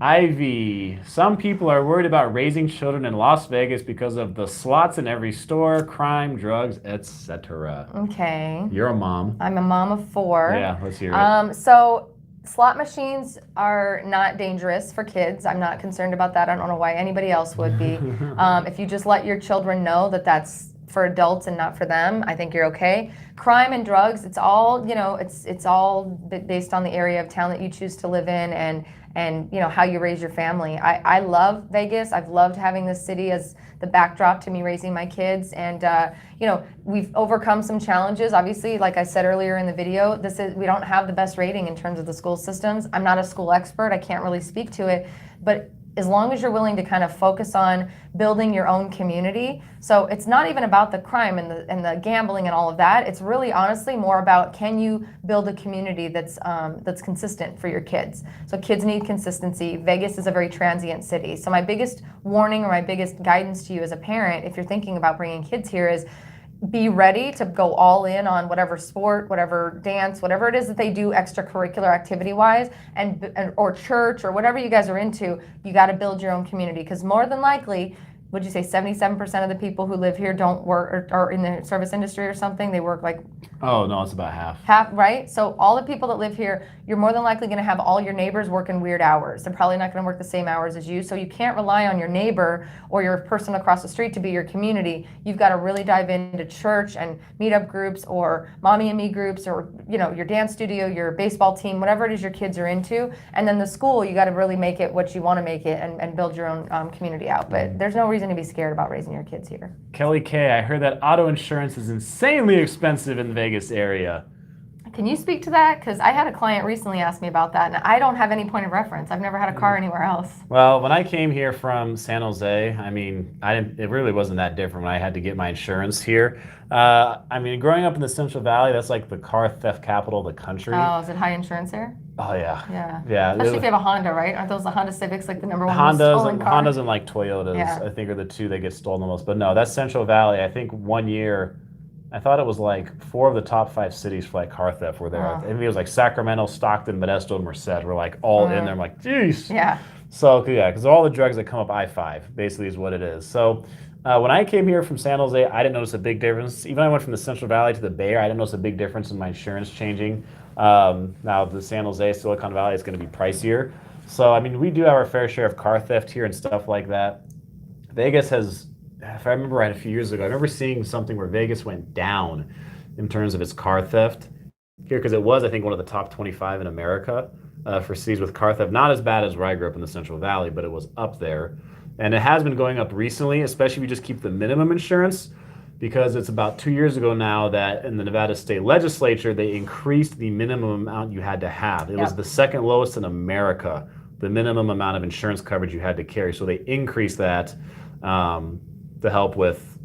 Speaker 1: Ivy, some people are worried about raising children in Las Vegas because of the slots in every store, crime, drugs, etc.
Speaker 2: Okay.
Speaker 1: You're a mom.
Speaker 2: I'm a mom of 4.
Speaker 1: Yeah, let's hear it.
Speaker 2: So Slot machines are not dangerous for kids. I'm not concerned about that. I don't know why anybody else would be. If you just let your children know that that's for adults and not for them, I think you're okay. Crime and drugs, it's all, it's all based on the area of town that you choose to live in and how you raise your family. I love Vegas. I've loved having this city as the backdrop to me raising my kids, and we've overcome some challenges. Obviously, like I said earlier in the video, we don't have the best rating in terms of the school systems. I'm not a school expert. I can't really speak to it, but as long as you're willing to kind of focus on building your own community. So it's not even about the crime and the gambling and all of that. It's really honestly more about, can you build a community that's consistent for your kids. So kids need consistency. Vegas is a very transient city. So my biggest warning or my biggest guidance to you as a parent, if you're thinking about bringing kids here, is be ready to go all in on whatever sport, whatever dance, whatever it is that they do extracurricular activity-wise, or church, or whatever you guys are into. You got to build your own community, because more than likely, would you say 77% of the people who live here don't work or are in the service industry or something? They work like...
Speaker 1: Oh, no, it's about half.
Speaker 2: Half, right? So all the people that live here, you're more than likely going to have all your neighbors working weird hours. They're probably not going to work the same hours as you. So you can't rely on your neighbor or your person across the street to be your community. You've got to really dive into church and meetup groups or mommy and me groups, or your dance studio, your baseball team, whatever it is your kids are into. And then the school, you got to really make it what you want to make it and build your own community out. But there's no reason to be scared about raising your kids here.
Speaker 1: Kelly K, I heard that auto insurance is insanely expensive in the Vegas area.
Speaker 2: Can you speak to that? Because I had a client recently ask me about that, and I don't have any point of reference. I've never had a car anywhere else.
Speaker 1: Well, when I came here from San Jose, it really wasn't that different when I had to get my insurance here. Growing up in the Central Valley, that's like the car theft capital of the country.
Speaker 2: Oh, is it high insurance there?
Speaker 1: Oh, yeah.
Speaker 2: Yeah. Especially if you have a Honda, right? Aren't those the Honda Civics, like the number one stolen car?
Speaker 1: Hondas and like Toyotas, I think, are the two that get stolen the most. But no, that's Central Valley. I think one year, I thought it was like 4 of the top 5 cities for like car theft were there. I think it was like Sacramento, Stockton, Modesto, and Merced were like all in there. I'm like, geez.
Speaker 2: Yeah.
Speaker 1: So, because all the drugs that come up I-5 basically is what it is. So when I came here from San Jose, I didn't notice a big difference. Even when I went from the Central Valley to the Bay Area, I didn't notice a big difference in my insurance changing. Now the San Jose, Silicon Valley is going to be pricier. So, we do have our fair share of car theft here and stuff like that. Vegas has... If I remember right, a few years ago, I remember seeing something where Vegas went down in terms of its car theft here, because it was, I think, one of the top 25 in America for cities with car theft. Not as bad as where I grew up in the Central Valley, but it was up there. And it has been going up recently, especially if you just keep the minimum insurance, because it's about 2 years ago now that in the Nevada State Legislature, they increased the minimum amount you had to have. It was the second lowest in America, the minimum amount of insurance coverage you had to carry. So they increased that to help with,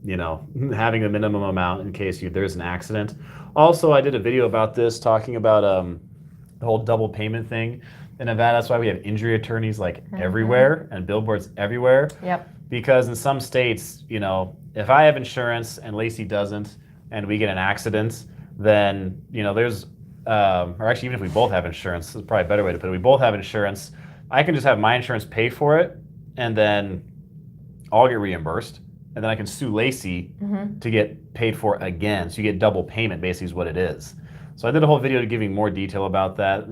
Speaker 1: having a minimum amount in case there's an accident. Also, I did a video about this, talking about the whole double payment thing in Nevada. That's why we have injury attorneys everywhere and billboards everywhere.
Speaker 2: Yep.
Speaker 1: Because in some states, if I have insurance and Laci doesn't, and we get an accident, then, there's, or actually even if we both have insurance, it's probably a better way to put it. We both have insurance. I can just have my insurance pay for it, and then I'll get reimbursed, and then I can sue Laci to get paid for again. So you get double payment, basically, is what it is. So I did a whole video giving more detail about that.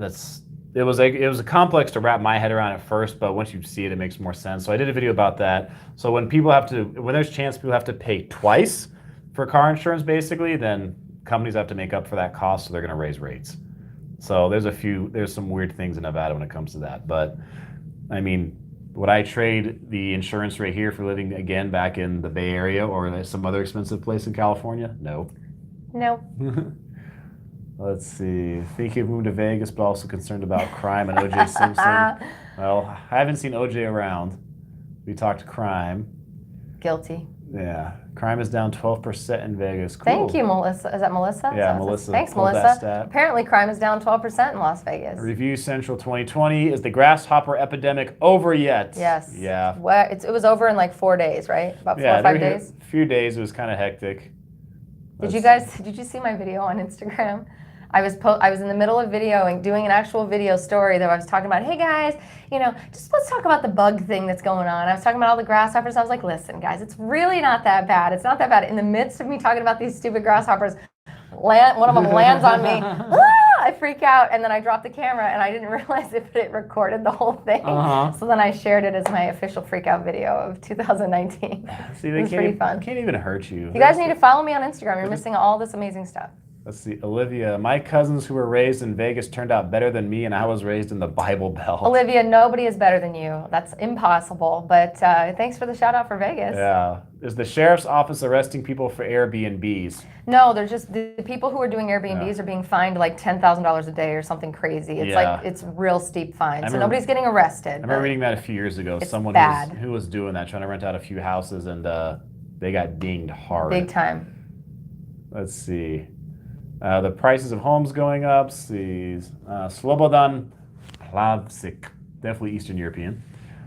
Speaker 1: It was a complex to wrap my head around at first, but once you see it, it makes more sense. So I did a video about that. So when there's a chance people have to pay twice for car insurance, basically, then companies have to make up for that cost, so they're going to raise rates. So there's some weird things in Nevada when it comes to that. But would I trade the insurance rate here for living again back in the Bay Area or some other expensive place in California? No.
Speaker 2: No.
Speaker 1: Let's see. Thinking of moving to Vegas, but also concerned about crime and O.J. Simpson. Well, I haven't seen O.J. around. We talked crime.
Speaker 2: Guilty.
Speaker 1: Yeah. Crime is down 12% in Vegas. Cool.
Speaker 2: Thank you, Melissa. Is that Melissa?
Speaker 1: Yeah, Melissa.
Speaker 2: Thanks, Melissa. Apparently, crime is down 12% in Las Vegas.
Speaker 1: Review Central 2020. Is the grasshopper epidemic over yet?
Speaker 2: Yes.
Speaker 1: Yeah.
Speaker 2: It was over in like 4 days, right? About 4 or 5 days?
Speaker 1: A few days. It was kind of hectic.
Speaker 2: Did you see my video on Instagram? I was in the middle of videoing, doing an actual video story that I was talking about, hey guys, just let's talk about the bug thing that's going on. I was talking about all the grasshoppers. I was like, listen guys, it's really not that bad. It's not that bad. In the midst of me talking about these stupid grasshoppers, one of them lands on me. I freak out, and then I dropped the camera, and I didn't realize if it recorded the whole thing. So then I shared it as my official freak out video of 2019.
Speaker 1: See, they
Speaker 2: it was pretty fun.
Speaker 1: Can't even hurt you.
Speaker 2: You guys need to follow me on Instagram. You're missing all this amazing stuff.
Speaker 1: Let's see, Olivia. My cousins who were raised in Vegas turned out better than me, and I was raised in the Bible Belt.
Speaker 2: Olivia, nobody is better than you. That's impossible. But thanks for the shout out for Vegas.
Speaker 1: Yeah. Is the sheriff's office arresting people for Airbnbs?
Speaker 2: No, they're just the people who are doing Airbnbs are being fined like $10,000 a day or something crazy. It's like it's real steep fines. So nobody's getting arrested. I
Speaker 1: remember reading that a few years ago. Someone who was doing that, trying to rent out a few houses, and they got dinged hard.
Speaker 2: Big time.
Speaker 1: Let's see. The prices of homes going up. See, Slobodan Plavsic, definitely Eastern European.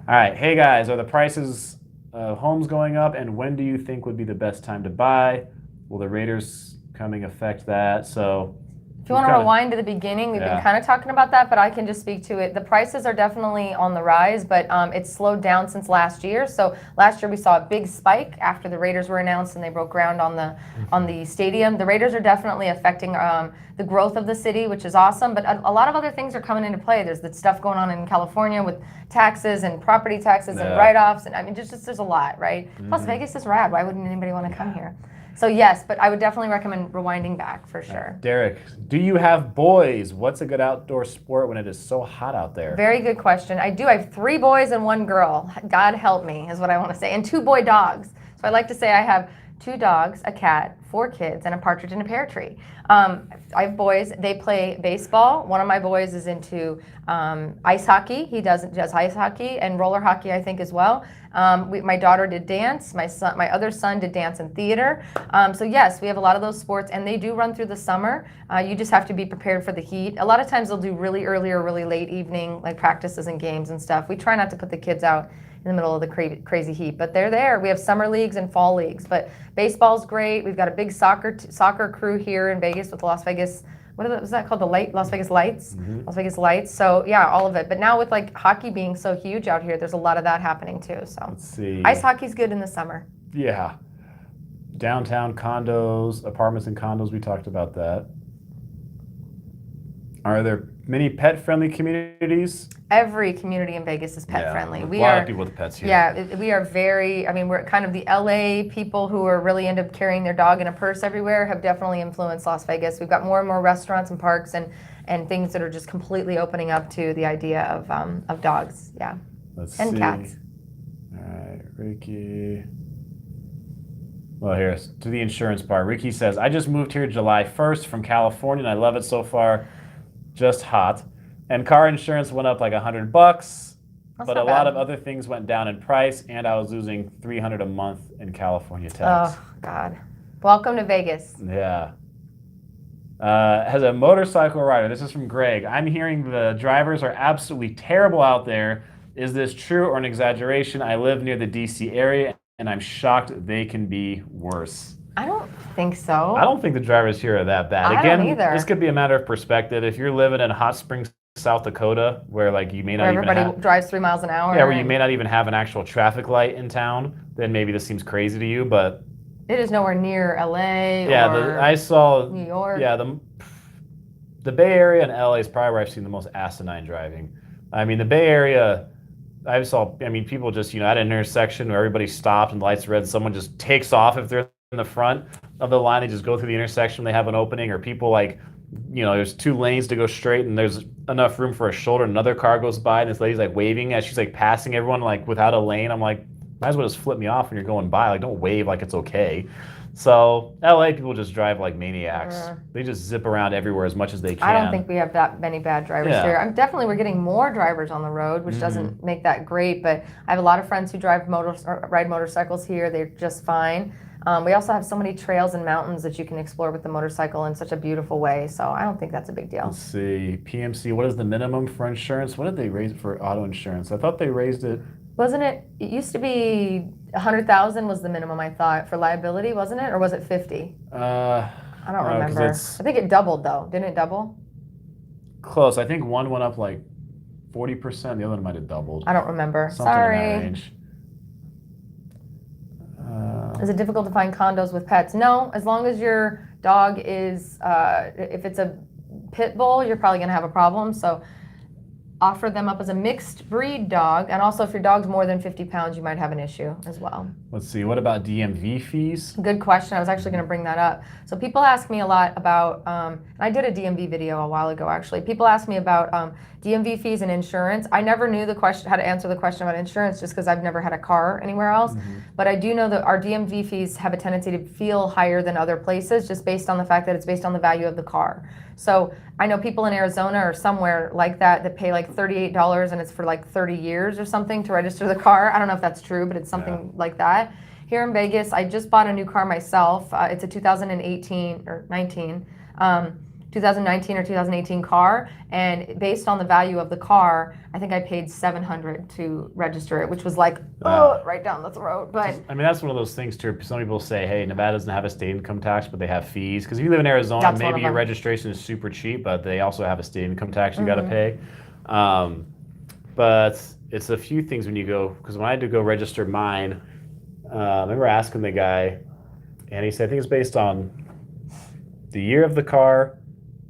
Speaker 1: All right, hey guys, are the prices of homes going up, and when do you think would be the best time to buy? Will the Raiders coming affect that? So,
Speaker 2: if you want to rewind to the beginning, we've been kind of talking about that, but I can just speak to it. The prices are definitely on the rise, but it's slowed down since last year. So last year we saw a big spike after the Raiders were announced and they broke ground on the stadium. The Raiders are definitely affecting the growth of the city, which is awesome, but a lot of other things are coming into play. There's the stuff going on in California with taxes and property taxes and write-offs, and I mean, just there's a lot, right? Plus Vegas is rad. Why wouldn't anybody want to come here? So yes, but I would definitely recommend rewinding back for sure.
Speaker 1: Derek, do you have boys? What's a good outdoor sport when it is so hot out there?
Speaker 2: Very good question. I do. I have 3 boys and 1 girl. God help me is what I want to say. And 2 boy dogs. So I like to say I have 2 dogs, a cat, 4 kids, and a partridge in a pear tree. I have boys. They play baseball. One of my boys is into ice hockey. He does ice hockey and roller hockey, I think, as well. My daughter did dance. My other son did dance and theater. So yes, we have a lot of those sports, and they do run through the summer. You just have to be prepared for the heat. A lot of times they'll do really early or really late evening, like practices and games and stuff. We try not to put the kids out in the middle of the crazy heat, but they're there. We have summer leagues and fall leagues, but baseball's great. We've got a big soccer crew here in Vegas with Las Vegas. Was that called? Las Vegas Lights? Mm-hmm. Las Vegas Lights. So yeah, all of it. But now with like hockey being so huge out here, there's a lot of that happening too. So
Speaker 1: let's see.
Speaker 2: Ice hockey's good in the summer.
Speaker 1: Yeah. Downtown condos, apartments and condos, we talked about that. Are there many pet-friendly communities?
Speaker 2: Every community in Vegas is pet-friendly.
Speaker 1: A lot of people with pets here.
Speaker 2: Yeah, we are very, I mean, we're kind of the LA people who are really into carrying their dog in a purse everywhere have definitely influenced Las Vegas. We've got more and more restaurants and parks and things that are just completely opening up to the idea of dogs, and cats.
Speaker 1: All right, Ricky. Well, here's to the insurance part. Ricky says, I just moved here July 1st from California, and I love it so far. Just hot. And car insurance went up like $100, but a lot of other things went down in price, and I was losing $300 a month in California tax.
Speaker 2: Oh, God. Welcome to Vegas.
Speaker 1: Yeah. As a motorcycle rider, this is from Greg, I'm hearing the drivers are absolutely terrible out there. Is this true or an exaggeration? I live near the DC area, and I'm shocked they can be worse.
Speaker 2: I don't think so.
Speaker 1: I don't think the drivers here are that bad.
Speaker 2: I don't either.
Speaker 1: This could be a matter of perspective. If you're living in Hot Springs, South Dakota, where like you may not even
Speaker 2: everybody drives 3 miles an hour.
Speaker 1: Yeah, where you may not even have an actual traffic light in town, then maybe this seems crazy to you, but
Speaker 2: it is nowhere near LA
Speaker 1: I saw
Speaker 2: New York.
Speaker 1: Yeah, the Bay Area and LA is probably where I've seen the most asinine driving. I mean, the Bay Area, people just, at an intersection where everybody stopped and the lights red, someone just takes off if they're in the front of the line, they just go through the intersection, they have an opening, or people there's 2 lanes to go straight and there's enough room for a shoulder, another car goes by and this lady's like waving as she's like passing everyone like without a lane. I'm like, might as well just flip me off when you're going by, like don't wave like it's okay. So LA people just drive like maniacs. They just zip around everywhere as much as they can.
Speaker 2: I don't think we have that many bad drivers here. We're getting more drivers on the road, which doesn't make that great, but I have a lot of friends who ride motorcycles here. They're just fine. We also have so many trails and mountains that you can explore with the motorcycle in such a beautiful way, so I don't think that's a big deal.
Speaker 1: Let's see, PMC, what is the minimum for insurance? What did they raise it for auto insurance? I thought they raised it.
Speaker 2: Wasn't it? It used to be $100,000 was the minimum, I thought, for liability, wasn't it? Or was it 50? I don't remember. I think it doubled, though. Didn't it double?
Speaker 1: Close. I think one went up like 40%. The other one might have doubled.
Speaker 2: I don't remember.
Speaker 1: Something
Speaker 2: Sorry.
Speaker 1: in that range.
Speaker 2: Is it difficult to find condos with pets? No, as long as your dog is, if it's a pit bull, you're probably going to have a problem. So offer them up as a mixed breed dog. And also if your dog's more than 50 pounds, you might have an issue as well.
Speaker 1: Let's see, what about DMV fees?
Speaker 2: Good question. I was actually going to bring that up. So people ask me a lot about, and I did a DMV video a while ago actually. People ask me about DMV fees and insurance. I never knew how to answer the question about insurance just because I've never had a car anywhere else. But I do know that our DMV fees have a tendency to feel higher than other places just based on the fact that it's based on the value of the car. So I know people in Arizona or somewhere like that pay like $38 and it's for like 30 years or something to register the car. I don't know if that's true, but it's something like that. Here in Vegas, I just bought a new car myself. It's a 2018 or 19, 2019 or 2018 car, and based on the value of the car, I think I paid $700 to register it, which was like, right down the throat. But
Speaker 1: I mean, that's one of those things too. Some people say, hey, Nevada doesn't have a state income tax, but they have fees. Because if you live in Arizona, maybe your registration is super cheap, but they also have a state income tax you got to pay. But it's a few things when you go, because when I had to go register mine, I remember asking the guy, and he said, I think it's based on the year of the car,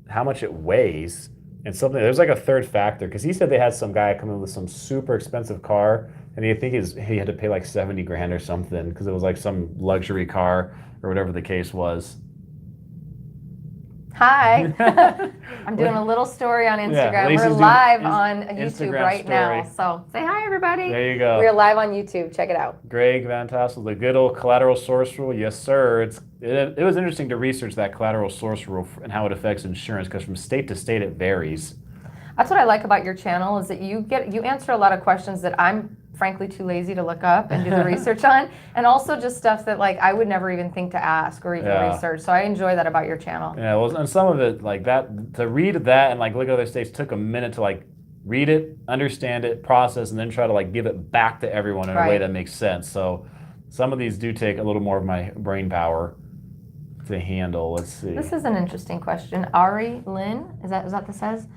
Speaker 1: how much it weighs, and something. There's like a third factor, because he said they had some guy come in with some super expensive car, and he had to pay like 70 grand or something, because it was like some luxury car or whatever the case was.
Speaker 2: Hi. I'm doing a little story on Instagram.
Speaker 1: Yeah,
Speaker 2: we're live on YouTube
Speaker 1: Instagram
Speaker 2: right
Speaker 1: story.
Speaker 2: now. So say hi, everybody.
Speaker 1: There you go.
Speaker 2: We're live on YouTube. Check it out.
Speaker 1: Greg Van Tassel, the good old collateral source rule. Yes, sir. It was interesting to research that collateral source rule and how it affects insurance, because from state to state it varies.
Speaker 2: That's what I like about your channel, is that you answer a lot of questions that I'm frankly too lazy to look up and do the research on, and also just stuff that like I would never even think to ask or even research. So I enjoy that about your channel.
Speaker 1: Yeah, well, and some of it like that, to read that and like look at other states took a minute to like read it, understand it, process, and then try to like give it back to everyone in a way that makes sense. So some of these do take a little more of my brain power to handle. Let's see.
Speaker 2: This is an interesting question. Ari Lynn, is that what this says?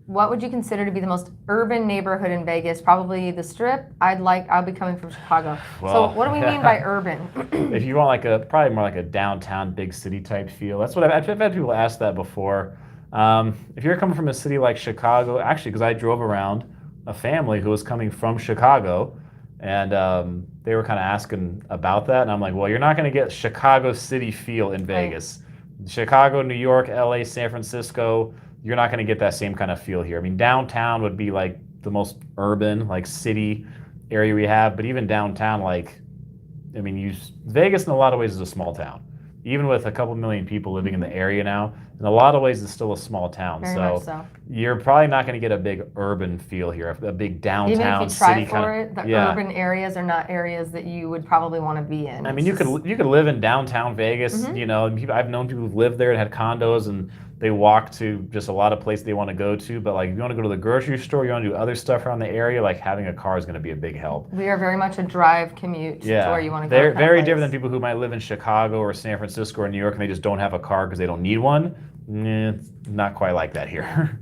Speaker 2: What would you consider to be the most urban neighborhood in Vegas? Probably the Strip. I'll be coming from Chicago.
Speaker 1: Well,
Speaker 2: so what do we mean by urban?
Speaker 1: If you want like probably more like a downtown big city type feel. That's what I've had people ask that before. If you're coming from a city like Chicago, actually, because I drove around a family who was coming from Chicago, and they were kind of asking about that, and I'm like, well, you're not going to get Chicago city feel in Vegas. Chicago, New York, LA, San Francisco, you're not going to get that same kind of feel here. I mean, downtown would be like the most urban, like city area we have, but even downtown, like, I mean, Vegas in a lot of ways is a small town. Even with a couple million people living in the area now, in a lot of ways it's still a small town.
Speaker 2: Very much so.
Speaker 1: You're probably not going to get a big urban feel here, a big downtown
Speaker 2: even if you try
Speaker 1: city
Speaker 2: for it, the urban areas are not areas that you would probably want to be in.
Speaker 1: I mean, you could live in downtown Vegas, you know, and I've known people who've lived there and had condos, and they walk to just a lot of places they want to go to. But like, if you want to go to the grocery store, you want to do other stuff around the area, like having a car is going to be a big help.
Speaker 2: We are very much a drive commute to where you want to go.
Speaker 1: They're very different than people who might live in Chicago or San Francisco or New York and they just don't have a car because they don't need one. It's not quite like that here.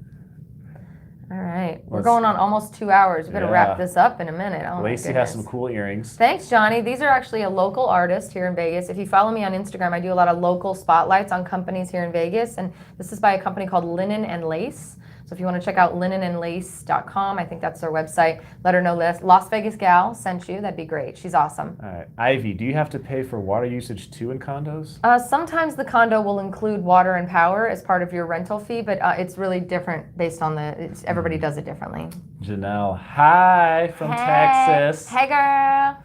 Speaker 2: All right. We're going on almost 2 hours. We got to wrap this up in a minute. Oh,
Speaker 1: Laci has some cool earrings.
Speaker 2: Thanks, Johnny. These are actually a local artist here in Vegas. If you follow me on Instagram, I do a lot of local spotlights on companies here in Vegas. And this is by a company called Linen and Lace. So if you want to check out linenandlace.com, I think that's their website. Let her know Las Vegas Gal sent you. That'd be great. She's awesome.
Speaker 1: All right. Ivy, do you have to pay for water usage too in condos?
Speaker 2: Sometimes the condo will include water and power as part of your rental fee, but it's really different based on everybody does it differently.
Speaker 1: Janelle, hi from Texas.
Speaker 2: Hey, girl.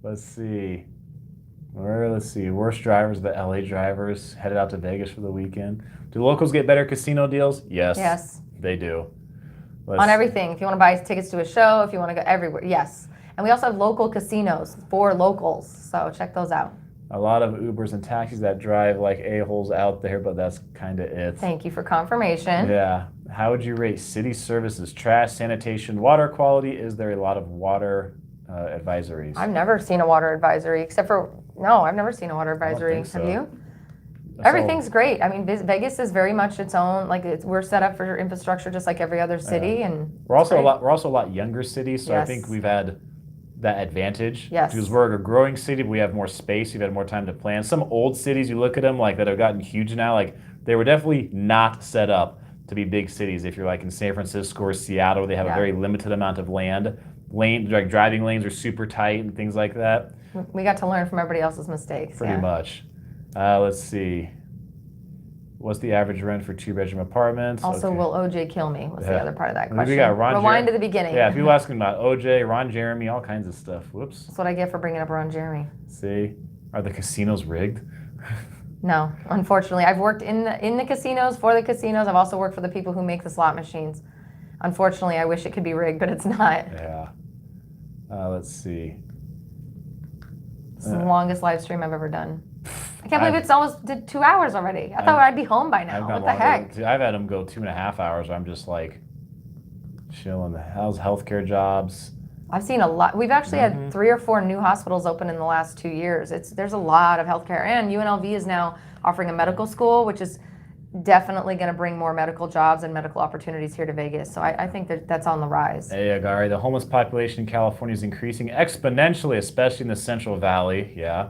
Speaker 1: Let's see. Worst drivers, the LA drivers headed out to Vegas for the weekend. Do locals get better casino deals? Yes.
Speaker 2: Yes.
Speaker 1: They do.
Speaker 2: On everything. If you want to buy tickets to a show, if you want to go everywhere, yes. And we also have local casinos for locals, so check those out.
Speaker 1: A lot of Ubers and taxis that drive like a-holes out there, but that's kind of it.
Speaker 2: Thank you for confirmation.
Speaker 1: Yeah. How would you rate city services, trash, sanitation, water quality? Is there a lot of water advisories?
Speaker 2: I've never seen a water advisory, I've never seen a water advisory.
Speaker 1: So.
Speaker 2: Have you? Everything's great. I mean, Vegas is very much its own. Like we're set up for infrastructure just like every other city, and
Speaker 1: we're also a lot younger city. So I think we've had that advantage.
Speaker 2: Yes.
Speaker 1: Because we're a growing city, but we have more space. We've had more time to plan. Some old cities, you look at them like that have gotten huge now. Like they were definitely not set up to be big cities. If you're like in San Francisco or Seattle, they have a very limited amount of land. Like driving lanes are super tight and things like that.
Speaker 2: We got to learn from everybody else's mistakes.
Speaker 1: Pretty much. Let's see. What's the average rent for 2-bedroom apartments?
Speaker 2: Also, will OJ kill me? Was the other part of that question.
Speaker 1: We got
Speaker 2: Rewind to the beginning.
Speaker 1: Yeah, people asking about OJ, Ron Jeremy, all kinds of stuff. Whoops.
Speaker 2: That's what I get for bringing up Ron Jeremy.
Speaker 1: See, are the casinos rigged?
Speaker 2: No, unfortunately. I've worked in the casinos, for the casinos. I've also worked for the people who make the slot machines. Unfortunately, I wish it could be rigged, but it's not.
Speaker 1: Yeah. Let's see.
Speaker 2: This is the longest live stream I've ever done. I can't believe it's almost 2 hours already. I thought I'd be home by now. What the heck?
Speaker 1: I've had them go 2.5 hours. I'm just like chilling. How's healthcare jobs?
Speaker 2: I've seen a lot. We've actually had 3 or 4 new hospitals open in the last 2 years. There's a lot of healthcare, and UNLV is now offering a medical school, which is definitely going to bring more medical jobs and medical opportunities here to Vegas. So I think that's on the rise.
Speaker 1: Hey, Agari, the homeless population in California is increasing exponentially, especially in the Central Valley. Yeah.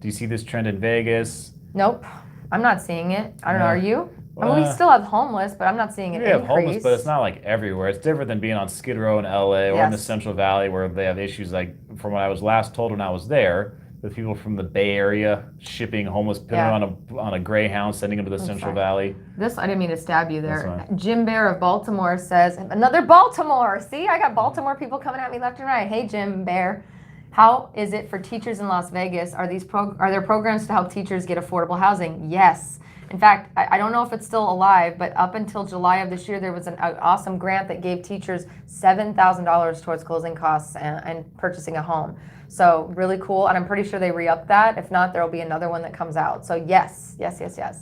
Speaker 1: Do you see this trend in Vegas?
Speaker 2: Nope. I'm not seeing it. I don't know. Are you? I mean, we still have homeless, but I'm not seeing it increase.
Speaker 1: We have homeless, but it's not like everywhere. It's different than being on Skid Row in LA or in the Central Valley where they have issues like, from what I was last told when I was there, with people from the Bay Area shipping homeless people on a Greyhound, sending them to the Central Valley.
Speaker 2: I didn't mean to stab you there. Jim Bear of Baltimore says, another Baltimore. See, I got Baltimore people coming at me left and right. Hey, Jim Bear. How is it for teachers in Las Vegas? Are there programs to help teachers get affordable housing? Yes. In fact, I don't know if it's still alive, but up until July of this year, there was an awesome grant that gave teachers $7,000 towards closing costs and purchasing a home. So really cool, and I'm pretty sure they re-upped that. If not, there will be another one that comes out. So yes.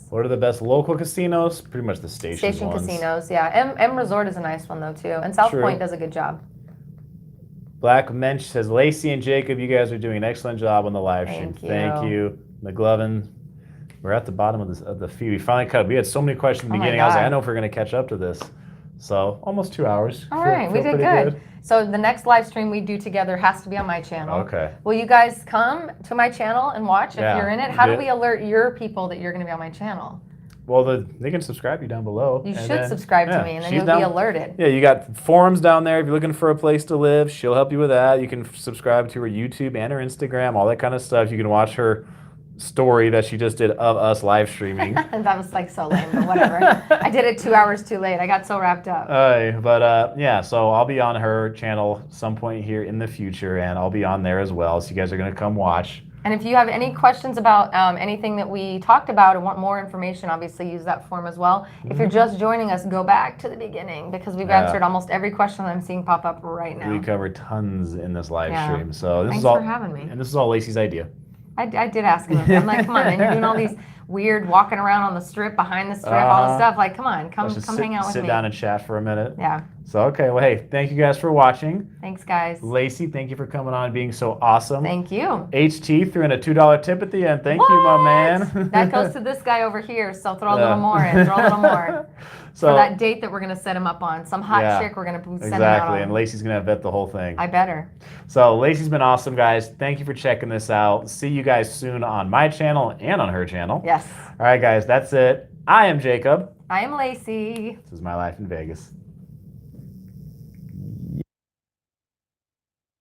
Speaker 1: What are the best local casinos? Pretty much the station ones.
Speaker 2: Casinos, yeah. M Resort is a nice one though too, and South Point does a good job.
Speaker 1: Black Mensch says, Laci and Jacob, you guys are doing an excellent job on the live stream. Thank you. McGlovin, we're at the bottom of the feed. We finally cut. We had so many questions in the beginning. I was like, I don't know if we're going to catch up to this. So almost 2 hours.
Speaker 2: All right, we did good. So the next live stream we do together has to be on my channel.
Speaker 1: Okay.
Speaker 2: Will you guys come to my channel and watch if you're in it? How do we alert your people that you're going to be on my channel?
Speaker 1: Well, they can subscribe you down below.
Speaker 2: You should subscribe to me, and then you'll be alerted.
Speaker 1: Yeah, you got forums down there. If you're looking for a place to live, she'll help you with that. You can subscribe to her YouTube and her Instagram, all that kind of stuff. You can watch her story that she just did of us live streaming.
Speaker 2: That was like so lame, but whatever. I did it 2 hours too late. I got so wrapped up.
Speaker 1: Yeah, so I'll be on her channel some point here in the future, and I'll be on there as well. So you guys are going to come watch.
Speaker 2: And if you have any questions about anything that we talked about and want more information, obviously use that form as well. If you're just joining us, go back to the beginning because we've answered almost every question that I'm seeing pop up right now.
Speaker 1: We covered tons in this live stream. So
Speaker 2: Thanks for having me.
Speaker 1: And this is all Laci's idea.
Speaker 2: I did ask him. I'm like, come on, man, you're doing all these weird walking around on the strip, behind the strip, all this stuff. Like, come on, come hang out with me.
Speaker 1: Sit down and chat for a minute.
Speaker 2: Yeah.
Speaker 1: So, okay, well, hey, thank you guys for watching.
Speaker 2: Thanks, guys.
Speaker 1: Laci, thank you for coming on and being so awesome.
Speaker 2: Thank you.
Speaker 1: HT threw in a $2 tip at the end. Thank you, my man.
Speaker 2: That goes to this guy over here, so throw a little more in. Throw a little more. So, for that date that we're going to set him up on. Some hot chick we're going to send him out on.
Speaker 1: And Laci's going to vet the whole thing.
Speaker 2: I better.
Speaker 1: So Laci's been awesome, guys. Thank you for checking this out. See you guys soon on my channel and on her channel.
Speaker 2: Yes.
Speaker 1: All right, guys, that's it. I am Jacob.
Speaker 2: I am Laci.
Speaker 1: This is My Life in Vegas.